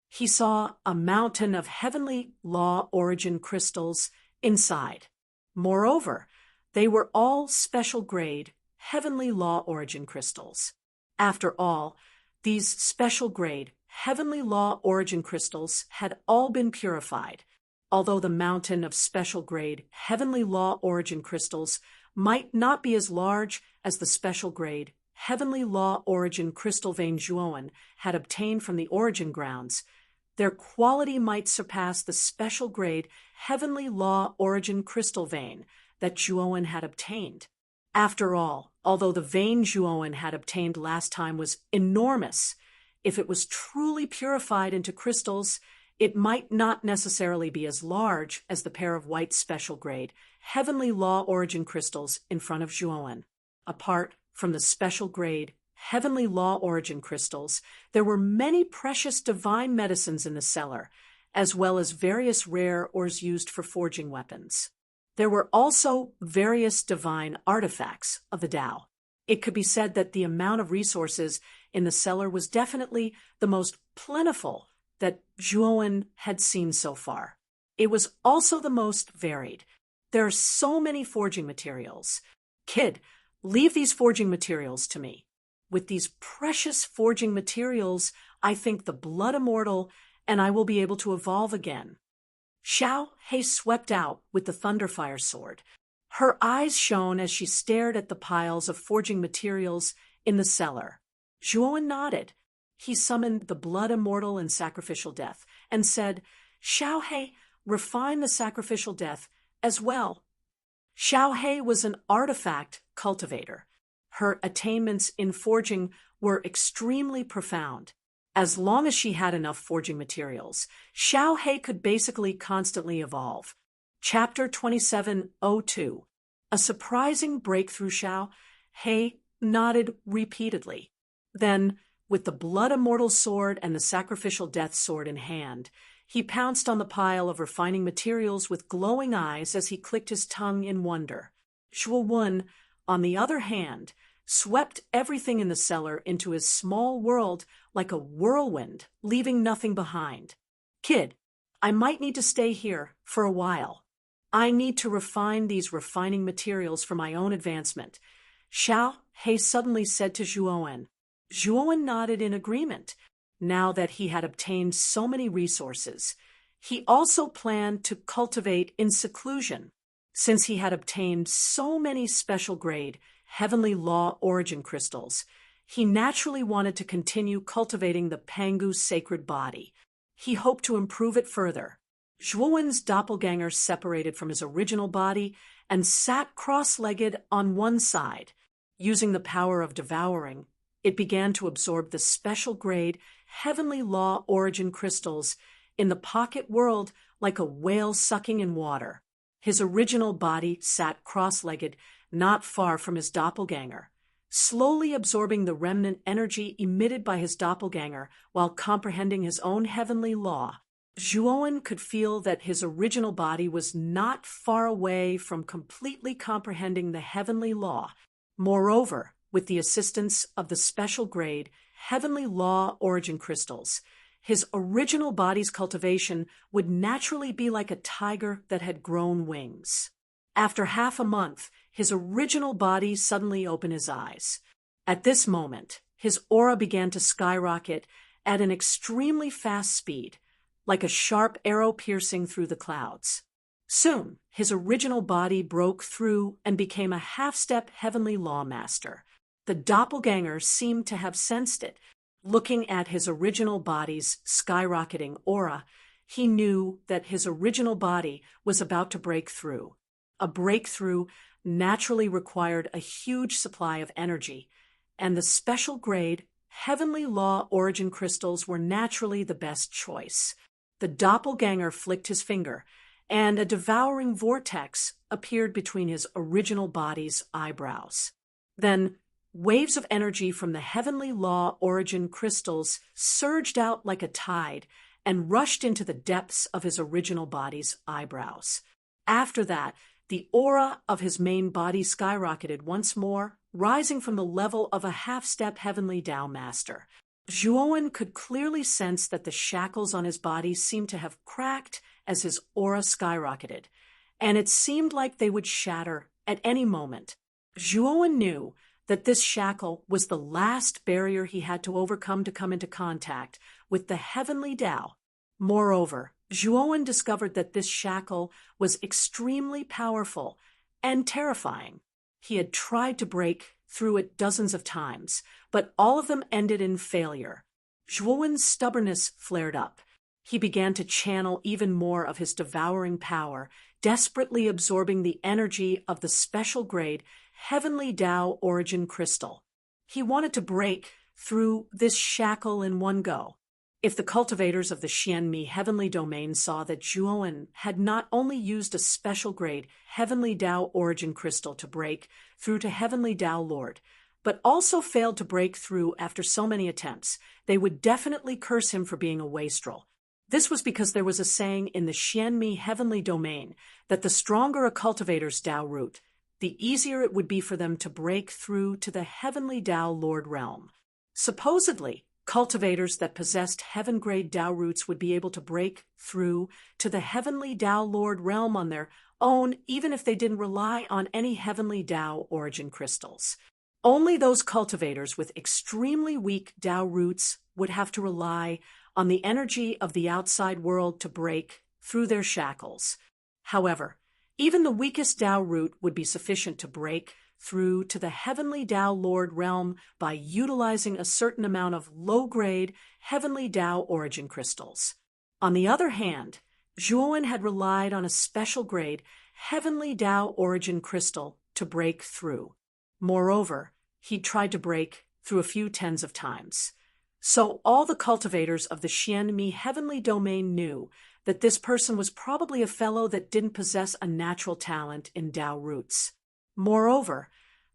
He saw a mountain of heavenly law origin crystals inside. Moreover, they were all special grade heavenly law origin crystals. After all, these special grade heavenly law origin crystals had all been purified. Although the mountain of special grade heavenly law origin crystals might not be as large as the special grade heavenly law origin crystal vein Zhuowen had obtained from the origin grounds, their quality might surpass the special grade heavenly law origin crystal vein that Zhuowen had obtained. After all, although the vein Zhuowen had obtained last time was enormous, if it was truly purified into crystals, it might not necessarily be as large as the pair of white special grade heavenly law origin crystals in front of Zhuowen. Apart from the special grade heavenly law origin crystals, there were many precious divine medicines in the cellar, as well as various rare ores used for forging weapons. There were also various divine artifacts of the Tao. It could be said that the amount of resources in the cellar was definitely the most plentiful that Zhuowen had seen so far. It was also the most varied. There are so many forging materials. Kid, leave these forging materials to me. With these precious forging materials, I think the blood immortal, and I will be able to evolve again. Xiao He swept out with the Thunderfire sword. Her eyes shone as she stared at the piles of forging materials in the cellar. Zhuowen nodded. he summoned the blood immortal and sacrificial death and said, "Xiao He, refine the sacrificial death as well." Xiao He was an artifact cultivator. Her attainments in forging were extremely profound. As long as she had enough forging materials, Xiao He could basically constantly evolve. Chapter 2702. A surprising breakthrough. Xiao He nodded repeatedly. Then, with the blood immortal sword and the sacrificial death sword in hand, he pounced on the pile of refining materials with glowing eyes as he clicked his tongue in wonder. Zhuo Wen, on the other hand, swept everything in the cellar into his small world like a whirlwind, leaving nothing behind. "Kid, I might need to stay here for a while. I need to refine these refining materials for my own advancement," Xiao He suddenly said to Zhuo. Zhuo nodded in agreement. Now that he had obtained so many resources, he also planned to cultivate in seclusion. Since he had obtained so many special grade heavenly law origin crystals, he naturally wanted to continue cultivating the Pangu sacred body. He hoped to improve it further. Zhuowen's doppelganger separated from his original body and sat cross-legged on one side. Using the power of devouring, it began to absorb the special grade heavenly law origin crystals in the pocket world like a whale sucking in water. His original body sat cross-legged not far from his doppelganger, slowly absorbing the remnant energy emitted by his doppelganger while comprehending his own heavenly law. Zhuo could feel that his original body was not far away from completely comprehending the heavenly law. Moreover, with the assistance of the special grade heavenly law origin crystals, his original body's cultivation would naturally be like a tiger that had grown wings. After half a month, his original body suddenly opened his eyes. At this moment, his aura began to skyrocket at an extremely fast speed, like a sharp arrow piercing through the clouds. Soon, his original body broke through and became a half-step heavenly law master. The doppelganger seemed to have sensed it. Looking at his original body's skyrocketing aura, he knew that his original body was about to break through. A breakthrough naturally required a huge supply of energy, and the special grade heavenly law origin crystals were naturally the best choice. The doppelganger flicked his finger, and a devouring vortex appeared between his original body's eyebrows. Then, waves of energy from the heavenly law origin crystals surged out like a tide and rushed into the depths of his original body's eyebrows. After that, the aura of his main body skyrocketed once more, rising from the level of a half-step heavenly Tao master. Zhuo could clearly sense that the shackles on his body seemed to have cracked as his aura skyrocketed, and it seemed like they would shatter at any moment. Zhuo knew that this shackle was the last barrier he had to overcome to come into contact with the heavenly Tao. Moreover, Zhuo discovered that this shackle was extremely powerful and terrifying. He had tried to break through it dozens of times, but all of them ended in failure. Zhuo's stubbornness flared up. He began to channel even more of his devouring power, desperately absorbing the energy of the special grade heavenly Tao origin crystal. He wanted to break through this shackle in one go. If the cultivators of the Xianmi heavenly domain saw that Zhuo had not only used a special grade heavenly Tao origin crystal to break through to heavenly Tao Lord, but also failed to break through after so many attempts, they would definitely curse him for being a wastrel. This was because there was a saying in the Xianmi heavenly domain that the stronger a cultivator's Tao root, the easier it would be for them to break through to the heavenly Tao Lord realm. Supposedly, cultivators that possessed heaven-grade Tao roots would be able to break through to the heavenly Tao Lord realm on their own, even if they didn't rely on any heavenly Tao origin crystals. Only those cultivators with extremely weak Tao roots would have to rely on the energy of the outside world to break through their shackles. However, even the weakest Tao root would be sufficient to break through to the Heavenly Tao Lord realm by utilizing a certain amount of low-grade Heavenly Tao origin crystals. On the other hand, Zhuowen had relied on a special grade Heavenly Tao origin crystal to break through. Moreover, he'd tried to break through a few tens of times. So all the cultivators of the Xianmi heavenly domain knew that this person was probably a fellow that didn't possess a natural talent in Tao roots. Moreover,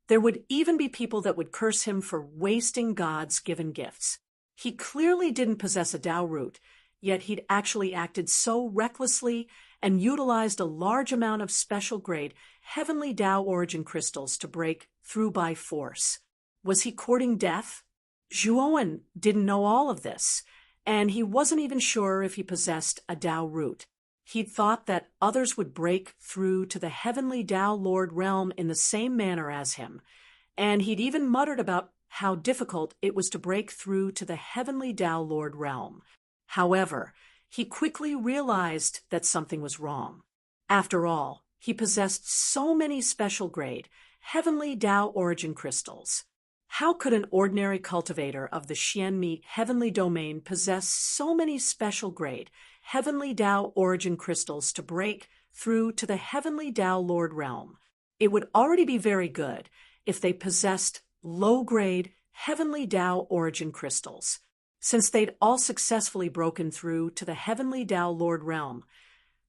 there would even be people that would curse him for wasting God's given gifts. He clearly didn't possess a Tao root, yet he'd actually acted so recklessly and utilized a large amount of special grade heavenly Tao origin crystals to break through by force. Was he courting death? Zhuowen didn't know all of this, and he wasn't even sure if he possessed a Tao root. He'd thought that others would break through to the Heavenly Tao Lord realm in the same manner as him, and he'd even muttered about how difficult it was to break through to the Heavenly Tao Lord realm. However, he quickly realized that something was wrong. After all, he possessed so many special grade Heavenly Tao origin crystals. How could an ordinary cultivator of the Xianmi heavenly domain possess so many special grade Heavenly Tao origin crystals to break through to the Heavenly Tao Lord realm? It would already be very good if they possessed low-grade Heavenly Tao origin crystals. Since they'd all successfully broken through to the Heavenly Tao Lord realm,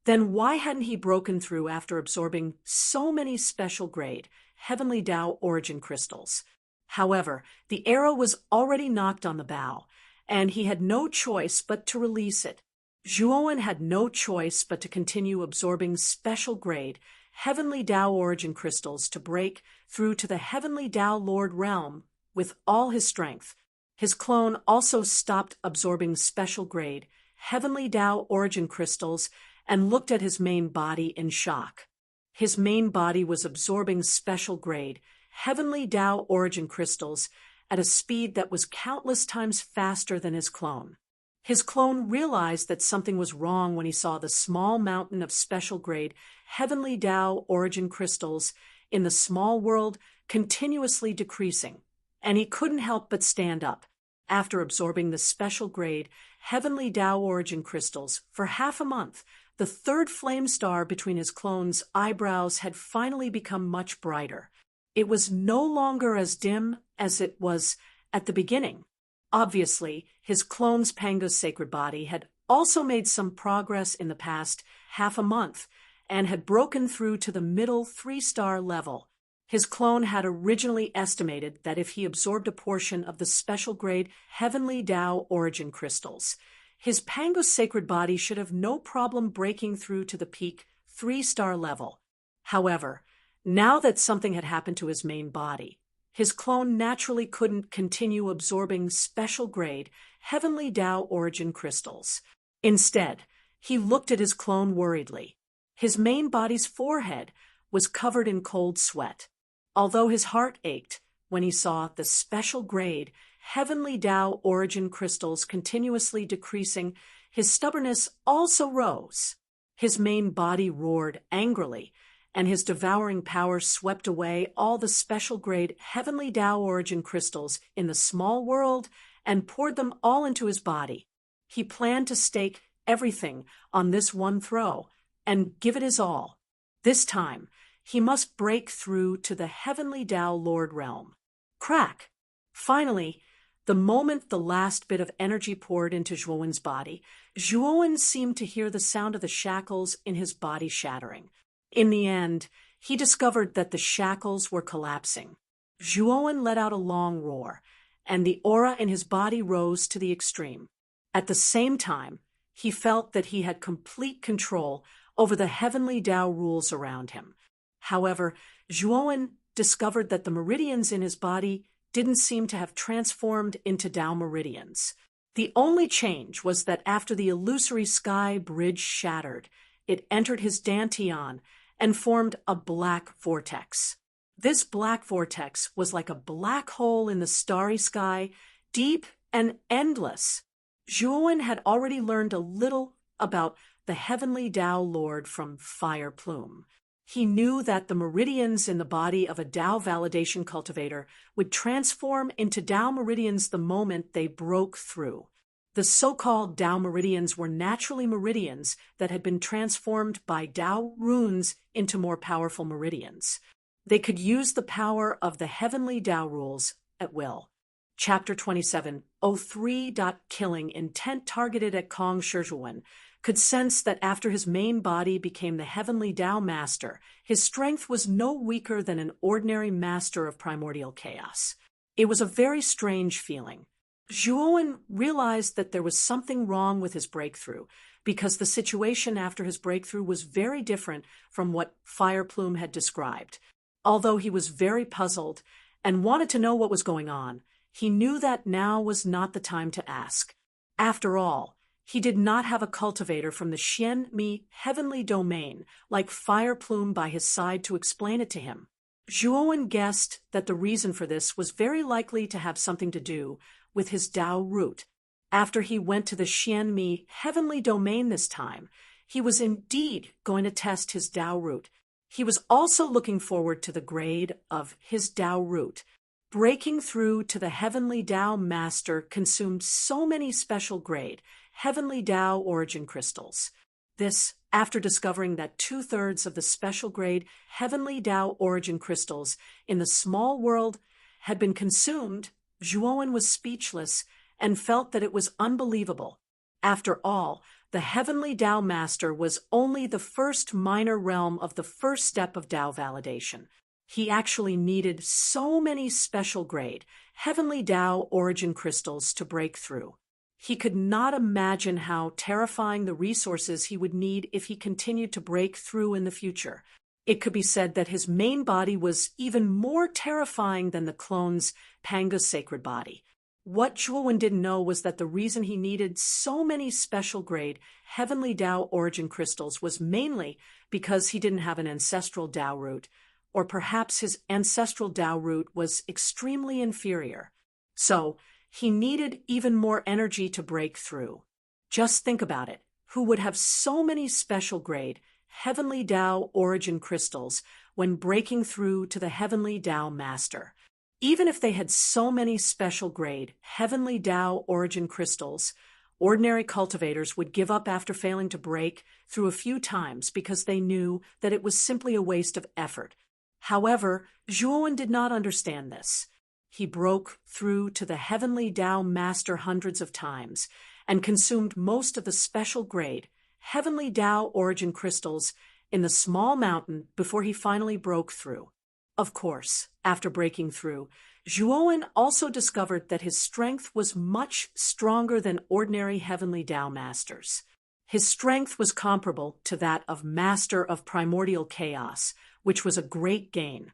then why hadn't he broken through after absorbing so many special grade Heavenly Tao origin crystals? However, the arrow was already knocked on the bow, and he had no choice but to release it. Zhuowen had no choice but to continue absorbing special grade Heavenly Tao origin crystals to break through to the Heavenly Tao Lord realm with all his strength. His clone also stopped absorbing special grade Heavenly Tao origin crystals and looked at his main body in shock. His main body was absorbing special grade Heavenly Tao origin crystals at a speed that was countless times faster than his clone. His clone realized that something was wrong when he saw the small mountain of special grade Heavenly Tao origin crystals in the small world continuously decreasing, and he couldn't help but stand up. After absorbing the special grade Heavenly Tao origin crystals for half a month, the third flame star between his clone's eyebrows had finally become much brighter. It was no longer as dim as it was at the beginning. Obviously, his clone's Pango's sacred body had also made some progress in the past half a month and had broken through to the middle 3-star level. His clone had originally estimated that if he absorbed a portion of the special grade Heavenly Tao origin crystals, his Pango's sacred body should have no problem breaking through to the peak 3-star level. However, now that something had happened to his main body, his clone naturally couldn't continue absorbing special grade Heavenly Tao origin crystals. Instead, he looked at his clone worriedly. His main body's forehead was covered in cold sweat. Although his heart ached when he saw the special grade Heavenly Tao origin crystals continuously decreasing, his stubbornness also rose. His main body roared angrily, and his devouring power swept away all the special grade Heavenly Tao origin crystals in the small world and poured them all into his body. He planned to stake everything on this one throw and give it his all. This time, he must break through to the Heavenly Tao Lord realm. Crack! Finally, the moment the last bit of energy poured into Zhuowen's body, Zhuowen seemed to hear the sound of the shackles in his body shattering. In the end, he discovered that the shackles were collapsing. Zhuowen let out a long roar, and the aura in his body rose to the extreme. At the same time, he felt that he had complete control over the Heavenly Tao rules around him. However, Zhuowen discovered that the meridians in his body didn't seem to have transformed into Tao meridians. The only change was that after the illusory sky bridge shattered, it entered his dantian and formed a black vortex. This black vortex was like a black hole in the starry sky, deep and endless. Zhuowen had already learned a little about the Heavenly Tao Lord from Fire Plume. He knew that the meridians in the body of a Tao validation cultivator would transform into Tao meridians the moment they broke through. The so-called Tao meridians were naturally meridians that had been transformed by Tao runes into more powerful meridians. They could use the power of the heavenly Tao rules at will. Chapter 27, 03. Killing intent targeted at Kong Shizhuan could sense that after his main body became the heavenly Tao master, his strength was no weaker than an ordinary master of primordial chaos. It was a very strange feeling. Zhuowen realized that there was something wrong with his breakthrough, because the situation after his breakthrough was very different from what Fireplume had described. Although he was very puzzled and wanted to know what was going on, he knew that now was not the time to ask. After all, he did not have a cultivator from the Xianmi heavenly domain like Fireplume by his side to explain it to him. Zhuowen guessed that the reason for this was very likely to have something to do with his Tao root. After he went to the Xianmi heavenly domain this time, he was indeed going to test his Tao root. He was also looking forward to the grade of his Tao root. Breaking through to the heavenly Tao master consumed so many special grade heavenly Tao origin crystals. This, after discovering that 2/3 of the special grade heavenly Tao origin crystals in the small world had been consumed, Zhuowen was speechless and felt that it was unbelievable. After all, the heavenly Tao master was only the first minor realm of the first step of Tao validation. He actually needed so many special grade heavenly Tao origin crystals to break through. He could not imagine how terrifying the resources he would need if he continued to break through in the future. It could be said that his main body was even more terrifying than the clone's Panga's sacred body. What Zhuowen didn't know was that the reason he needed so many special grade heavenly Tao origin crystals was mainly because he didn't have an ancestral Tao root, or perhaps his ancestral Tao root was extremely inferior. So, he needed even more energy to break through. Just think about it. Who would have so many special grade heavenly Tao origin crystals when breaking through to the heavenly Tao master? Even if they had so many special grade heavenly Tao origin crystals, ordinary cultivators would give up after failing to break through a few times because they knew that it was simply a waste of effort. However, Zhuowen did not understand this. He broke through to the heavenly Tao master hundreds of times and consumed most of the special grade heavenly Tao origin crystals in the small mountain before he finally broke through. Of course, after breaking through, Zhuowen also discovered that his strength was much stronger than ordinary heavenly Tao masters. His strength was comparable to that of Master of Primordial Chaos, which was a great gain.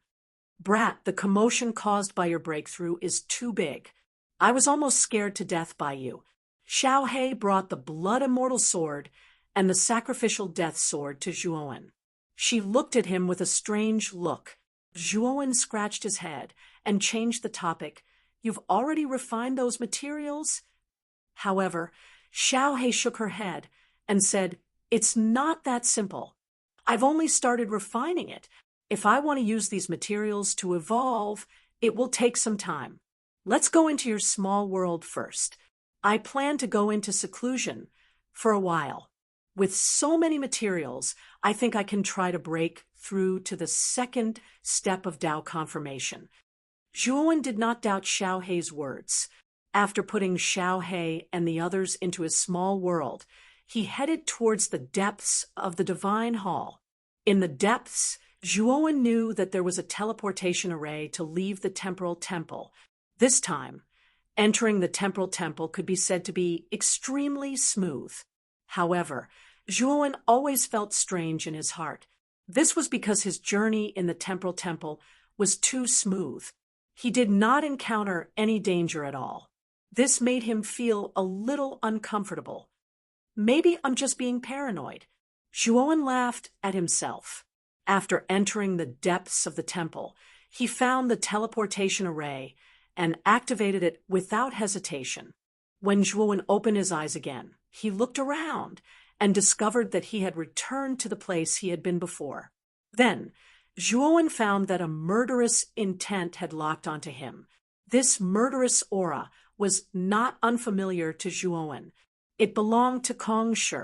Brat, the commotion caused by your breakthrough is too big. I was almost scared to death by you. Xiaohe brought the blood immortal sword and the sacrificial death sword to Zhuowen. She looked at him with a strange look. Zhuowen scratched his head and changed the topic. You've already refined those materials? However, Xiaohe shook her head and said, it's not that simple. I've only started refining it. If I want to use these materials to evolve, it will take some time. Let's go into your small world first. I plan to go into seclusion for a while. With so many materials, I think I can try to break through to the second step of Tao confirmation. Zhuowen did not doubt Xiaohe's words. After putting Xiaohe and the others into his small world, he headed towards the depths of the Divine Hall. In the depths, Zhuowen knew that there was a teleportation array to leave the Temporal Temple. This time, entering the Temporal Temple could be said to be extremely smooth. However, Zhuowen always felt strange in his heart. This was because his journey in the Temporal Temple was too smooth. He did not encounter any danger at all. This made him feel a little uncomfortable. Maybe I'm just being paranoid. Zhuowen laughed at himself. After entering the depths of the temple, he found the teleportation array and activated it without hesitation. When Zhuowen opened his eyes again, he looked around and discovered that he had returned to the place he had been before. Then, Zhuowen found that a murderous intent had locked onto him. This murderous aura was not unfamiliar to Zhuowen. It belonged to Kong Shi.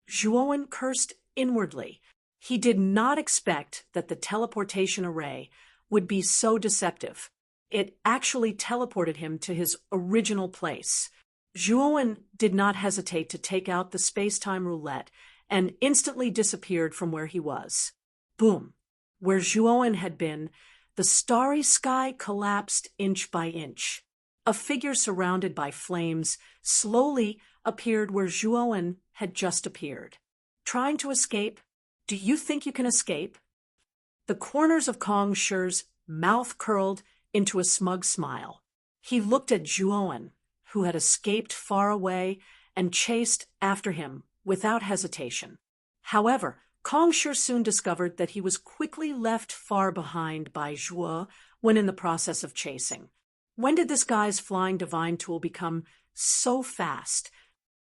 Zhuowen cursed inwardly. He did not expect that the teleportation array would be so deceptive. It actually teleported him to his original place. Zhuowen did not hesitate to take out the space-time roulette and instantly disappeared from where he was. Boom! Where Zhuowen had been, the starry sky collapsed inch by inch. A figure surrounded by flames slowly appeared where Zhuowen had just appeared. Trying to escape? Do you think you can escape? The corners of Kong Shi's mouth curled into a smug smile. He looked at Zhuowen, who had escaped far away, and chased after him without hesitation. However, Kong Shi soon discovered that he was quickly left far behind by Zhuo when in the process of chasing. When did this guy's flying divine tool become so fast?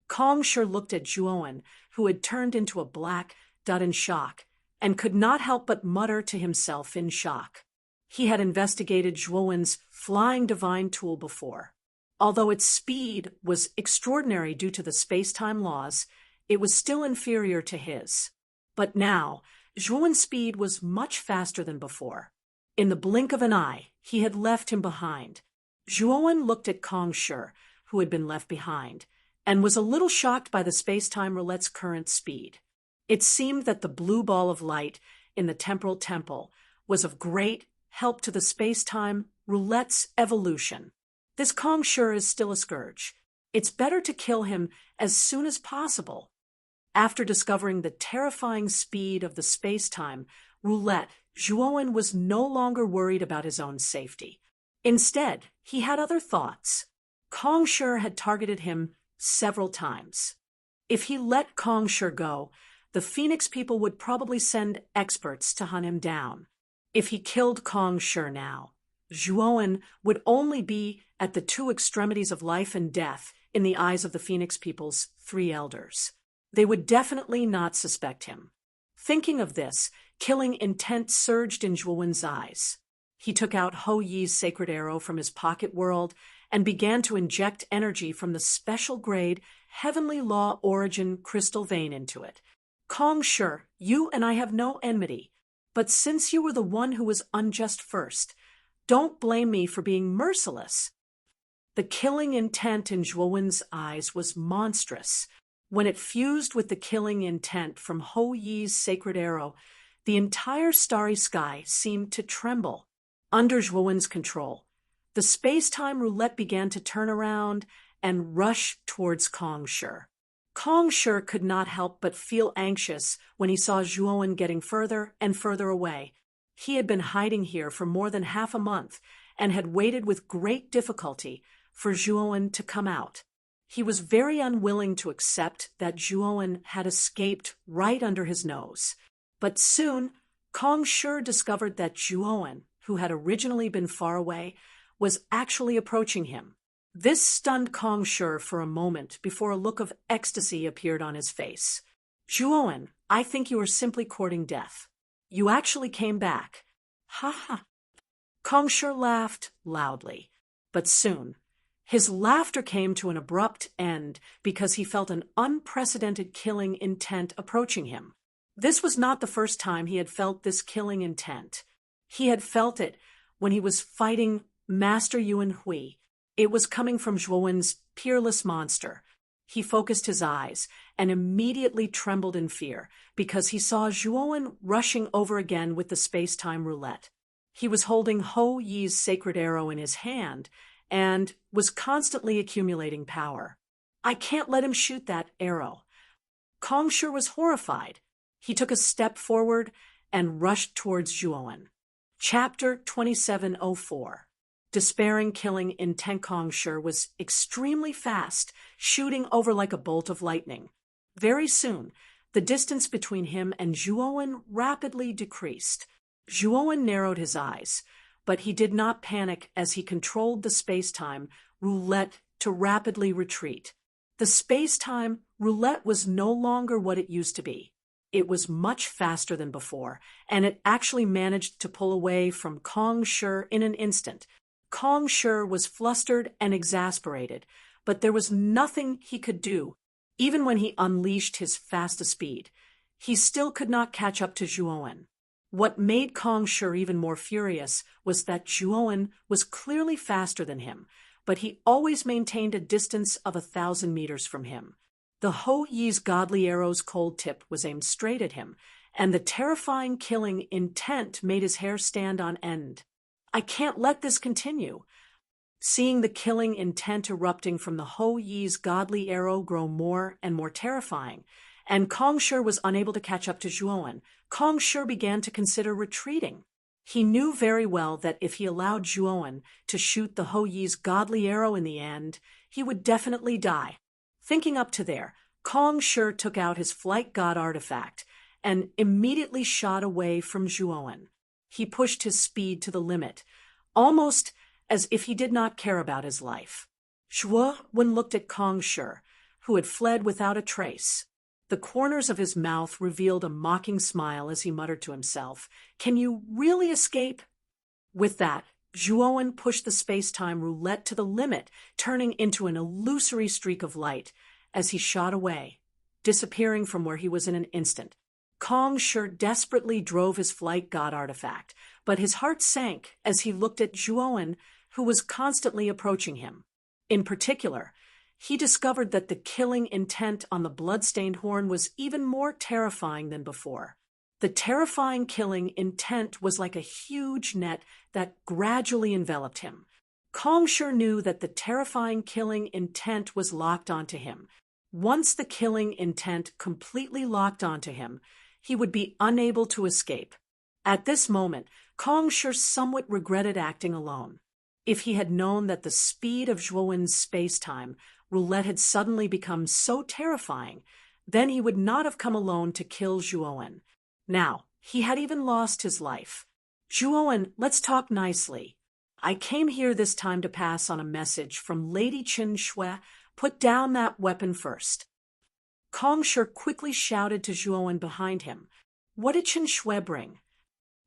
Kong Shi looked at Zhuowen, who had turned into a black dot in shock, and could not help but mutter to himself in shock. He had investigated Zhuowen's flying divine tool before. Although its speed was extraordinary due to the space-time laws, it was still inferior to his. But now, Zhuowen's speed was much faster than before. In the blink of an eye, he had left him behind. Zhuowen looked at Kong Shi, who had been left behind, and was a little shocked by the space-time roulette's current speed. It seemed that the blue ball of light in the temporal temple was of great help to the space-time roulette's evolution. This Kong Shi is still a scourge. It's better to kill him as soon as possible. After discovering the terrifying speed of the space-time roulette, Zhuowen was no longer worried about his own safety. Instead, he had other thoughts. Kong Shi had targeted him several times. If he let Kong Shi go, the Phoenix people would probably send experts to hunt him down. If he killed Kong Shi now, Zhuowen would only be at the two extremities of life and death in the eyes of the Phoenix people's three elders. They would definitely not suspect him. Thinking of this, killing intent surged in Zhuowen's eyes. He took out Ho Yi's sacred arrow from his pocket world and began to inject energy from the special grade heavenly law origin crystal vein into it. Kong Shi, you and I have no enmity, but since you were the one who was unjust first, don't blame me for being merciless. The killing intent in Zhuowen's eyes was monstrous. When it fused with the killing intent from Ho Yi's sacred arrow, the entire starry sky seemed to tremble. Under Zhuowen's control, the space-time roulette began to turn around and rush towards Kong Shi. Kong Shi could not help but feel anxious when he saw Zhuowen getting further and further away. He had been hiding here for more than half a month and had waited with great difficulty for Zhuowen to come out. He was very unwilling to accept that Zhuowen had escaped right under his nose. But soon, Kong Shi discovered that Zhuowen, who had originally been far away, was actually approaching him. This stunned Kong Shi for a moment before a look of ecstasy appeared on his face. Zhuowen, I think you are simply courting death. You actually came back. Ha ha. Kong Shi laughed loudly, but soon his laughter came to an abrupt end because he felt an unprecedented killing intent approaching him. This was not the first time he had felt this killing intent. He had felt it when he was fighting Master Yuan Hui. It was coming from Zhuowen's peerless monster. He focused his eyes and immediately trembled in fear because he saw Zhuowen rushing over again with the space-time roulette. He was holding Ho Yi's sacred arrow in his hand and was constantly accumulating power. I can't let him shoot that arrow. Kong Shi was horrified. He took a step forward and rushed towards Zhuowen. Chapter 2704. Despairing killing intent Kong Shi was extremely fast, shooting over like a bolt of lightning. Very soon, the distance between him and Zhuowen rapidly decreased. Zhuowen narrowed his eyes, but he did not panic as he controlled the space-time roulette to rapidly retreat. The space-time roulette was no longer what it used to be. It was much faster than before, and it actually managed to pull away from Kong Shi in an instant. Kong Shi was flustered and exasperated, but there was nothing he could do. Even when he unleashed his fastest speed, he still could not catch up to Zhuowen. What made Kong Shi even more furious was that Zhuowen was clearly faster than him, but he always maintained a distance of 1,000 meters from him. The Ho Yi's godly arrow's cold tip was aimed straight at him, and the terrifying killing intent made his hair stand on end. I can't let this continue. Seeing the killing intent erupting from the Ho Yi's godly arrow grow more and more terrifying, and Kong Shi was unable to catch up to Zhuowen, Kong Shi began to consider retreating. He knew very well that if he allowed Zhuowen to shoot the Ho Yi's godly arrow in the end, he would definitely die. Thinking up to there, Kong Shi took out his flight god artifact and immediately shot away from Zhuowen. He pushed his speed to the limit, almost as if he did not care about his life. Zhuowen looked at Kong Shi, who had fled without a trace. The corners of his mouth revealed a mocking smile as he muttered to himself, "Can you really escape?" With that, Zhuowen pushed the space-time roulette to the limit, turning into an illusory streak of light as he shot away, disappearing from where he was in an instant. Kong Shi desperately drove his flight god artifact, but his heart sank as he looked at Zhuowen, who was constantly approaching him. In particular, he discovered that the killing intent on the blood-stained horn was even more terrifying than before. The terrifying killing intent was like a huge net that gradually enveloped him. Kong Shi knew that the terrifying killing intent was locked onto him. Once the killing intent completely locked onto him, he would be unable to escape. At this moment, Kong Shi somewhat regretted acting alone. If he had known that the speed of Zhuowen's space-time roulette had suddenly become so terrifying, then he would not have come alone to kill Zhuowen. Now, he had even lost his life. "Zhuowen, let's talk nicely. I came here this time to pass on a message from Lady Qin Shui. Put down that weapon first." Kong Shi quickly shouted to Zhuowen behind him. What did Qin Shui bring?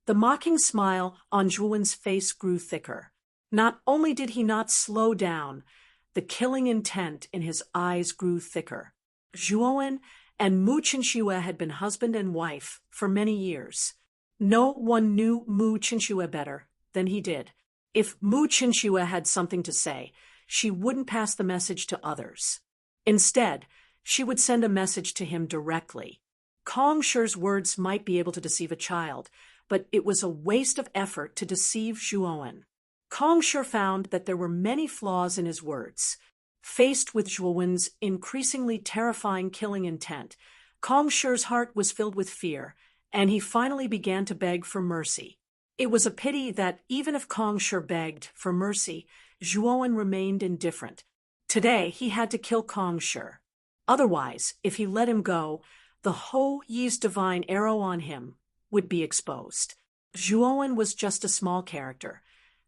The mocking smile on Zhuowen's face grew thicker. Not only did he not slow down, the killing intent in his eyes grew thicker. Zhuowen and Mu Qinxue had been husband and wife for many years. No one knew Mu Qinxue better than he did. If Mu Qinxue had something to say, she wouldn't pass the message to others. Instead, she would send a message to him directly. Kong Shi's words might be able to deceive a child, but it was a waste of effort to deceive Zhuowen. Kong Shi found that there were many flaws in his words. Faced with Zhuowen's increasingly terrifying killing intent, Kong Shi's heart was filled with fear, and he finally began to beg for mercy. It was a pity that even if Kong Shi begged for mercy, Zhuowen remained indifferent. Today, he had to kill Kong Shi. Otherwise, if he let him go, the Ho Yi's divine arrow on him would be exposed. Zhuowen was just a small character,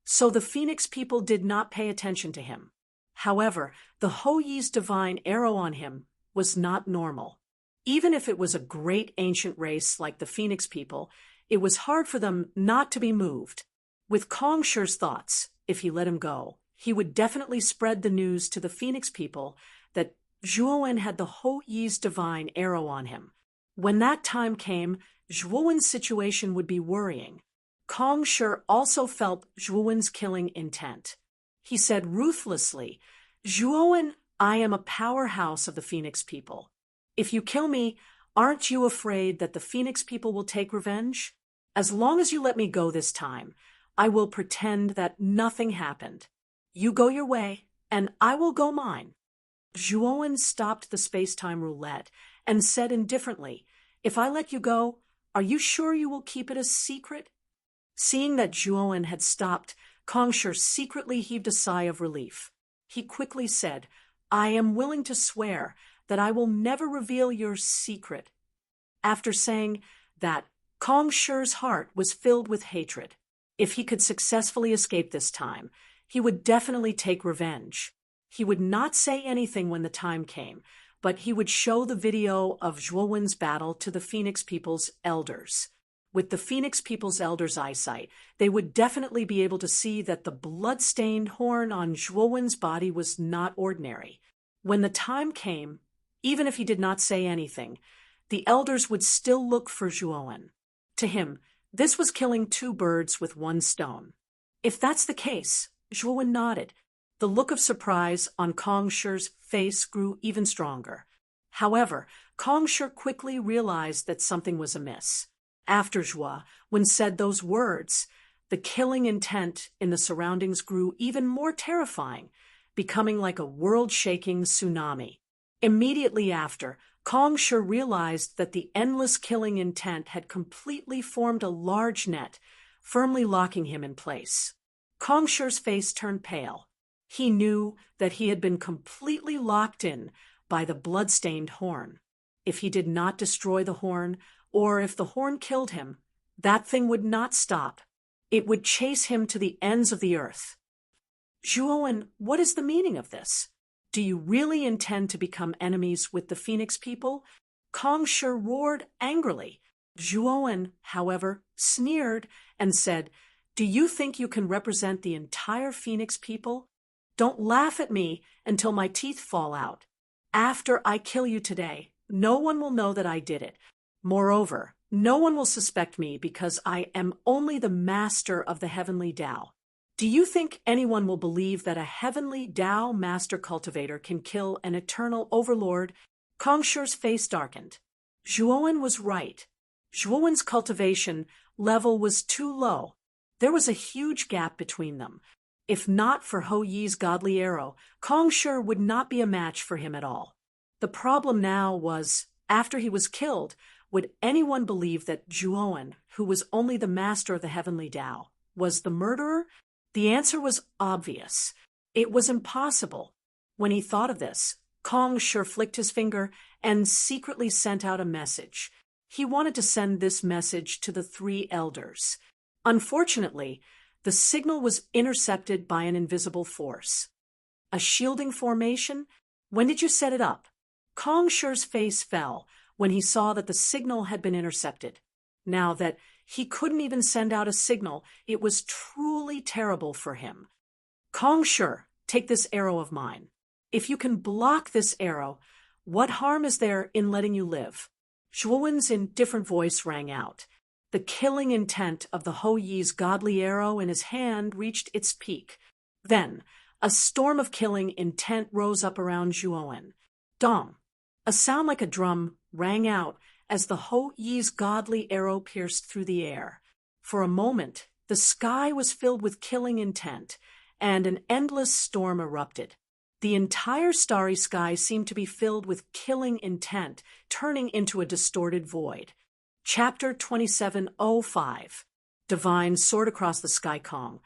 so the Phoenix people did not pay attention to him. However, the Ho Yi's divine arrow on him was not normal. Even if it was a great ancient race like the Phoenix people, it was hard for them not to be moved. With Kong Shi's thoughts, if he let him go, he would definitely spread the news to the Phoenix people that Zhuowen had the Ho Yi's divine arrow on him. When that time came, Zhuowen's situation would be worrying. Kong Shi also felt Zhuowen's killing intent. He said ruthlessly, "Zhuowen, I am a powerhouse of the Phoenix people. If you kill me, aren't you afraid that the Phoenix people will take revenge? As long as you let me go this time, I will pretend that nothing happened. You go your way, and I will go mine." Zhuowen stopped the space-time roulette and said indifferently, "If I let you go, are you sure you will keep it a secret?" Seeing that Zhuowen had stopped, Kong Shi secretly heaved a sigh of relief. He quickly said, "I am willing to swear that I will never reveal your secret." After saying that, Kong Shi's heart was filled with hatred. If he could successfully escape this time, he would definitely take revenge. He would not say anything when the time came, but he would show the video of Zhuowen's battle to the Phoenix People's elders. With the Phoenix People's elders' eyesight, they would definitely be able to see that the blood-stained horn on Zhuowen's body was not ordinary. When the time came, even if he did not say anything, the elders would still look for Zhuowen. To him, this was killing two birds with one stone. If that's the case, Zhuowen nodded. The look of surprise on Kong Shi's face grew even stronger. However, Kong Shi quickly realized that something was amiss. After Zhuowen said those words, the killing intent in the surroundings grew even more terrifying, becoming like a world-shaking tsunami. Immediately after, Kong Shi realized that the endless killing intent had completely formed a large net, firmly locking him in place. Kong Shi's face turned pale. He knew that he had been completely locked in by the blood-stained horn. If he did not destroy the horn, or if the horn killed him, that thing would not stop. It would chase him to the ends of the earth. Zhuowen, what is the meaning of this? Do you really intend to become enemies with the Phoenix people? Kong Shi roared angrily. Zhuowen, however, sneered and said, "Do you think you can represent the entire Phoenix people? Don't laugh at me until my teeth fall out. After I kill you today, no one will know that I did it. Moreover, no one will suspect me because I am only the master of the heavenly Tao. Do you think anyone will believe that a heavenly Tao master cultivator can kill an eternal overlord?" Kong Shi's face darkened. Zhuowen was right. Zhuowen's cultivation level was too low. There was a huge gap between them. If not for Hou Yi's godly arrow, Kong Shi would not be a match for him at all. The problem now was, after he was killed, would anyone believe that Zhuowen, who was only the master of the heavenly Tao, was the murderer? The answer was obvious. It was impossible. When he thought of this, Kong Shi flicked his finger and secretly sent out a message. He wanted to send this message to the three elders. Unfortunately, the signal was intercepted by an invisible force. A shielding formation? When did you set it up? Kong Shi's face fell when he saw that the signal had been intercepted. Now that he couldn't even send out a signal, it was truly terrible for him. Kong Shi, take this arrow of mine. If you can block this arrow, what harm is there in letting you live? Zhuowen's indifferent voice rang out. The killing intent of the Hou Yi's godly arrow in his hand reached its peak. Then, a storm of killing intent rose up around Zhuowen. Dong! A sound like a drum rang out as the Hou Yi's godly arrow pierced through the air. For a moment, the sky was filled with killing intent, and an endless storm erupted. The entire starry sky seemed to be filled with killing intent, turning into a distorted void. Chapter 2705. Divine soared across the sky. Kong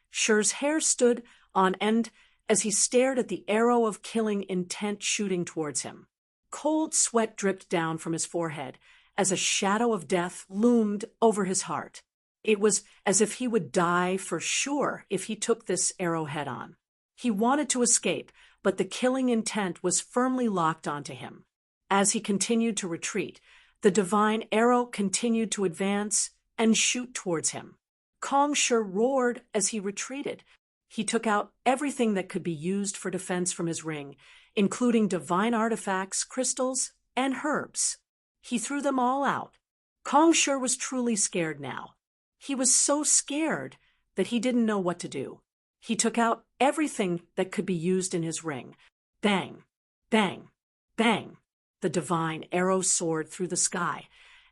Shi's hair stood on end as he stared at the arrow of killing intent shooting towards him. Cold sweat dripped down from his forehead as a shadow of death loomed over his heart. It was as if he would die for sure if he took this arrow head-on. He wanted to escape, but the killing intent was firmly locked onto him. As he continued to retreat, the divine arrow continued to advance and shoot towards him. Kong Shi roared as he retreated. He took out everything that could be used for defense from his ring, including divine artifacts, crystals, and herbs. He threw them all out. Kong Shi was truly scared now. He was so scared that he didn't know what to do. He took out everything that could be used in his ring. Bang! Bang! Bang! The divine arrow soared through the sky,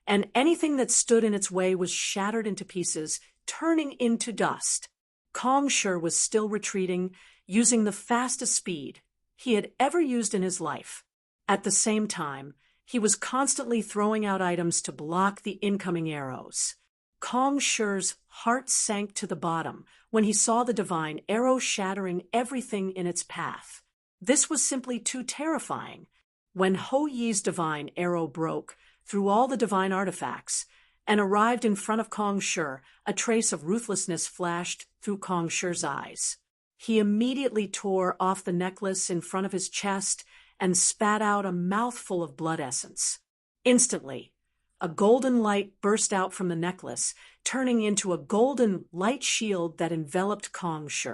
and anything that stood in its way was shattered into pieces, turning into dust. Kong Shi was still retreating, using the fastest speed he had ever used in his life. At the same time, he was constantly throwing out items to block the incoming arrows. Kong Shi's heart sank to the bottom when he saw the divine arrow shattering everything in its path. This was simply too terrifying. When Hou Yi's divine arrow broke through all the divine artifacts and arrived in front of Kong Shi, a trace of ruthlessness flashed through Kong Shi's eyes. He immediately tore off the necklace in front of his chest and spat out a mouthful of blood essence. Instantly, a golden light burst out from the necklace, turning into a golden light shield that enveloped Kong Shi.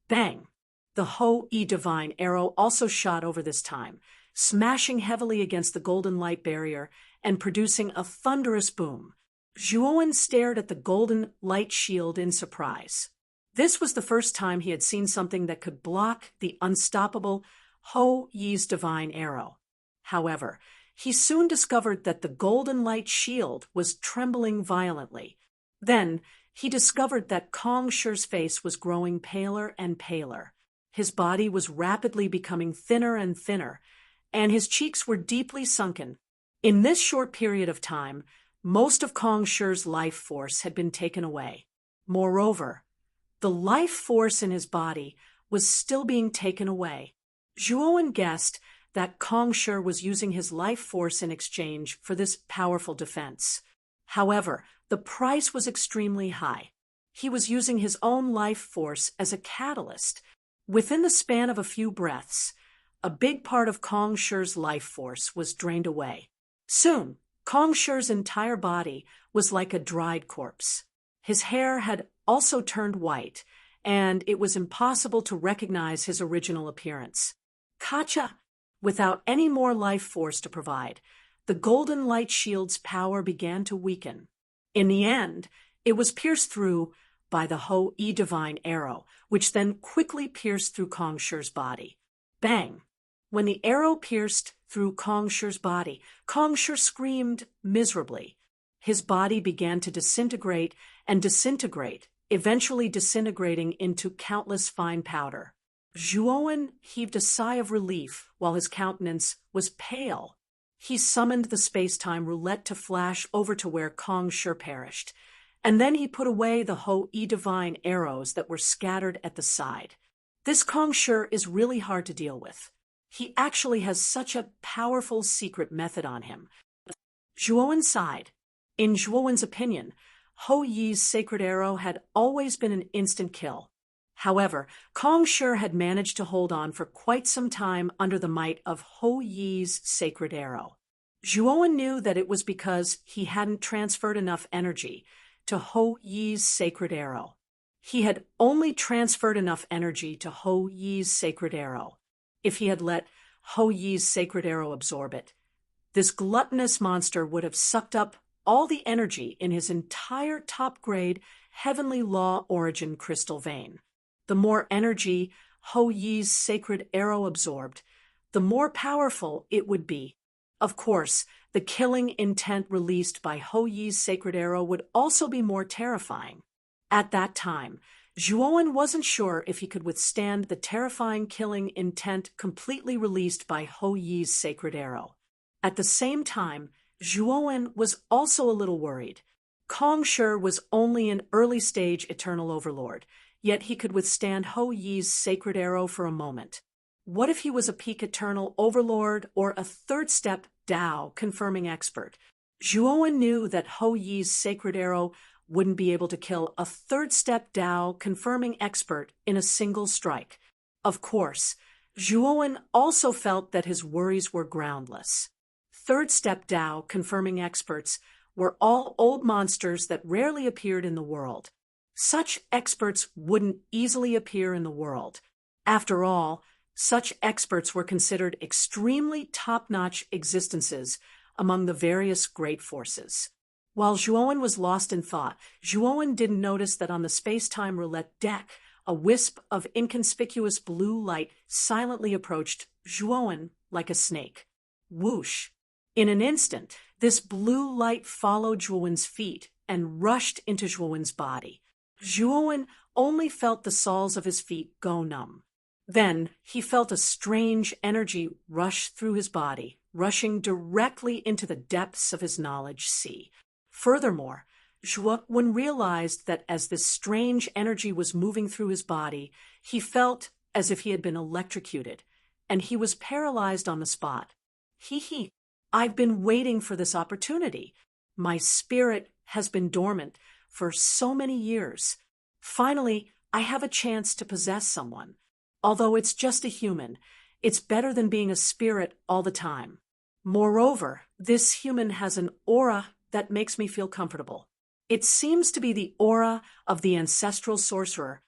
Bang! The Ho-E divine arrow also shot over this time, smashing heavily against the golden light barrier and producing a thunderous boom. Zhuowen stared at the golden light shield in surprise. This was the first time he had seen something that could block the unstoppable Ho-Yi's divine arrow. However, he soon discovered that the golden light shield was trembling violently. Then, he discovered that Kong Shi's face was growing paler and paler. His body was rapidly becoming thinner and thinner, and his cheeks were deeply sunken. In this short period of time, most of Kong Shi's life force had been taken away. Moreover, the life force in his body was still being taken away. Zhuowen guessed that Kong Shi was using his life force in exchange for this powerful defense. However, the price was extremely high. He was using his own life force as a catalyst. Within the span of a few breaths, a big part of Kong Shi's life force was drained away. Soon, Kong Shi's entire body was like a dried corpse. His hair had also turned white, and it was impossible to recognize his original appearance. Kacha! Without any more life force to provide, the golden light shield's power began to weaken. In the end, it was pierced through by the Ho-E divine arrow, which then quickly pierced through Kong Shi's body. Bang! When the arrow pierced through Kong Shi's body, Kong Shi screamed miserably. His body began to disintegrate and disintegrate, eventually disintegrating into countless fine powder. Zhuowen heaved a sigh of relief while his countenance was pale. He summoned the space-time roulette to flash over to where Kong Shi perished, and then he put away the Ho-E divine arrows that were scattered at the side. This Kong Shi is really hard to deal with. He actually has such a powerful secret method on him. Zhuowen sighed. In Zhuowen's opinion, Ho-Yi's sacred arrow had always been an instant kill. However, Kong Shi had managed to hold on for quite some time under the might of Ho-Yi's sacred arrow. Zhuowen knew that it was because he hadn't transferred enough energy to Ho-Yi's sacred arrow. He had only transferred enough energy to Ho-Yi's sacred arrow. If he had let Ho-Yi's sacred arrow absorb it, this gluttonous monster would have sucked up all the energy in his entire top-grade heavenly law origin crystal vein. The more energy Ho-Yi's sacred arrow absorbed, the more powerful it would be. Of course, the killing intent released by Ho-Yi's sacred arrow would also be more terrifying. At that time, Zhuowen wasn't sure if he could withstand the terrifying killing intent completely released by Ho-Yi's sacred arrow. At the same time, Zhuowen was also a little worried. Kong Shi was only an early-stage eternal overlord, yet he could withstand Ho-Yi's sacred arrow for a moment. What if he was a peak eternal overlord or a third-step Dao confirming expert? Zhuowen knew that Ho-Yi's sacred arrow wouldn't be able to kill a third-step Dao confirming expert in a single strike. Of course, Zhuowen also felt that his worries were groundless. Third-step Dao confirming experts were all old monsters that rarely appeared in the world. Such experts wouldn't easily appear in the world. After all, such experts were considered extremely top-notch existences among the various great forces. While Zhuowen was lost in thought, Zhuowen didn't notice that on the space-time roulette deck, a wisp of inconspicuous blue light silently approached Zhuowen like a snake. Whoosh! In an instant, this blue light followed Zhuowen's feet and rushed into Zhuowen's body. Zhuowen only felt the soles of his feet go numb. Then he felt a strange energy rush through his body, rushing directly into the depths of his knowledge sea. Furthermore, Zhuowen realized that as this strange energy was moving through his body, he felt as if he had been electrocuted, and he was paralyzed on the spot. I've been waiting for this opportunity. My spirit has been dormant for so many years. Finally, I have a chance to possess someone. Although it's just a human, It's better than being a spirit all the time. Moreover, this human has an aura that makes me feel comfortable. It seems to be the aura of the ancestral sorcerer.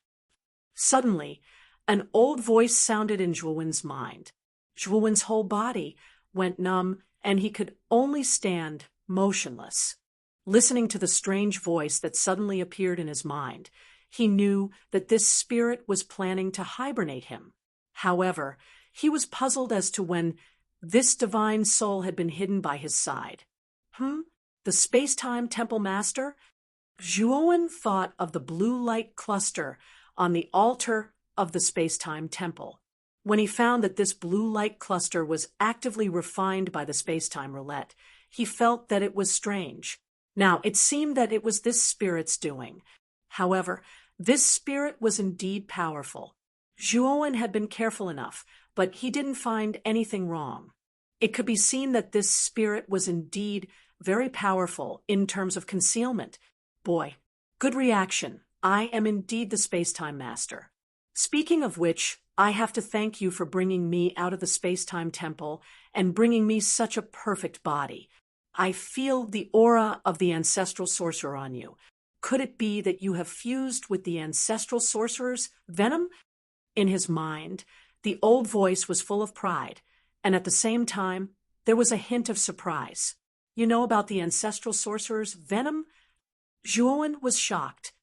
Suddenly, an old voice sounded in Zhuowen's mind. Zhuowen's whole body went numb, and he could only stand motionless. Listening to the strange voice that suddenly appeared in his mind, he knew that this spirit was planning to hibernate him. However, he was puzzled as to when this divine soul had been hidden by his side. The space-time temple master? Zhuowen thought of the blue light cluster on the altar of the space-time temple. When he found that this blue light cluster was actively refined by the space-time roulette, he felt that it was strange. Now, it seemed that it was this spirit's doing. However, this spirit was indeed powerful. Zhuowen had been careful enough, but he didn't find anything wrong. It could be seen that this spirit was indeed very powerful in terms of concealment. Boy, good reaction. I am indeed the space-time master. Speaking of which, I have to thank you for bringing me out of the space-time temple and bringing me such a perfect body. I feel the aura of the ancestral sorcerer on you. Could it be that you have fused with the ancestral sorcerer's venom? In his mind, the old voice was full of pride, and at the same time, there was a hint of surprise. You know about the ancestral sorcerer's venom? Zhuowen was shocked.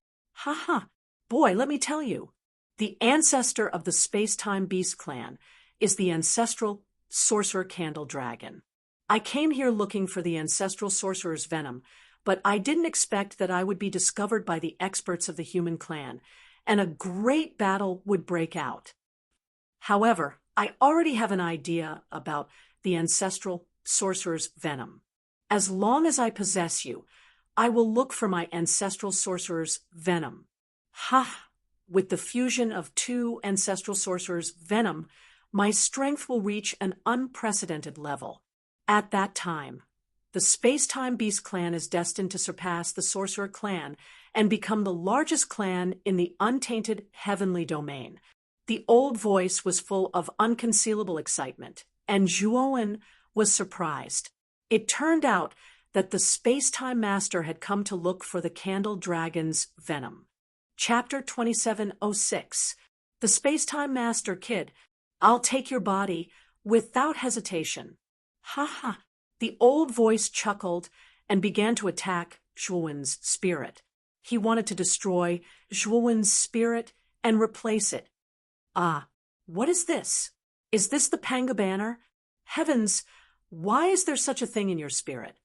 Boy, let me tell you. The ancestor of the space-time beast clan is the ancestral sorcerer candle dragon. I came here looking for the ancestral sorcerer's venom, but I didn't expect that I would be discovered by the experts of the human clan, and a great battle would break out. However, I already have an idea about the ancestral sorcerer's venom. As long as I possess you, I will look for my ancestral sorcerer's venom. With the fusion of two ancestral sorcerers' venom, my strength will reach an unprecedented level. At that time, the Space-Time Beast clan is destined to surpass the Sorcerer clan and become the largest clan in the untainted heavenly domain. The old voice was full of unconcealable excitement, and Zhuowen was surprised. It turned out that the Space-Time Master had come to look for the Candle Dragon's venom. Chapter 2706. The Space-Time Master, Kid. I'll take your body without hesitation. The old voice chuckled and began to attack Zhuowen's spirit. He wanted to destroy Zhuowen's spirit and replace it. What is this? Is this the Panga banner? Heavens, why is there such a thing in your spirit?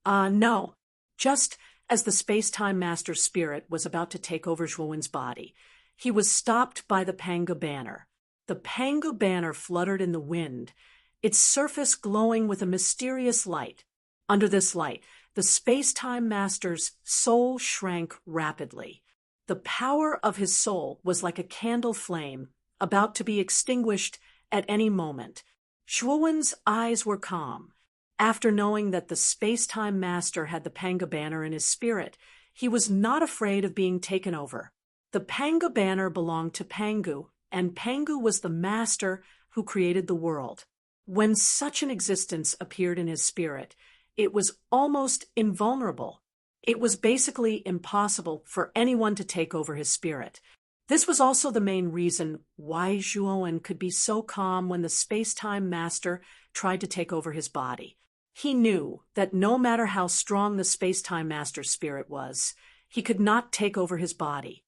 No. Just as the Space-Time Master's spirit was about to take over Zhuowen's body, he was stopped by the Panga banner. The Panga banner fluttered in the wind, its surface glowing with a mysterious light. Under this light, the Space-Time Master's soul shrank rapidly. The power of his soul was like a candle flame, about to be extinguished at any moment. Zhuowen's eyes were calm. After knowing that the Space-Time Master had the Panga banner in his spirit, he was not afraid of being taken over. The Panga banner belonged to Pangu, and Pangu was the master who created the world. When such an existence appeared in his spirit, it was almost invulnerable. It was basically impossible for anyone to take over his spirit. This was also the main reason why Zhuowen could be so calm when the Space-Time Master tried to take over his body. He knew that no matter how strong the Space-Time Master's spirit was, he could not take over his body.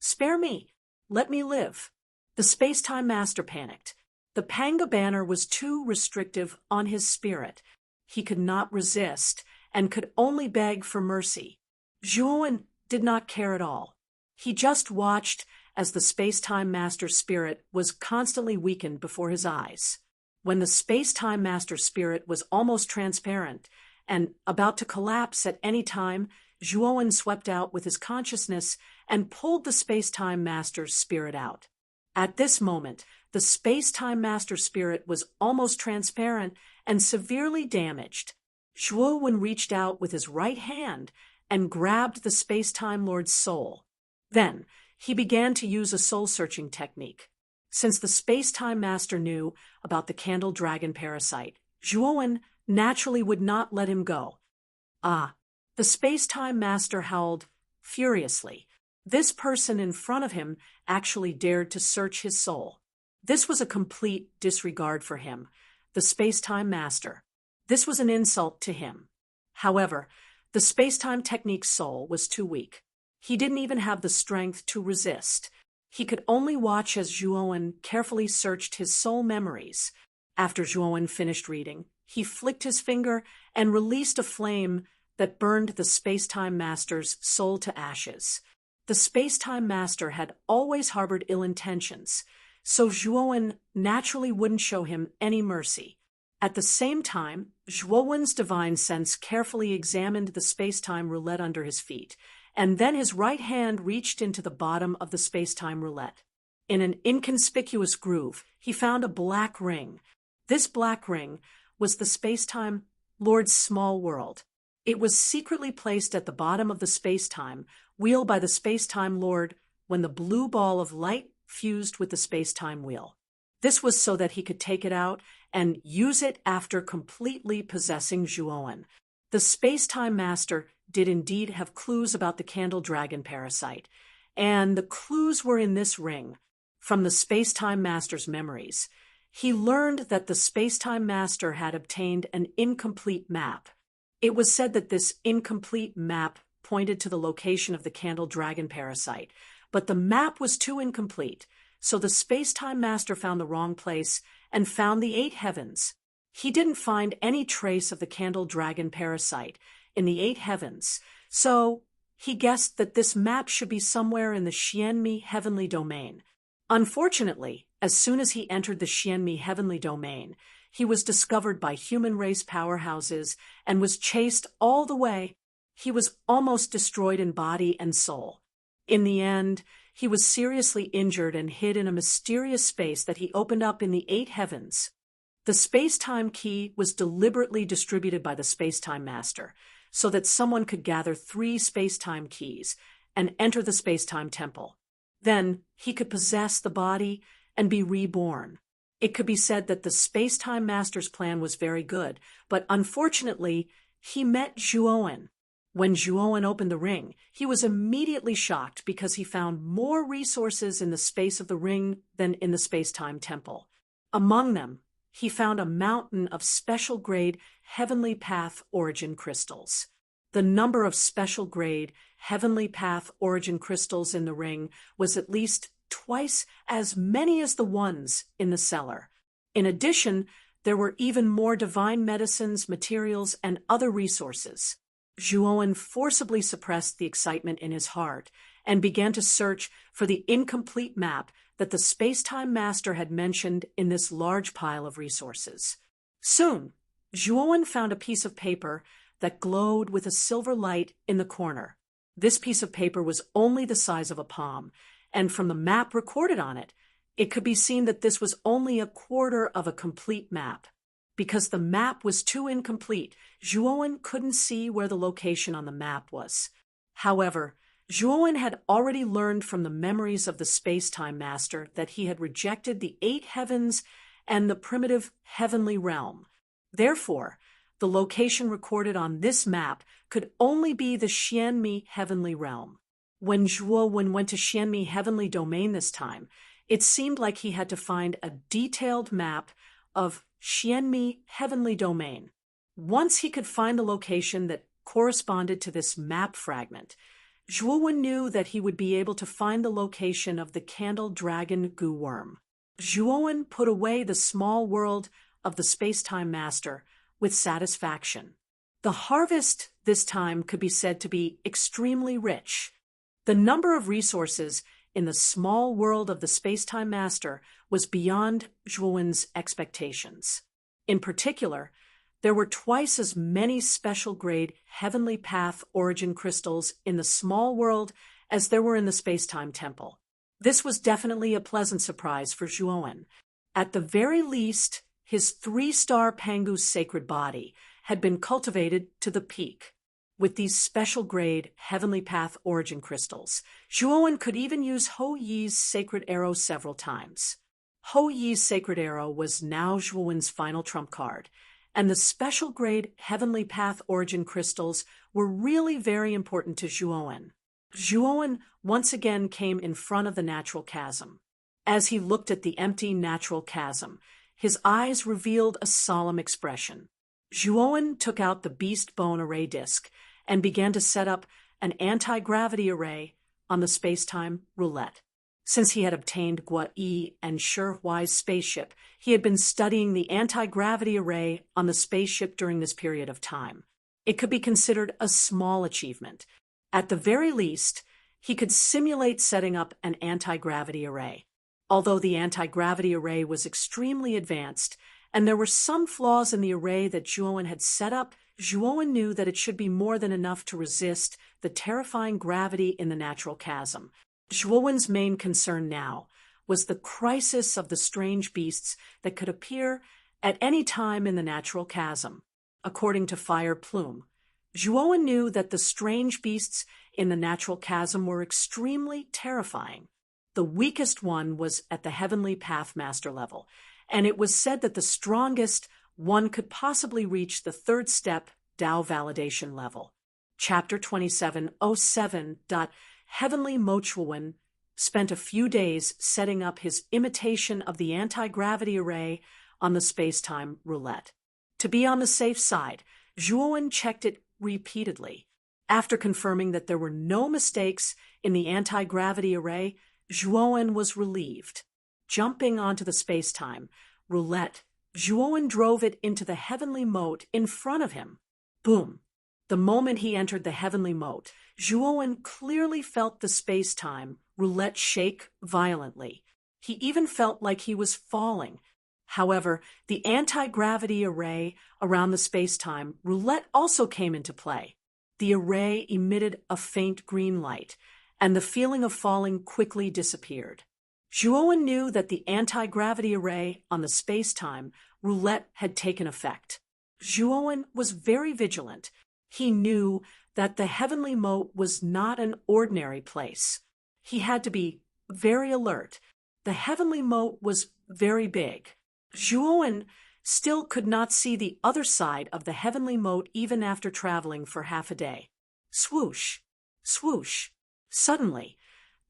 Spare me. Let me live. The Space-Time Master panicked. The Panga banner was too restrictive on his spirit. He could not resist and could only beg for mercy. Zhuowen did not care at all. He just watched as the Space-Time Master's spirit was constantly weakened before his eyes. When the Space-Time Master's spirit was almost transparent and about to collapse at any time, Zhuowen swept out with his consciousness and pulled the Space-Time Master's spirit out. At this moment, the Space-Time Master's spirit was almost transparent and severely damaged. Zhuowen reached out with his right hand and grabbed the Space-Time Lord's soul. Then, he began to use a soul-searching technique. Since the space-time master knew about the candle dragon parasite, Zhuowen naturally would not let him go. Ah, the space-time master howled furiously. This person in front of him actually dared to search his soul. This was a complete disregard for him, the space-time master. This was an insult to him. However, the space-time technique's soul was too weak. He didn't even have the strength to resist. He could only watch as Zhuowen carefully searched his soul memories. After Zhuowen finished reading, he flicked his finger and released a flame that burned the space-time master's soul to ashes. The space-time master had always harbored ill intentions, so Zhuowen naturally wouldn't show him any mercy. At the same time, Zhuowen's divine sense carefully examined the space-time roulette under his feet, and then his right hand reached into the bottom of the space-time roulette. In an inconspicuous groove, he found a black ring. This black ring was the space-time Lord's small world. It was secretly placed at the bottom of the space-time wheel by the space-time Lord when the blue ball of light fused with the space-time wheel. This was so that he could take it out and use it after completely possessing Zhuowen. The space-time master did indeed have clues about the candle dragon parasite, and the clues were in this ring. From the space-time master's memories, he learned that the space-time master had obtained an incomplete map. It was said that this incomplete map pointed to the location of the candle dragon parasite, but the map was too incomplete, so the space-time master found the wrong place and found the 8 heavens. He didn't find any trace of the candle dragon parasite in the 8 heavens, so he guessed that this map should be somewhere in the Xianmi heavenly domain. Unfortunately, as soon as he entered the Xianmi heavenly domain, he was discovered by human race powerhouses and was chased all the way. He was almost destroyed in body and soul. In the end, he was seriously injured and hid in a mysterious space that he opened up in the 8 heavens. The space-time key was deliberately distributed by the space-time master so that someone could gather 3 space-time keys and enter the space-time temple. Then he could possess the body and be reborn. It could be said that the space-time master's plan was very good, but unfortunately, he met Zhuowen. When Zhuowen opened the ring, he was immediately shocked because he found more resources in the space of the ring than in the space-time temple. Among them, he found a mountain of special-grade Heavenly Path origin crystals. The number of special-grade Heavenly Path origin crystals in the ring was at least twice as many as the ones in the cellar. In addition, there were even more divine medicines, materials, and other resources. Zhuowen forcibly suppressed the excitement in his heart and began to search for the incomplete map that the space-time master had mentioned in this large pile of resources. Soon, Zhuowen found a piece of paper that glowed with a silver light in the corner. This piece of paper was only the size of a palm, and from the map recorded on it, it could be seen that this was only a quarter of a complete map. Because the map was too incomplete, Zhuowen couldn't see where the location on the map was. However, Zhuowen had already learned from the memories of the space-time master that he had rejected the 8 heavens and the primitive heavenly realm. Therefore, the location recorded on this map could only be the Xianmi heavenly realm. When Zhuowen went to Xianmi heavenly domain this time, it seemed like he had to find a detailed map of Xianmi heavenly domain. Once he could find the location that corresponded to this map fragment, Zhuowen knew that he would be able to find the location of the candle dragon goo worm. Zhuowen put away the small world of the space-time master with satisfaction. The harvest this time could be said to be extremely rich. The number of resources in the small world of the space-time master was beyond Zhuowen's expectations. In particular, there were twice as many special-grade Heavenly Path origin crystals in the small world as there were in the space-time temple. This was definitely a pleasant surprise for Zhuowen. At the very least, his 3-star Pangu's sacred body had been cultivated to the peak. With these special-grade Heavenly Path origin crystals, Zhuowen could even use Hou Yi's sacred arrow several times. Ho Yi's sacred arrow was now Zhuowen's final trump card, and the special grade Heavenly Path origin crystals were really very important to Zhuowen. Zhuowen once again came in front of the natural chasm. As he looked at the empty natural chasm, his eyes revealed a solemn expression. Zhuowen took out the beast bone array disk and began to set up an anti-gravity array on the space-time roulette. Since he had obtained Gua Yi and Shi Huai's spaceship, he had been studying the anti-gravity array on the spaceship during this period of time. It could be considered a small achievement. At the very least, he could simulate setting up an anti-gravity array. Although the anti-gravity array was extremely advanced, and there were some flaws in the array that Zhuowen had set up, Zhuowen knew that it should be more than enough to resist the terrifying gravity in the natural chasm. Zhuowen's main concern now was the crisis of the strange beasts that could appear at any time in the natural chasm. According to Fire Plume, Zhuowen knew that the strange beasts in the natural chasm were extremely terrifying. The weakest one was at the Heavenly Path Master level, and it was said that the strongest one could possibly reach the third step Tao validation level. Chapter 2707. Heavenly Mochuan spent a few days setting up his imitation of the anti-gravity array on the space-time roulette. To be on the safe side, Zhuowen checked it repeatedly. After confirming that there were no mistakes in the anti-gravity array, Zhuowen was relieved. Jumping onto the space-time roulette, Zhuowen drove it into the heavenly moat in front of him. Boom! The moment he entered the heavenly moat, Zhuowen clearly felt the space-time roulette shake violently. He even felt like he was falling. However, the anti-gravity array around the space-time roulette also came into play. The array emitted a faint green light, and the feeling of falling quickly disappeared. Zhuowen knew that the anti-gravity array on the space-time roulette had taken effect. Zhuowen was very vigilant. He knew that the heavenly moat was not an ordinary place. He had to be very alert. The heavenly moat was very big. Zhuowen still could not see the other side of the heavenly moat even after traveling for half a day. Swoosh! Swoosh! Suddenly,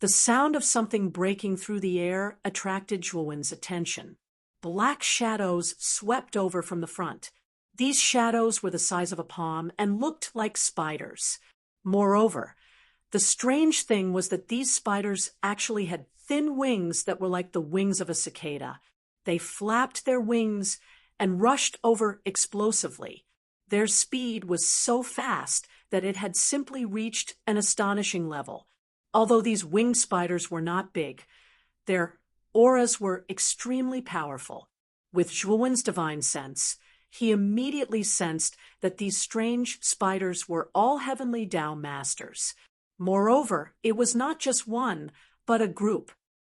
the sound of something breaking through the air attracted Zhuowen's attention. Black shadows swept over from the front. These shadows were the size of a palm and looked like spiders. Moreover, the strange thing was that these spiders actually had thin wings that were like the wings of a cicada. They flapped their wings and rushed over explosively. Their speed was so fast that it had simply reached an astonishing level. Although these winged spiders were not big, their auras were extremely powerful. With Zhuowen's divine sense, he immediately sensed that these strange spiders were all heavenly Tao masters. Moreover, it was not just one, but a group.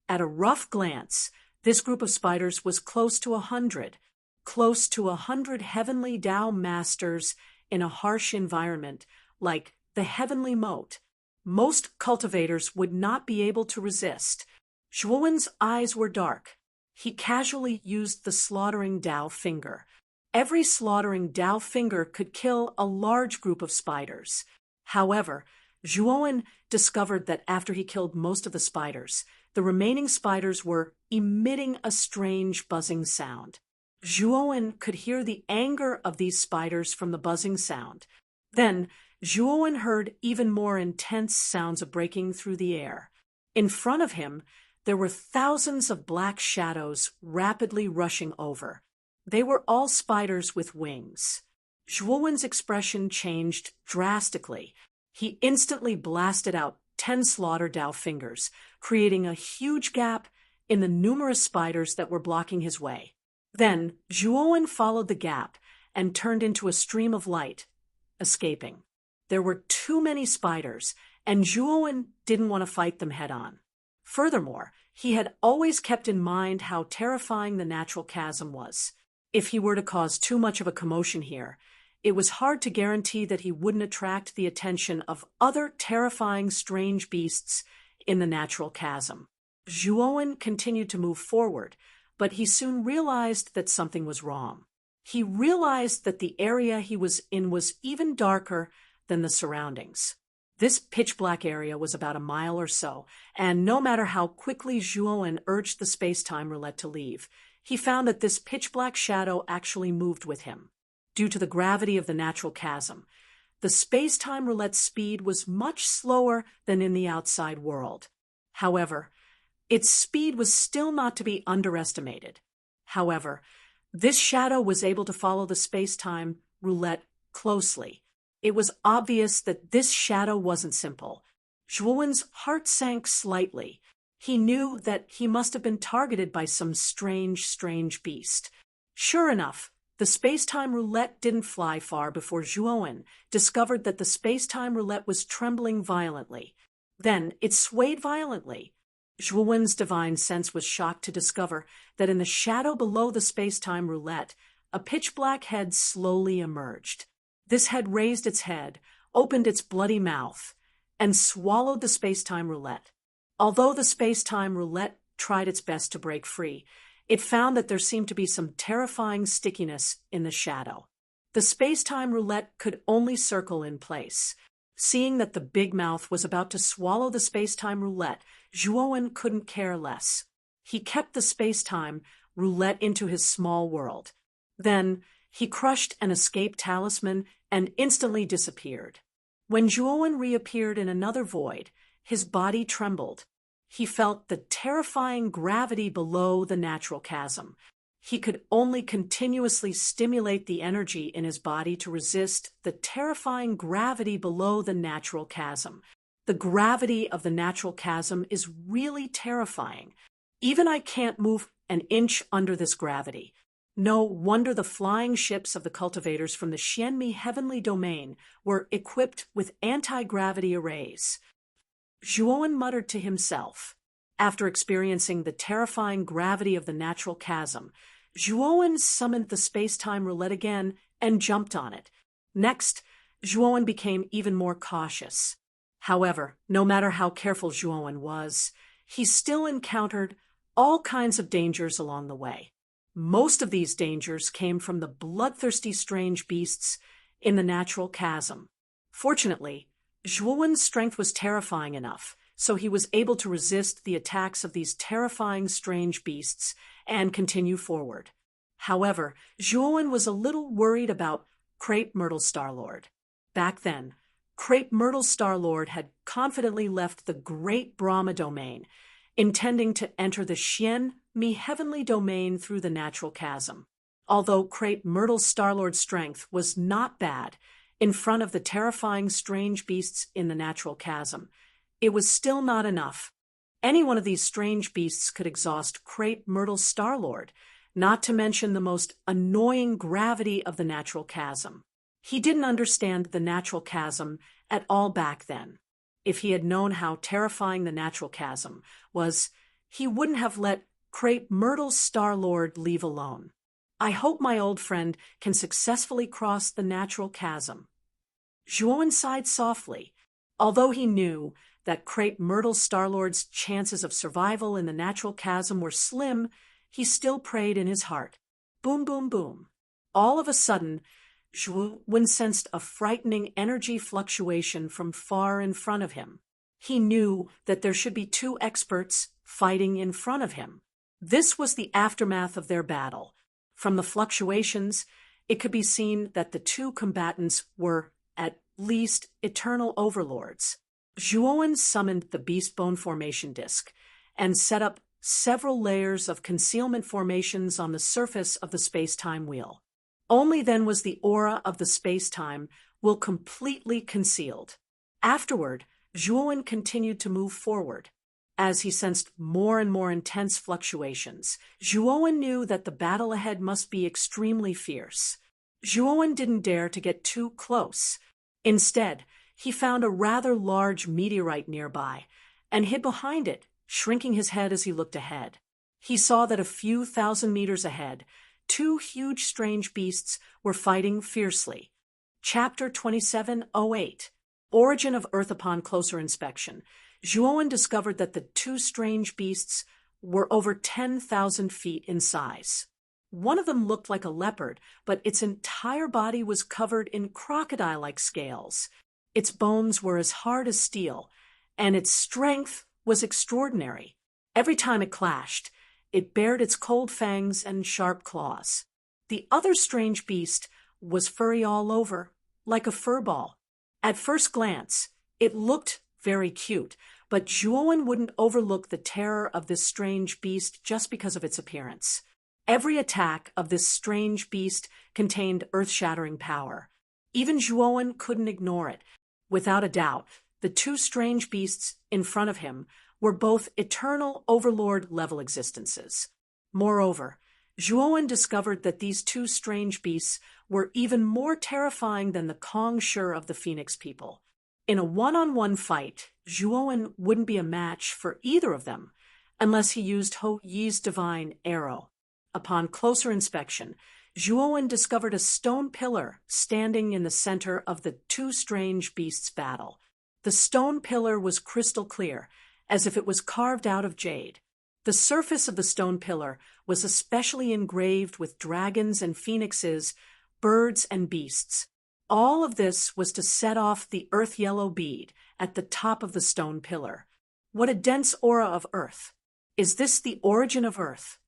At a rough glance, this group of spiders was close to 100. Close to 100 heavenly Tao masters in a harsh environment like the heavenly moat. Most cultivators would not be able to resist. Zhuowen's eyes were dark. He casually used the slaughtering Tao finger. Every slaughtering Tao finger could kill a large group of spiders. However, Zhuowen discovered that after he killed most of the spiders, the remaining spiders were emitting a strange buzzing sound. Zhuowen could hear the anger of these spiders from the buzzing sound. Then, Zhuowen heard even more intense sounds of breaking through the air. In front of him, there were thousands of black shadows rapidly rushing over. They were all spiders with wings. Zhuowen's expression changed drastically. He instantly blasted out 10 slaughter Tao fingers, creating a huge gap in the numerous spiders that were blocking his way. Then, Zhuowen followed the gap and turned into a stream of light, escaping. There were too many spiders, and Zhuowen didn't want to fight them head-on. Furthermore, he had always kept in mind how terrifying the natural chasm was. If he were to cause too much of a commotion here, it was hard to guarantee that he wouldn't attract the attention of other terrifying strange beasts in the natural chasm. Zhuowen continued to move forward, but he soon realized that something was wrong. He realized that the area he was in was even darker than the surroundings. This pitch-black area was about a mile or so, and no matter how quickly Zhuowen urged the space-time roulette to leave, he found that this pitch-black shadow actually moved with him. Due to the gravity of the natural chasm, the space-time roulette's speed was much slower than in the outside world. However, its speed was still not to be underestimated. However, this shadow was able to follow the space-time roulette closely. It was obvious that this shadow wasn't simple. Zhuowen's heart sank slightly. He knew that he must have been targeted by some strange beast. Sure enough, the space-time roulette didn't fly far before Zhuowen discovered that the space-time roulette was trembling violently. Then it swayed violently. Zhuowen's divine sense was shocked to discover that in the shadow below the space-time roulette, a pitch-black head slowly emerged. This head raised its head, opened its bloody mouth, and swallowed the space-time roulette. Although the space-time roulette tried its best to break free, it found that there seemed to be some terrifying stickiness in the shadow. The space-time roulette could only circle in place. Seeing that the big mouth was about to swallow the space-time roulette, Zhuowen couldn't care less. He kept the space-time roulette into his small world. Then he crushed an escape talisman and instantly disappeared. When Zhuowen reappeared in another void, his body trembled. He felt the terrifying gravity below the natural chasm. He could only continuously stimulate the energy in his body to resist the terrifying gravity below the natural chasm. The gravity of the natural chasm is really terrifying. Even I can't move an inch under this gravity. No wonder the flying ships of the cultivators from the Xianmi heavenly domain were equipped with anti-gravity arrays. Zhuowen muttered to himself. After experiencing the terrifying gravity of the natural chasm, Zhuowen summoned the space-time roulette again and jumped on it. Next, Zhuowen became even more cautious. However, no matter how careful Zhuowen was, he still encountered all kinds of dangers along the way. Most of these dangers came from the bloodthirsty strange beasts in the natural chasm. Fortunately, Zhuowen's strength was terrifying enough, so he was able to resist the attacks of these terrifying strange beasts and continue forward. However, Zhuowen was a little worried about Crepe Myrtle Starlord. Back then, Crepe Myrtle Starlord had confidently left the Great Brahma domain, intending to enter the Xianmi heavenly domain through the natural chasm. Although Crepe Myrtle Starlord's strength was not bad in front of the terrifying strange beasts in the natural chasm, it was still not enough. Any one of these strange beasts could exhaust Crepe Myrtle Starlord, not to mention the most annoying gravity of the natural chasm. He didn't understand the natural chasm at all back then. If he had known how terrifying the natural chasm was, he wouldn't have let Crepe Myrtle Starlord leave alone. I hope my old friend can successfully cross the natural chasm. Zhuowen sighed softly. Although he knew that Crepe Myrtle Starlord's chances of survival in the natural chasm were slim, he still prayed in his heart. Boom, boom, boom. All of a sudden, Zhuowen sensed a frightening energy fluctuation from far in front of him. He knew that there should be two experts fighting in front of him. This was the aftermath of their battle. From the fluctuations, it could be seen that the two combatants were, at least, eternal overlords. Zhuowen summoned the Beastbone Formation Disk and set up several layers of concealment formations on the surface of the space-time wheel. Only then was the aura of the space-time wheel completely concealed. Afterward, Zhuowen continued to move forward. As he sensed more and more intense fluctuations, Zhuowen knew that the battle ahead must be extremely fierce. Zhuowen didn't dare to get too close. Instead, he found a rather large meteorite nearby and hid behind it, shrinking his head as he looked ahead. He saw that a few thousand meters ahead, two huge strange beasts were fighting fiercely. Chapter 2708, Origin of Earth. Upon closer inspection, Zhuowen discovered that the two strange beasts were over 10,000 feet in size. One of them looked like a leopard, but its entire body was covered in crocodile-like scales. Its bones were as hard as steel, and its strength was extraordinary. Every time it clashed, it bared its cold fangs and sharp claws. The other strange beast was furry all over, like a furball. At first glance, it looked very cute, but Zhuowen wouldn't overlook the terror of this strange beast just because of its appearance. Every attack of this strange beast contained earth-shattering power. Even Zhuowen couldn't ignore it. Without a doubt, the two strange beasts in front of him were both eternal overlord-level existences. Moreover, Zhuowen discovered that these two strange beasts were even more terrifying than the Kong-Shur of the Phoenix people. In a one-on-one fight, Zhuowen wouldn't be a match for either of them unless he used Ho Yi's divine arrow. Upon closer inspection, Zhuowen discovered a stone pillar standing in the center of the two strange beasts' battle. The stone pillar was crystal clear, as if it was carved out of jade. The surface of the stone pillar was especially engraved with dragons and phoenixes, birds and beasts. All of this was to set off the earth-yellow bead at the top of the stone pillar. What a dense aura of earth! Is this the origin of earth?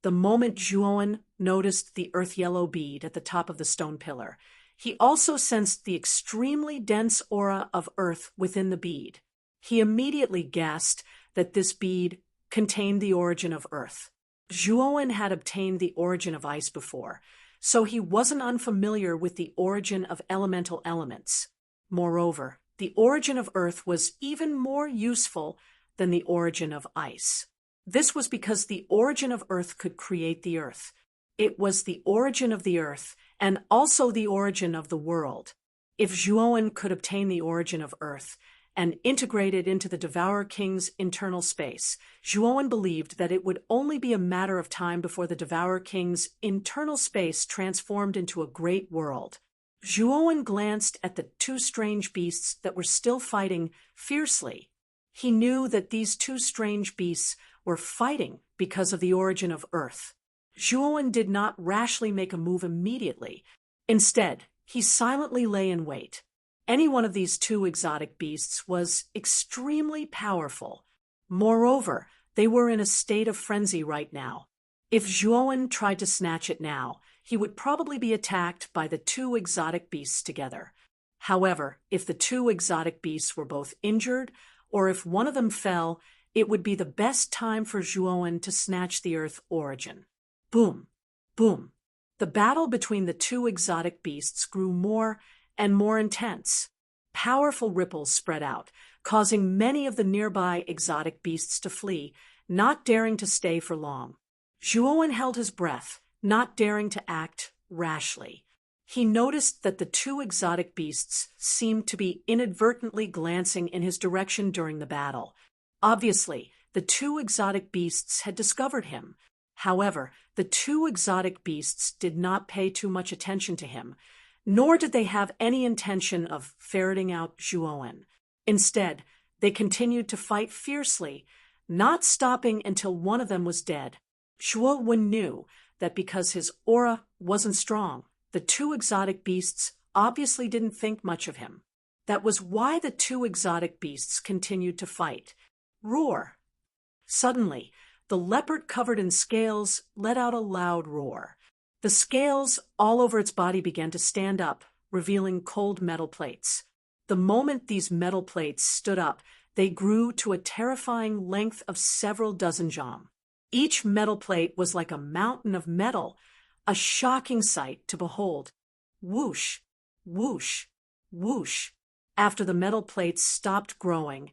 The moment Zhuowen noticed the earth-yellow bead at the top of the stone pillar, he also sensed the extremely dense aura of earth within the bead. He immediately guessed that this bead contained the origin of earth. Zhuowen had obtained the origin of ice before, so he wasn't unfamiliar with the origin of elemental elements. Moreover, the origin of earth was even more useful than the origin of ice. This was because the origin of earth could create the earth. It was the origin of the earth and also the origin of the world. If Zhuowen could obtain the origin of earth and integrate it into the Devourer King's internal space, Zhuowen believed that it would only be a matter of time before the Devourer King's internal space transformed into a great world. Zhuowen glanced at the two strange beasts that were still fighting fiercely. He knew that these two strange beasts were fighting because of the origin of earth. Zhuowen did not rashly make a move immediately. Instead, he silently lay in wait. Any one of these two exotic beasts was extremely powerful. Moreover, they were in a state of frenzy right now. If Zhuowen tried to snatch it now, he would probably be attacked by the two exotic beasts together. However, if the two exotic beasts were both injured, or if one of them fell, it would be the best time for Zhuowen to snatch the earth origin. Boom! Boom! The battle between the two exotic beasts grew more and more intense. Powerful ripples spread out, causing many of the nearby exotic beasts to flee, not daring to stay for long. Zhuowen held his breath, not daring to act rashly. He noticed that the two exotic beasts seemed to be inadvertently glancing in his direction during the battle. Obviously, the two exotic beasts had discovered him. However, the two exotic beasts did not pay too much attention to him, nor did they have any intention of ferreting out Zhuowen. Instead, they continued to fight fiercely, not stopping until one of them was dead. Zhuowen knew that because his aura wasn't strong, the two exotic beasts obviously didn't think much of him. That was why the two exotic beasts continued to fight. Roar! Suddenly, the leopard covered in scales let out a loud roar. The scales all over its body began to stand up, revealing cold metal plates. The moment these metal plates stood up, they grew to a terrifying length of several dozen jam. Each metal plate was like a mountain of metal, a shocking sight to behold. Whoosh, whoosh, whoosh. After the metal plates stopped growing,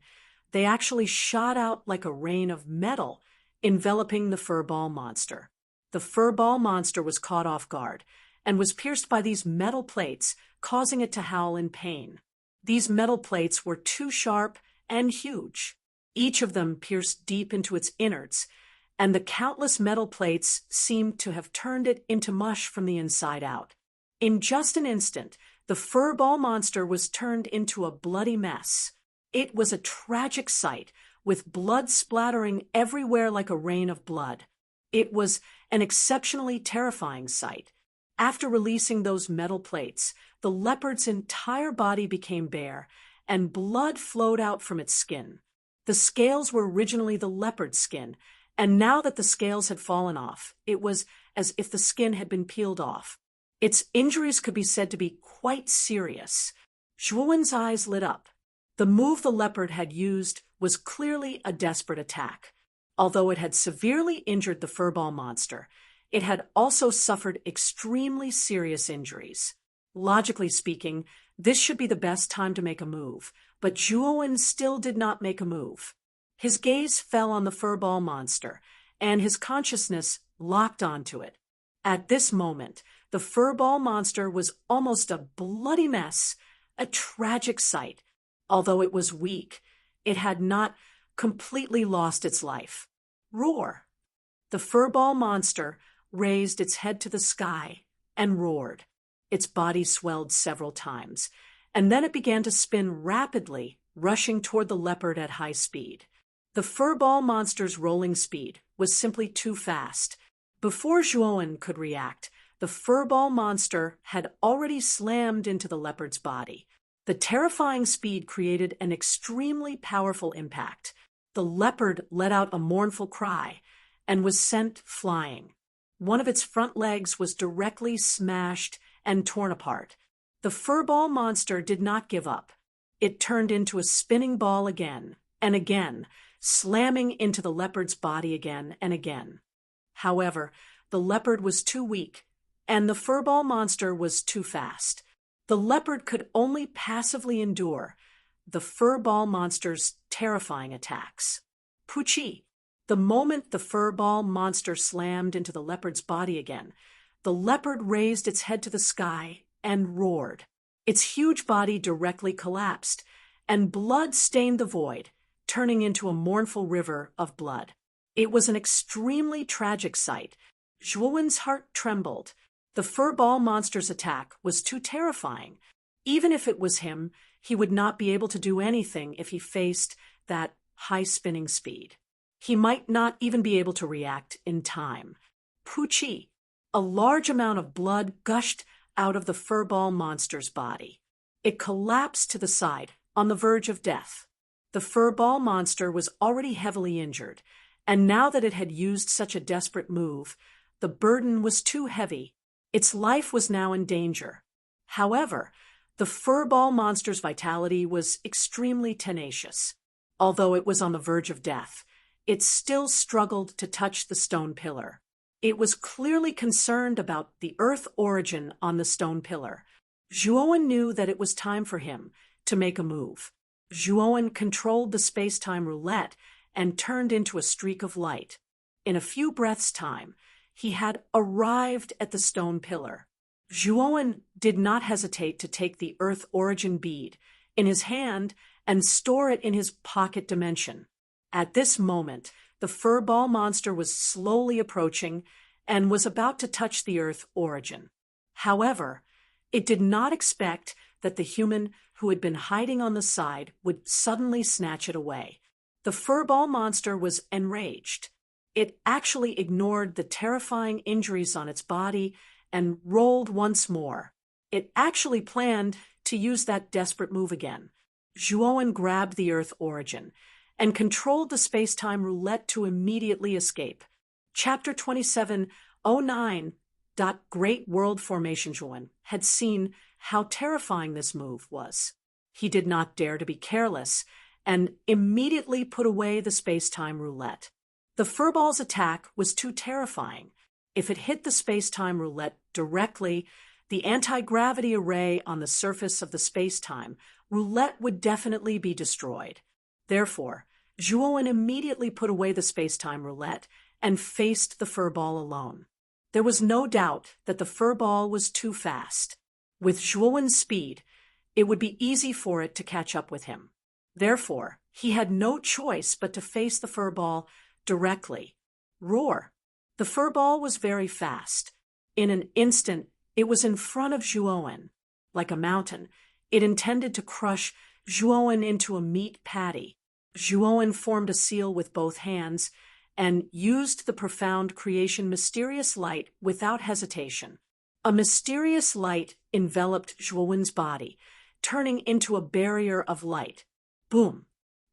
they actually shot out like a rain of metal, enveloping the furball monster. The furball monster was caught off guard and was pierced by these metal plates, causing it to howl in pain. These metal plates were too sharp and huge. Each of them pierced deep into its innards, and the countless metal plates seemed to have turned it into mush from the inside out. In just an instant, the furball monster was turned into a bloody mess. It was a tragic sight, with blood splattering everywhere like a rain of blood. It was an exceptionally terrifying sight. After releasing those metal plates, the leopard's entire body became bare, and blood flowed out from its skin. The scales were originally the leopard's skin, and now that the scales had fallen off, it was as if the skin had been peeled off. Its injuries could be said to be quite serious. Zhuowen's eyes lit up. The move the leopard had used was clearly a desperate attack. Although it had severely injured the furball monster, it had also suffered extremely serious injuries. Logically speaking, this should be the best time to make a move, but Zhuowen still did not make a move. His gaze fell on the furball monster, and his consciousness locked onto it. At this moment, the furball monster was almost a bloody mess, a tragic sight. Although it was weak, it had not completely lost its life. Roar! The furball monster raised its head to the sky and roared. Its body swelled several times, and then it began to spin rapidly, rushing toward the leopard at high speed. The furball monster's rolling speed was simply too fast. Before Zhuowen could react, the furball monster had already slammed into the leopard's body. The terrifying speed created an extremely powerful impact. The leopard let out a mournful cry and was sent flying. One of its front legs was directly smashed and torn apart. The furball monster did not give up. It turned into a spinning ball again and again, slamming into the leopard's body again and again. However, the leopard was too weak, and the furball monster was too fast. The leopard could only passively endure the furball monster's terrifying attacks. Puchi! The moment the furball monster slammed into the leopard's body again, the leopard raised its head to the sky and roared. Its huge body directly collapsed, and blood stained the void, turning into a mournful river of blood. It was an extremely tragic sight. Zhuowen's heart trembled. The furball monster's attack was too terrifying. Even if it was him, he would not be able to do anything if he faced that high spinning speed. He might not even be able to react in time. Puchi! A large amount of blood gushed out of the furball monster's body. It collapsed to the side, on the verge of death. The furball monster was already heavily injured, and now that it had used such a desperate move, the burden was too heavy. Its life was now in danger. However, the furball monster's vitality was extremely tenacious. Although it was on the verge of death, it still struggled to touch the stone pillar. It was clearly concerned about the earth origin on the stone pillar. Zhuowen knew that it was time for him to make a move. Zhuowen controlled the space-time roulette and turned into a streak of light. In a few breaths' time, he had arrived at the stone pillar. Zhuowen did not hesitate to take the Earth origin bead in his hand and store it in his pocket dimension. At this moment, the furball monster was slowly approaching and was about to touch the Earth origin. However, it did not expect that the human who had been hiding on the side would suddenly snatch it away. The furball monster was enraged. It actually ignored the terrifying injuries on its body and rolled once more. It actually planned to use that desperate move again. Zhuowen grabbed the Earth origin and controlled the space-time roulette to immediately escape. Chapter 2709. Great World Formation. Zhuowen had seen how terrifying this move was. He did not dare to be careless and immediately put away the space-time roulette. The furball's attack was too terrifying. If it hit the space-time roulette directly, the anti-gravity array on the surface of the space-time roulette would definitely be destroyed. Therefore, Zhuowen immediately put away the space-time roulette and faced the furball alone. There was no doubt that the furball was too fast. With Zhuowen's speed, it would be easy for it to catch up with him. Therefore, he had no choice but to face the furball directly. Roar! The furball was very fast. In an instant, it was in front of Zhuowen. Like a mountain, it intended to crush Zhuowen into a meat patty. Zhuowen formed a seal with both hands and used the profound creation mysterious light without hesitation. A mysterious light enveloped Zhuowen's body, turning into a barrier of light. Boom!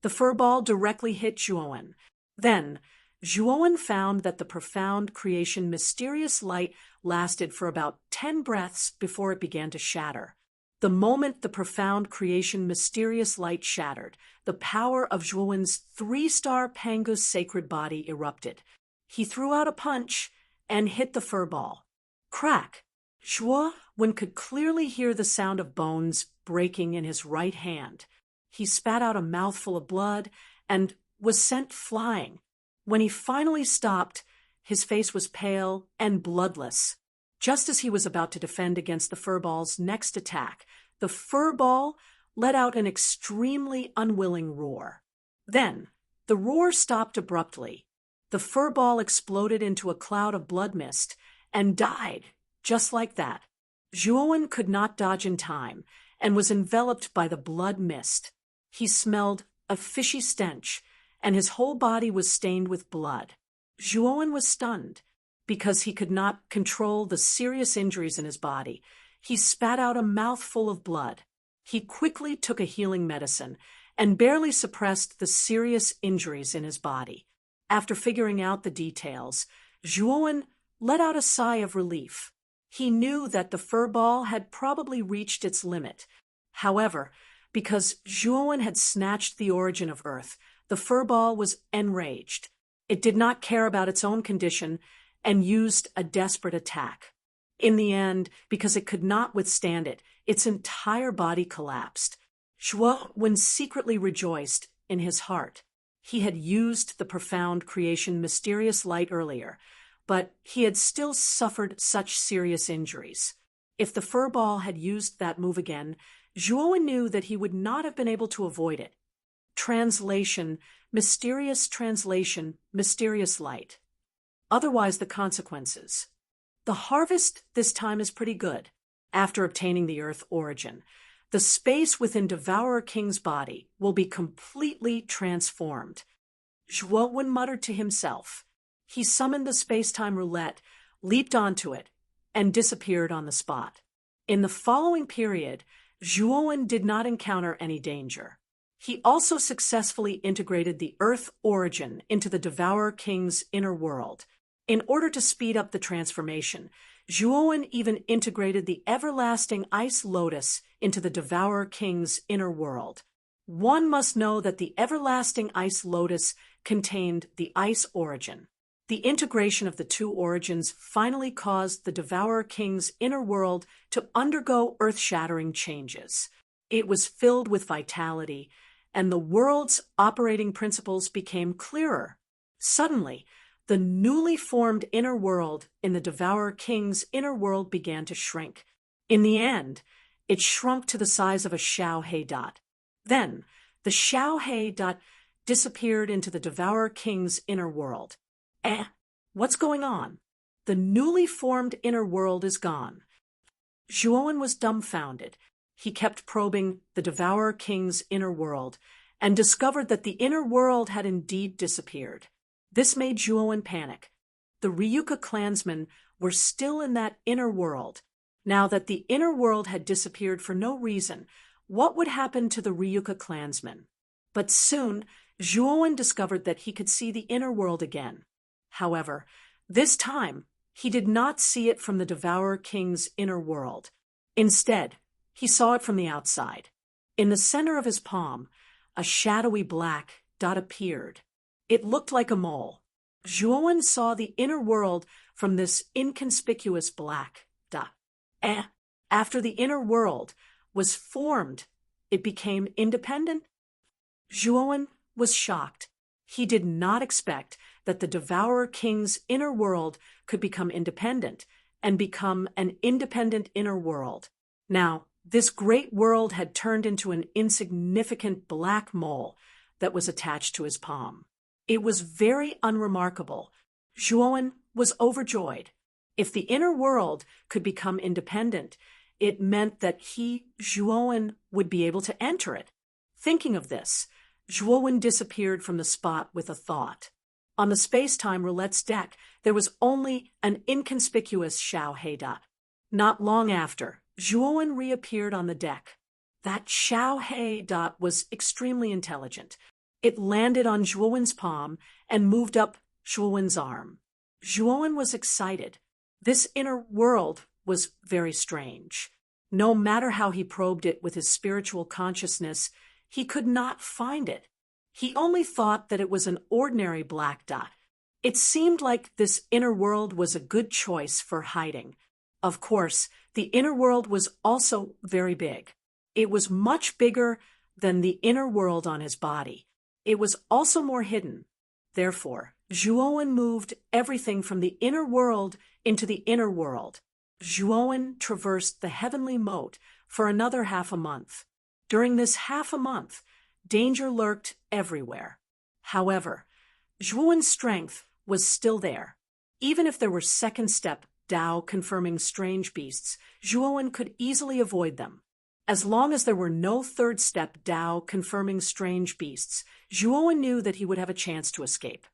The furball directly hit Zhuowen. Then, Zhuowen found that the profound creation mysterious light lasted for about 10 breaths before it began to shatter. The moment the profound creation mysterious light shattered, the power of Zhuowen's 3-star Pangu's sacred body erupted. He threw out a punch and hit the furball. Crack! Zhuowen could clearly hear the sound of bones breaking in his right hand. He spat out a mouthful of blood and was sent flying. When he finally stopped, his face was pale and bloodless. Just as he was about to defend against the furball's next attack, the furball let out an extremely unwilling roar. Then, the roar stopped abruptly. The furball exploded into a cloud of blood mist and died, just like that. Zhuowen could not dodge in time and was enveloped by the blood mist. He smelled a fishy stench, and his whole body was stained with blood. Zhuowen was stunned because he could not control the serious injuries in his body. He spat out a mouthful of blood. He quickly took a healing medicine and barely suppressed the serious injuries in his body. After figuring out the details, Zhuowen let out a sigh of relief. He knew that the furball had probably reached its limit. However, because Zhuowen had snatched the origin of Earth, the furball was enraged. It did not care about its own condition and used a desperate attack. In the end, because it could not withstand it, its entire body collapsed. Zhuowen secretly rejoiced in his heart. He had used the profound creation mysterious light earlier, but he had still suffered such serious injuries. If the furball had used that move again, Zhuowen knew that he would not have been able to avoid it. Translation, mysterious light. Otherwise, the consequences. The harvest this time is pretty good. After obtaining the Earth origin, the space within Devourer King's body will be completely transformed. Zhuowen muttered to himself. He summoned the space-time roulette, leaped onto it, and disappeared on the spot. In the following period, Zhuowen did not encounter any danger. He also successfully integrated the Earth origin into the Devourer King's inner world. In order to speed up the transformation, Zhuowen even integrated the everlasting Ice Lotus into the Devourer King's inner world. One must know that the everlasting Ice Lotus contained the Ice origin. The integration of the two origins finally caused the Devourer King's inner world to undergo earth-shattering changes. It was filled with vitality, and the world's operating principles became clearer. Suddenly, the newly formed inner world in the Devourer King's inner world began to shrink. In the end, it shrunk to the size of a Xiaohe dot. Then, the Xiaohe dot disappeared into the Devourer King's inner world. What's going on? The newly formed inner world is gone. Zhuowen was dumbfounded. He kept probing the Devourer King's inner world and discovered that the inner world had indeed disappeared. This made Zhuowen panic. The Ryuka clansmen were still in that inner world. Now that the inner world had disappeared for no reason, what would happen to the Ryuka clansmen? But soon, Zhuowen discovered that he could see the inner world again. However, this time, he did not see it from the Devourer King's inner world. Instead, he saw it from the outside. In the center of his palm, a shadowy black dot appeared. It looked like a mole. Zhuowen saw the inner world from this inconspicuous black dot. After the inner world was formed, it became independent. Zhuowen was shocked. He did not expect that the Devourer King's inner world could become independent and become an independent inner world. Now, this great world had turned into an insignificant black mole that was attached to his palm. It was very unremarkable. Zhuowen was overjoyed. If the inner world could become independent, it meant that he, Zhuowen, would be able to enter it. Thinking of this, Zhuowen disappeared from the spot with a thought. On the space-time roulette's deck, there was only an inconspicuous Xiao He dot. Not long after, Zhuowen reappeared on the deck. That Xiao He dot was extremely intelligent. It landed on Zhuowen's palm and moved up Zhuowen's arm. Zhuowen was excited. This inner world was very strange. No matter how he probed it with his spiritual consciousness, he could not find it. He only thought that it was an ordinary black dot. It seemed like this inner world was a good choice for hiding. Of course, the inner world was also very big. It was much bigger than the inner world on his body. It was also more hidden. Therefore, Zhuowen moved everything from the inner world into the inner world. Zhuowen traversed the heavenly moat for another half a month. During this half a month, danger lurked everywhere. However, Zhuowen's strength was still there. Even if there were second-step Dao confirming strange beasts, Zhuowen could easily avoid them. As long as there were no third-step Dao confirming strange beasts, Zhuowen knew that he would have a chance to escape.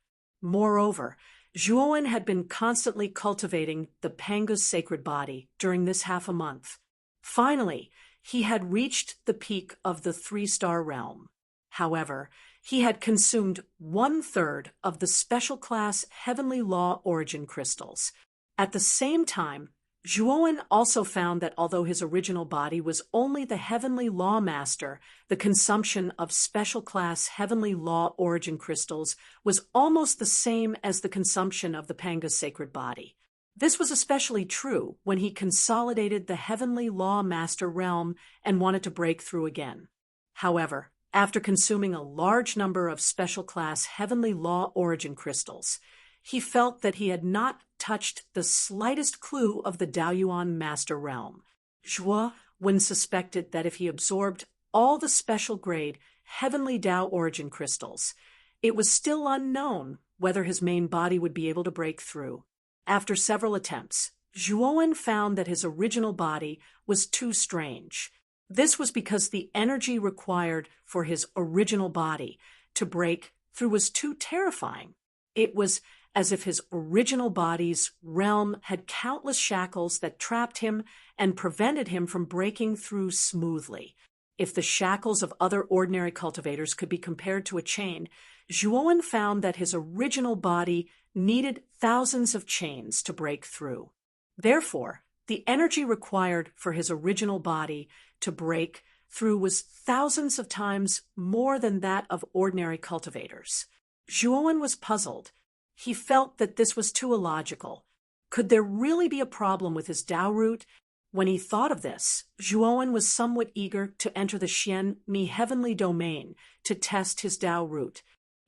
Moreover, Zhuowen had been constantly cultivating the Panga's sacred body during this half a month. Finally, he had reached the peak of the 3-star realm. However, he had consumed 1/3 of the special class Heavenly Law origin crystals. At the same time, Zhuowen also found that although his original body was only the Heavenly Law Master, the consumption of special class Heavenly Law origin crystals was almost the same as the consumption of the Panga's sacred body. This was especially true when he consolidated the Heavenly Law Master realm and wanted to break through again. However, after consuming a large number of special class Heavenly Law origin crystals, he felt that he had not touched the slightest clue of the Daoyuan Master Realm. Zhuowen suspected that if he absorbed all the special grade Heavenly Dao origin crystals, it was still unknown whether his main body would be able to break through. After several attempts, Zhuowen found that his original body was too strange. This was because the energy required for his original body to break through was too terrifying. It was as if his original body's realm had countless shackles that trapped him and prevented him from breaking through smoothly. If the shackles of other ordinary cultivators could be compared to a chain, Zhuowen found that his original body needed thousands of chains to break through. Therefore, the energy required for his original body to break through was thousands of times more than that of ordinary cultivators. Zhuowen was puzzled. He felt that this was too illogical. Could there really be a problem with his Dao root? When he thought of this, Zhuowen was somewhat eager to enter the Xian Mi heavenly domain to test his Dao root.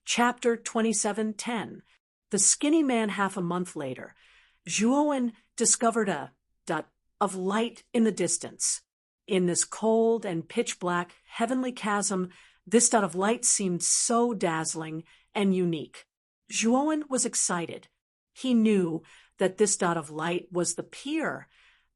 Chapter 27:10. The skinny man. Half a month later, Zhuowen discovered a dot of light in the distance. In this cold and pitch-black heavenly chasm, this dot of light seemed so dazzling and unique. Zhuowen was excited. He knew that this dot of light was the pier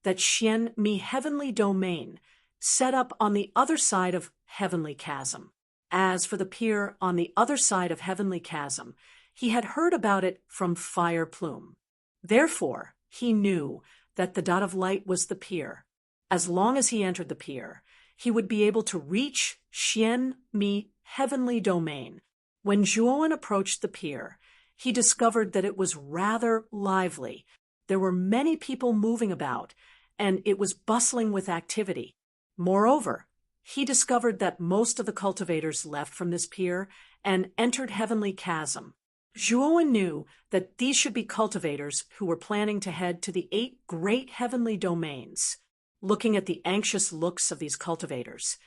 that Xian Mi heavenly domain set up on the other side of heavenly chasm. As for the pier on the other side of heavenly chasm, he had heard about it from Fire Plume. Therefore, he knew that the dot of light was the pier. As long as he entered the pier, he would be able to reach Xian Mi heavenly domain. When Zhuowen approached the pier, he discovered that it was rather lively. There were many people moving about, and it was bustling with activity. Moreover, he discovered that most of the cultivators left from this pier and entered heavenly chasm. Zhuowen knew that these should be cultivators who were planning to head to the 8 great heavenly domains. Looking at the anxious looks of these cultivators,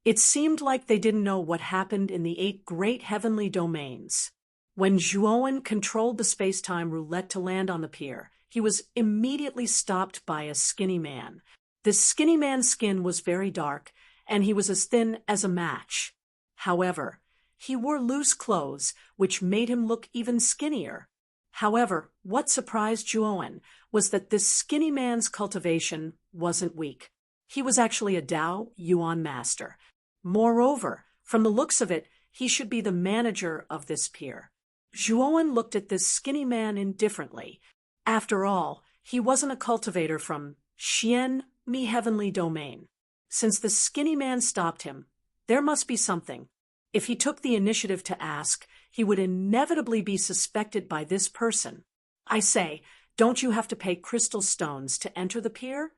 it seemed like they didn't know what happened in the 8 great heavenly domains. When Zhuowen controlled the space-time roulette to land on the pier, he was immediately stopped by a skinny man. This skinny man's skin was very dark, and he was as thin as a match. However, he wore loose clothes, which made him look even skinnier. However, what surprised Zhuowen was that this skinny man's cultivation wasn't weak. He was actually a Dao Yuan master. Moreover, from the looks of it, he should be the manager of this pier. Zhuowen looked at this skinny man indifferently. After all, he wasn't a cultivator from Xian Mi Heavenly Domain. Since the skinny man stopped him, there must be something. If he took the initiative to ask, he would inevitably be suspected by this person. I say, don't you have to pay crystal stones to enter the pier?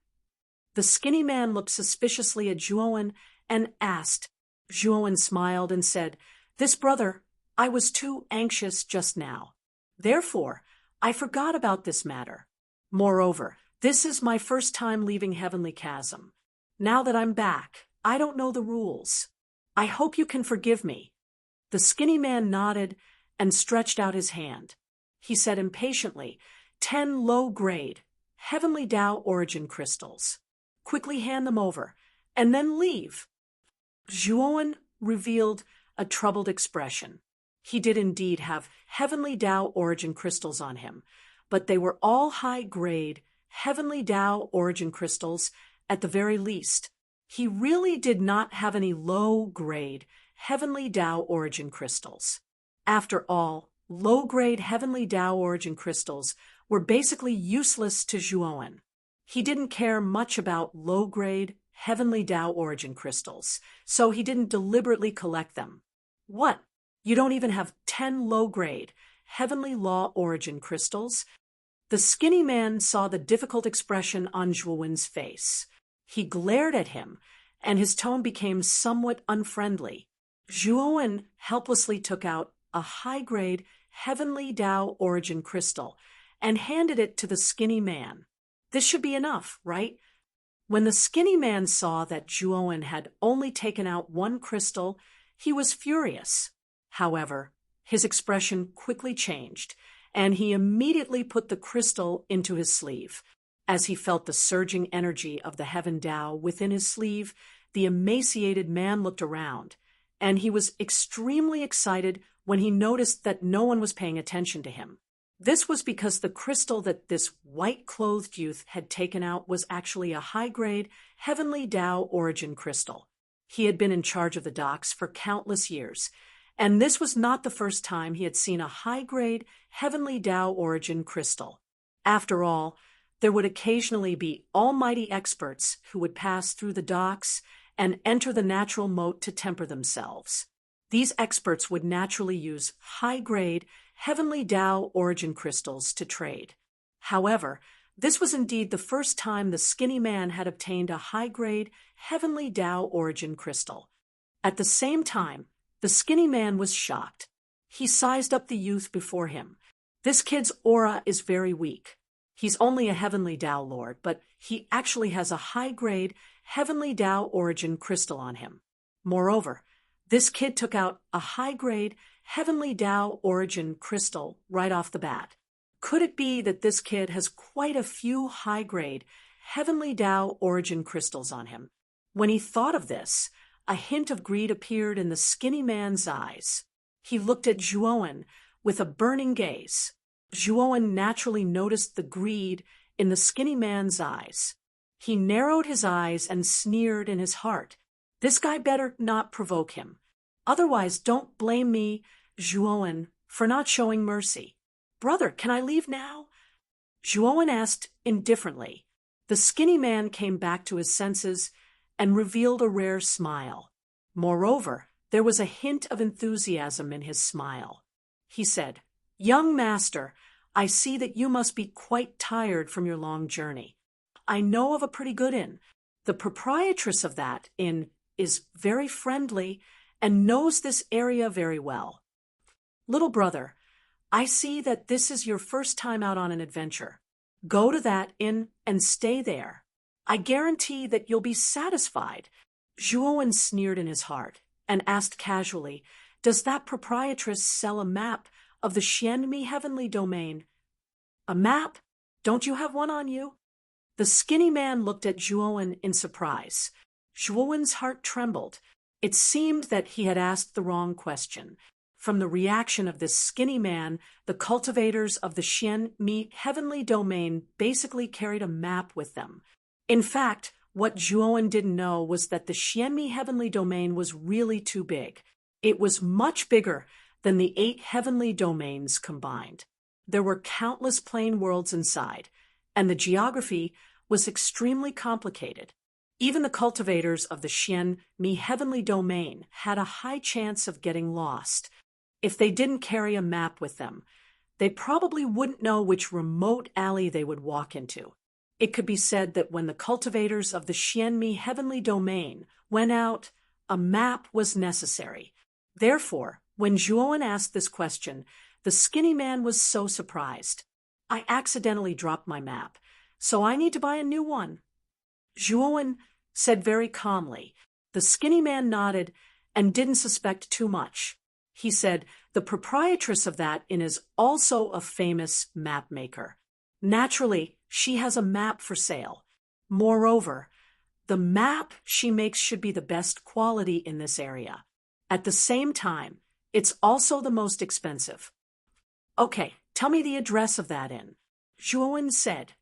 The skinny man looked suspiciously at Zhuowen and asked. Zhuowen smiled and said, "This brother, I was too anxious just now. Therefore, I forgot about this matter. Moreover, this is my first time leaving Heavenly Chasm. Now that I'm back, I don't know the rules. I hope you can forgive me." The skinny man nodded and stretched out his hand. He said impatiently, 10 low-grade, Heavenly Tao origin crystals. Quickly hand them over, and then leave. Zhuowen revealed a troubled expression. He did indeed have Heavenly Tao origin crystals on him, but they were all high-grade, Heavenly Tao origin crystals at the very least. He really did not have any low-grade, Heavenly Tao origin crystals. After all, low-grade Heavenly Tao origin crystals were basically useless to Zhuowen. He didn't care much about low-grade Heavenly Tao origin crystals, so he didn't deliberately collect them. What? You don't even have 10 low-grade Heavenly Law origin crystals? The skinny man saw the difficult expression on Zhuowen's face. He glared at him, and his tone became somewhat unfriendly. Zhuowen helplessly took out a high-grade Heavenly Tao origin crystal and handed it to the skinny man. This should be enough, right? When the skinny man saw that Zhuowen had only taken out one crystal, he was furious. However, his expression quickly changed, and he immediately put the crystal into his sleeve. As he felt the surging energy of the Heaven Tao within his sleeve, the emaciated man looked around, and he was extremely excited when he noticed that no one was paying attention to him. This was because the crystal that this white-clothed youth had taken out was actually a high-grade Heavenly Tao origin crystal. He had been in charge of the docks for countless years, and this was not the first time he had seen a high-grade Heavenly Tao origin crystal. After all, there would occasionally be almighty experts who would pass through the docks and enter the natural moat to temper themselves. These experts would naturally use high-grade Heavenly Tao origin crystals to trade. However, this was indeed the first time the skinny man had obtained a high-grade Heavenly Tao origin crystal. At the same time, the skinny man was shocked. He sized up the youth before him. This kid's aura is very weak. He's only a Heavenly Tao Lord, but he actually has a high-grade Heavenly Tao origin crystal on him. Moreover, this kid took out a high-grade Heavenly Tao origin crystal right off the bat. Could it be that this kid has quite a few high-grade Heavenly Tao origin crystals on him? When he thought of this, a hint of greed appeared in the skinny man's eyes. He looked at Zhuowen with a burning gaze. Zhuowen naturally noticed the greed in the skinny man's eyes. He narrowed his eyes and sneered in his heart. This guy better not provoke him. Otherwise, don't blame me, Zhuowen, for not showing mercy. Brother, can I leave now? Zhuowen asked indifferently. The skinny man came back to his senses and revealed a rare smile. Moreover, there was a hint of enthusiasm in his smile. He said, "Young master, I see that you must be quite tired from your long journey. I know of a pretty good inn. The proprietress of that inn is very friendly and knows this area very well. Little brother, I see that this is your first time out on an adventure. Go to that inn and stay there. I guarantee that you'll be satisfied." Zhuowen sneered in his heart and asked casually, "Does that proprietress sell a map of the Xianmi Heavenly Domain?" "A map? Don't you have one on you?" The skinny man looked at Zhuowen in surprise. Zhuowen's heart trembled. It seemed that he had asked the wrong question. From the reaction of this skinny man, the cultivators of the Xianmi Heavenly Domain basically carried a map with them. In fact, what Zhuowen didn't know was that the Xianmi Heavenly Domain was really too big. It was much bigger than the 8 heavenly domains combined. There were countless plane worlds inside, and the geography was extremely complicated. Even the cultivators of the Xian Mi heavenly domain had a high chance of getting lost. If they didn't carry a map with them, they probably wouldn't know which remote alley they would walk into. It could be said that when the cultivators of the Xian Mi heavenly domain went out, a map was necessary. Therefore, when Zhuowen asked this question, the skinny man was so surprised. I accidentally dropped my map, so I need to buy a new one. Zhuowen said very calmly. The skinny man nodded and didn't suspect too much. He said, the proprietress of that inn is also a famous map maker. Naturally, she has a map for sale. Moreover, the map she makes should be the best quality in this area. At the same time, it's also the most expensive. Okay, tell me the address of that inn. Zhuowen said.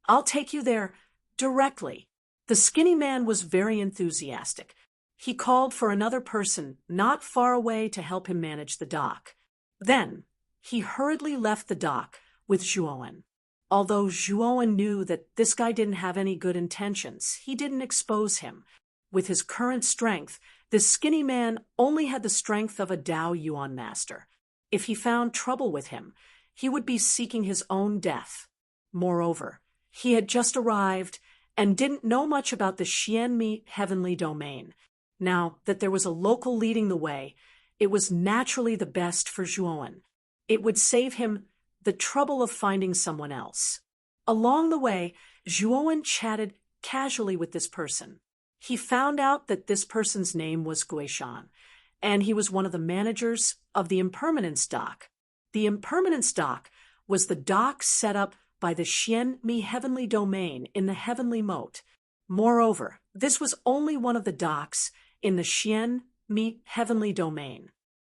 I'll take you there directly. The skinny man was very enthusiastic. He called for another person not far away to help him manage the dock. Then, he hurriedly left the dock with Zhuowen. Although Zhuowen knew that this guy didn't have any good intentions, he didn't expose him. With his current strength, this skinny man only had the strength of a Dao Yuan master. If he found trouble with him, he would be seeking his own death. Moreover, he had just arrived and didn't know much about the Xian Mi heavenly domain. Now that there was a local leading the way, it was naturally the best for Zhuowen. It would save him the trouble of finding someone else. Along the way, Zhuowen chatted casually with this person. He found out that this person's name was Guishan, and he was one of the managers of the Impermanence Dock. The Impermanence Dock was the dock set up by the Xian Mi heavenly domain in the heavenly moat. Moreover, this was only one of the docks in the Xian Mi heavenly domain.